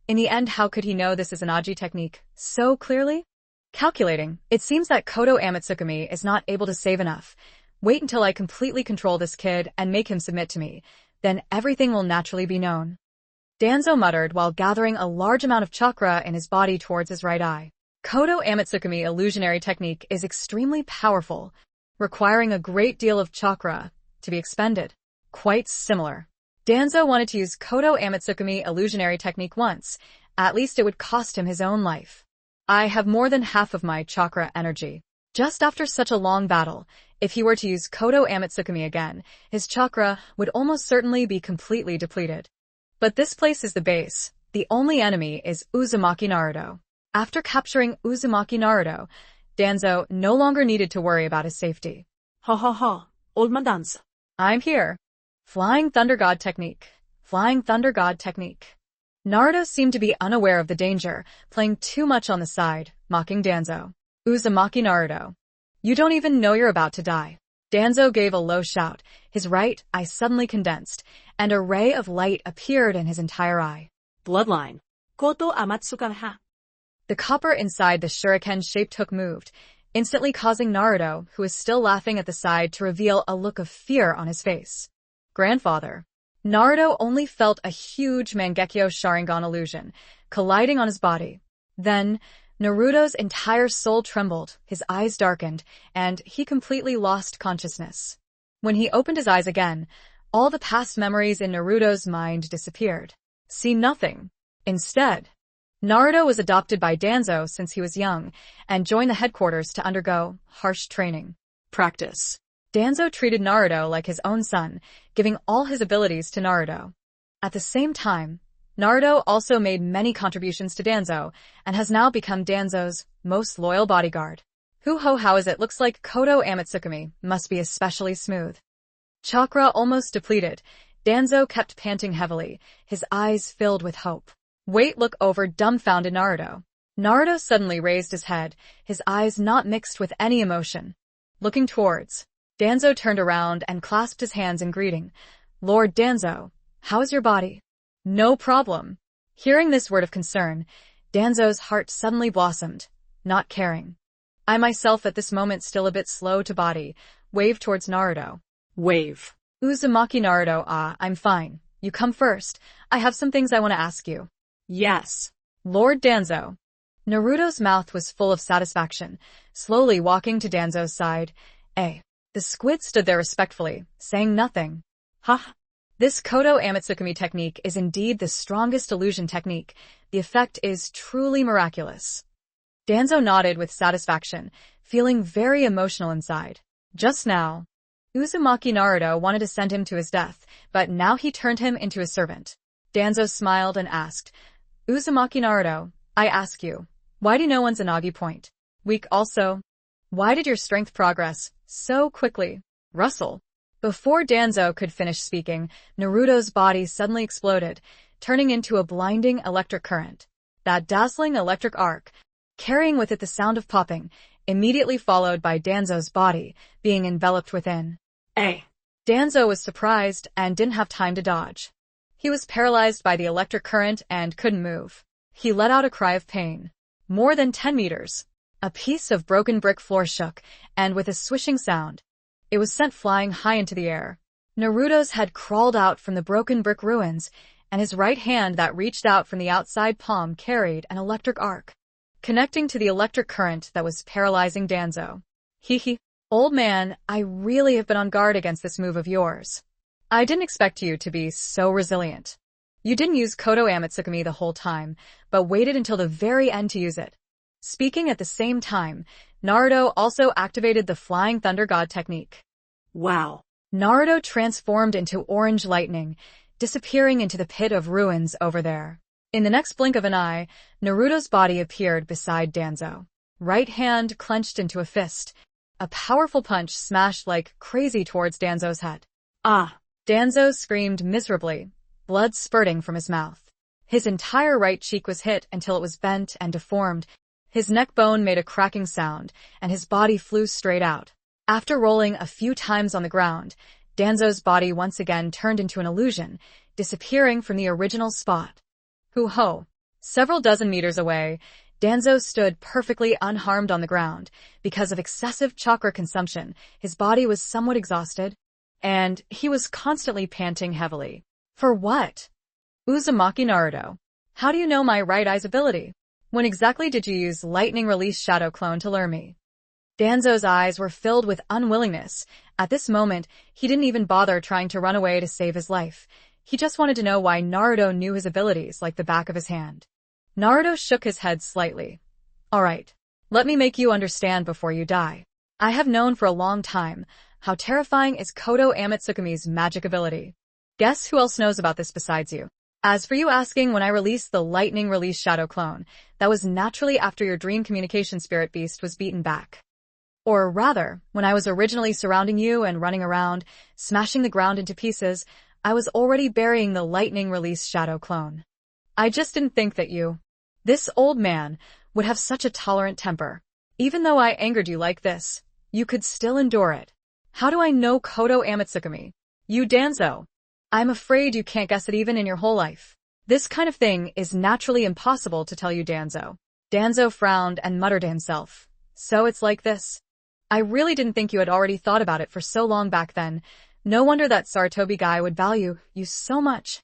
In the end, how could he know this is Izanagi technique so clearly? Calculating, it seems that Kodo Amatsukami is not able to save enough. Wait until I completely control this kid and make him submit to me. Then everything will naturally be known. Danzo muttered while gathering a large amount of chakra in his body towards his right eye. Kodo Amatsukami illusionary technique is extremely powerful, requiring a great deal of chakra to be expended. Quite similar. Danzo wanted to use Kodo Amatsukami illusionary technique once. At least it would cost him his own life. I have more than half of my chakra energy. Just after such a long battle, if he were to use Kodo Amatsukami again, his chakra would almost certainly be completely depleted. But this place is the base. The only enemy is Uzumaki Naruto. After capturing Uzumaki Naruto, Danzo no longer needed to worry about his safety. Ha, old man Danzo. I'm here. Flying Thunder God technique. Flying Thunder God technique. Naruto seemed to be unaware of the danger, playing too much on the side, mocking Danzo. Uzumaki Naruto. You don't even know you're about to die. Danzo gave a low shout. His right eye suddenly condensed, and a ray of light appeared in his entire eye. Bloodline. Koto Amatsuka ha. The copper inside the shuriken-shaped hook moved, instantly causing Naruto, who was still laughing at the side, to reveal a look of fear on his face. Grandfather. Naruto only felt a huge Mangekyo Sharingan illusion, colliding on his body. Then, Naruto's entire soul trembled, his eyes darkened, and he completely lost consciousness. When he opened his eyes again, all the past memories in Naruto's mind disappeared. See nothing. Instead, Naruto was adopted by Danzo since he was young and joined the headquarters to undergo harsh training. Practice. Danzo treated Naruto like his own son, giving all his abilities to Naruto. At the same time, Naruto also made many contributions to Danzo and has now become Danzo's most loyal bodyguard. How is it? Looks like Koto Amatsukami must be especially smooth. Chakra almost depleted, Danzo kept panting heavily, his eyes filled with hope. Wait, look over dumbfounded Naruto. Naruto suddenly raised his head, his eyes not mixed with any emotion. Looking towards, Danzo turned around and clasped his hands in greeting. Lord Danzo, how is your body? No problem. Hearing this word of concern, Danzo's heart suddenly blossomed, not caring. I myself at this moment still a bit slow to body, waved towards Naruto. Wave. Uzumaki Naruto, I'm fine. You come first. I have some things I want to ask you. Yes. Lord Danzo. Naruto's mouth was full of satisfaction, slowly walking to Danzo's side. The squid stood there respectfully, saying nothing. This Koto Amatsukami technique is indeed the strongest illusion technique. The effect is truly miraculous. Danzo nodded with satisfaction, feeling very emotional inside. Just now, Uzumaki Naruto wanted to send him to his death, but now he turned him into a servant. Danzo smiled and asked, Uzumaki Naruto, I ask you, why do no one's Inagi point? Weak also. Why did your strength progress so quickly? Rustle. Before Danzo could finish speaking, Naruto's body suddenly exploded, turning into a blinding electric current. That dazzling electric arc, carrying with it the sound of popping, immediately followed by Danzo's body being enveloped within. Danzo was surprised and didn't have time to dodge. He was paralyzed by the electric current and couldn't move. He let out a cry of pain. More than 10 meters. A piece of broken brick floor shook, and with a swishing sound, it was sent flying high into the air. Naruto's head crawled out from the broken brick ruins, and his right hand that reached out from the outside palm carried an electric arc, connecting to the electric current that was paralyzing Danzo. Old man, I really have been on guard against this move of yours. I didn't expect you to be so resilient. You didn't use Koto Amatsukami the whole time, but waited until the very end to use it. Speaking at the same time, Naruto also activated the Flying Thunder God technique. Wow. Naruto transformed into orange lightning, disappearing into the pit of ruins over there. In the next blink of an eye, Naruto's body appeared beside Danzo. Right hand clenched into a fist. A powerful punch smashed like crazy towards Danzo's head. Danzo screamed miserably, blood spurting from his mouth. His entire right cheek was hit until it was bent and deformed. His neck bone made a cracking sound, and his body flew straight out. After rolling a few times on the ground, Danzo's body once again turned into an illusion, disappearing from the original spot. Several dozen meters away, Danzo stood perfectly unharmed on the ground. Because of excessive chakra consumption, his body was somewhat exhausted, and he was constantly panting heavily. For what? Uzumaki Naruto, how do you know my right eye's ability? When exactly did you use Lightning Release Shadow Clone to lure me? Danzo's eyes were filled with unwillingness. At this moment, he didn't even bother trying to run away to save his life. He just wanted to know why Naruto knew his abilities like the back of his hand. Naruto shook his head slightly. Alright, let me make you understand before you die. I have known for a long time how terrifying is Koto Amatsukami's magic ability. Guess who else knows about this besides you? As for you asking when I released the Lightning Release Shadow Clone, that was naturally after your Dream Communication Spirit Beast was beaten back. Or rather, when I was originally surrounding you and running around, smashing the ground into pieces, I was already burying the Lightning Release Shadow Clone. I just didn't think that you, this old man, would have such a tolerant temper. Even though I angered you like this, you could still endure it. How do I know Koto Amatsukami? You Danzo. I'm afraid you can't guess it even in your whole life. This kind of thing is naturally impossible to tell you, Danzo. Danzo frowned and muttered to himself. So it's like this. I really didn't think you had already thought about it for so long back then. No wonder that Sarutobi guy would value you so much.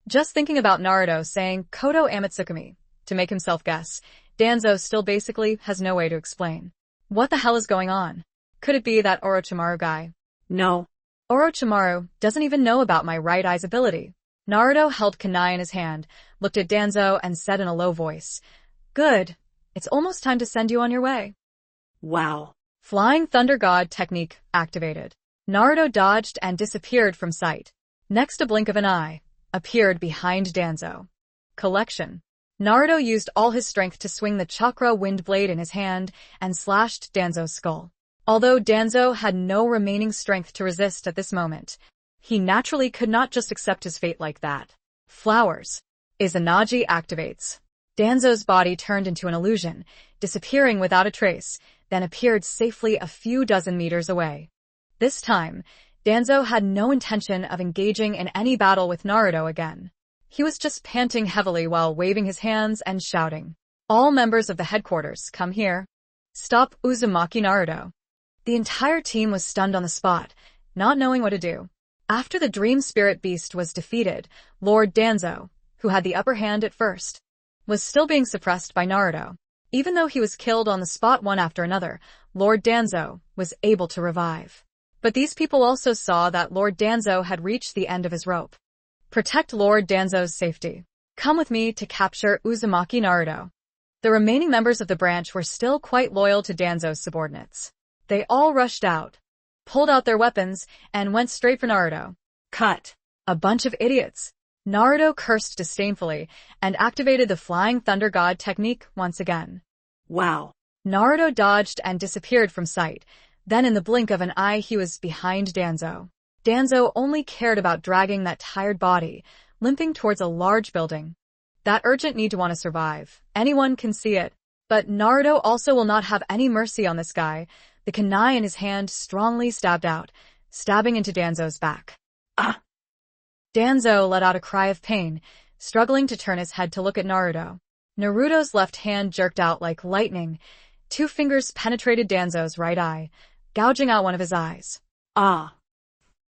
Just thinking about Naruto saying Kodo Amatsukami to make himself guess, Danzo still basically has no way to explain. What the hell is going on? Could it be that Orochimaru guy? No. Orochimaru doesn't even know about my right eye's ability. Naruto held kunai in his hand, looked at Danzo and said in a low voice, Good. It's almost time to send you on your way. Wow. Flying Thunder God technique activated. Naruto dodged and disappeared from sight. Next, a blink of an eye appeared behind Danzo. Collection. Naruto used all his strength to swing the chakra wind blade in his hand and slashed Danzo's skull. Although Danzo had no remaining strength to resist at this moment, he naturally could not just accept his fate like that. Flowers. Izanagi activates. Danzo's body turned into an illusion, disappearing without a trace, then appeared safely a few dozen meters away. This time, Danzo had no intention of engaging in any battle with Naruto again. He was just panting heavily while waving his hands and shouting, All members of the headquarters, come here. Stop Uzumaki Naruto. The entire team was stunned on the spot, not knowing what to do. After the Dream Spirit Beast was defeated, Lord Danzo, who had the upper hand at first, was still being suppressed by Naruto. Even though he was killed on the spot one after another, Lord Danzo was able to revive. But these people also saw that Lord Danzo had reached the end of his rope. Protect Lord Danzo's safety. Come with me to capture Uzumaki Naruto. The remaining members of the branch were still quite loyal to Danzo's subordinates. They all rushed out, pulled out their weapons, and went straight for Naruto. Cut. A bunch of idiots. Naruto cursed disdainfully and activated the Flying Thunder God technique once again. Wow. Naruto dodged and disappeared from sight. Then in the blink of an eye he was behind Danzo. Danzo only cared about dragging that tired body, limping towards a large building. That urgent need to want to survive. Anyone can see it. But Naruto also will not have any mercy on this guy. The kunai in his hand strongly stabbed out, stabbing into Danzo's back. Ah! Danzo let out a cry of pain, struggling to turn his head to look at Naruto. Naruto's left hand jerked out like lightning. 2 fingers penetrated Danzo's right eye, gouging out one of his eyes. Ah!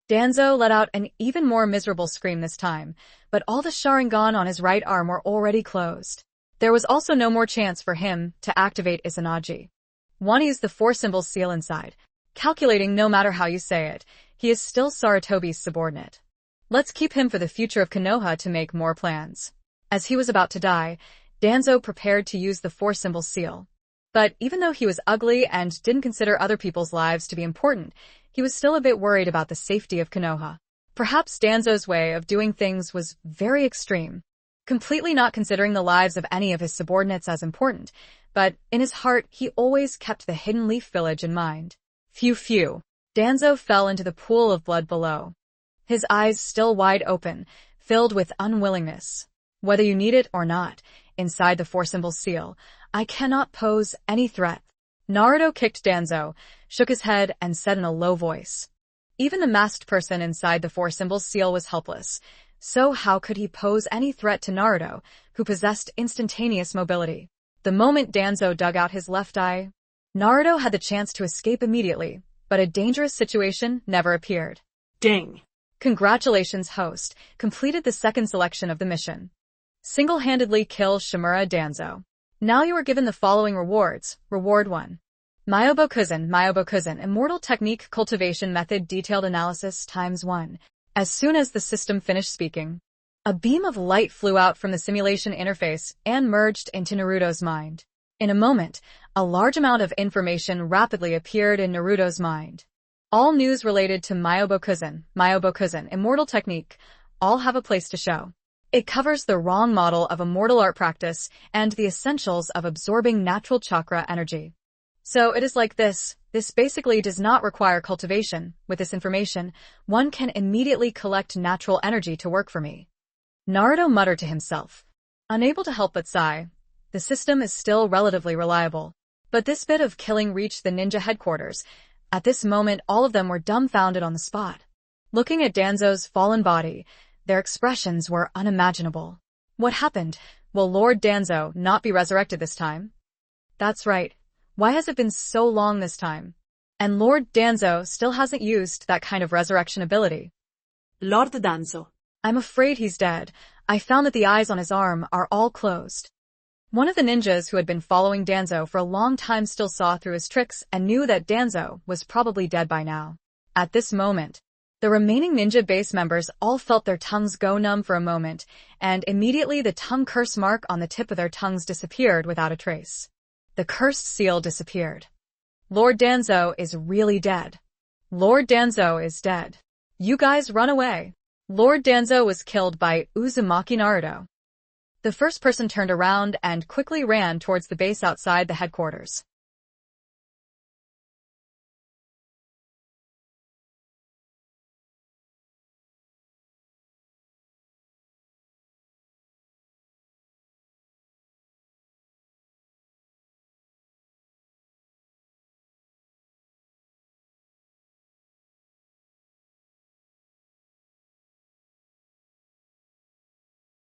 Danzo let out an even more miserable scream this time, but all the Sharingan on his right arm were already closed. There was also no more chance for him to activate Izanagi. One used the 4-symbol seal inside, calculating no matter how you say it, he is still Sarutobi's subordinate. Let's keep him for the future of Konoha to make more plans. As he was about to die, Danzo prepared to use the 4-symbol seal. But even though he was ugly and didn't consider other people's lives to be important, he was still a bit worried about the safety of Konoha. Perhaps Danzo's way of doing things was very extreme, completely not considering the lives of any of his subordinates as important, but in his heart he always kept the Hidden Leaf Village in mind. Phew. Danzo fell into the pool of blood below. His eyes still wide open, filled with unwillingness. Whether you need it or not, inside the 4-symbol seal, I cannot pose any threat. Naruto kicked Danzo, shook his head, and said in a low voice. Even the masked person inside the 4-symbol seal was helpless, so how could he pose any threat to Naruto, who possessed instantaneous mobility? The moment Danzo dug out his left eye, Naruto had the chance to escape immediately, but a dangerous situation never appeared. Ding. Congratulations, host, completed the 2nd selection of the mission. Single-handedly kill Shimura Danzo. Now you are given the following rewards. Reward 1. Myobokuzen, Immortal Technique Cultivation Method Detailed Analysis ×1. As soon as the system finished speaking, a beam of light flew out from the simulation interface and merged into Naruto's mind. In a moment, a large amount of information rapidly appeared in Naruto's mind. All news related to Myobokuzen, Immortal Technique, all have a place to show. It covers the wrong model of immortal art practice and the essentials of absorbing natural chakra energy. So it is like this. This basically does not require cultivation. With this information, one can immediately collect natural energy to work for me. Naruto muttered to himself, unable to help but sigh. The system is still relatively reliable. But this bit of killing reached the ninja headquarters. At this moment, all of them were dumbfounded on the spot. Looking at Danzo's fallen body, their expressions were unimaginable. What happened? Will Lord Danzo not be resurrected this time? That's right. Why has it been so long this time? And Lord Danzo still hasn't used that kind of resurrection ability. Lord Danzo. I'm afraid he's dead. I found that the eyes on his arm are all closed. One of the ninjas who had been following Danzo for a long time still saw through his tricks and knew that Danzo was probably dead by now. At this moment, the remaining ninja base members all felt their tongues go numb for a moment, and immediately the tongue curse mark on the tip of their tongues disappeared without a trace. The cursed seal disappeared. Lord Danzo is really dead. Lord Danzo is dead. You guys run away. Lord Danzo was killed by Uzumaki Naruto. The first person turned around and quickly ran towards the base outside the headquarters.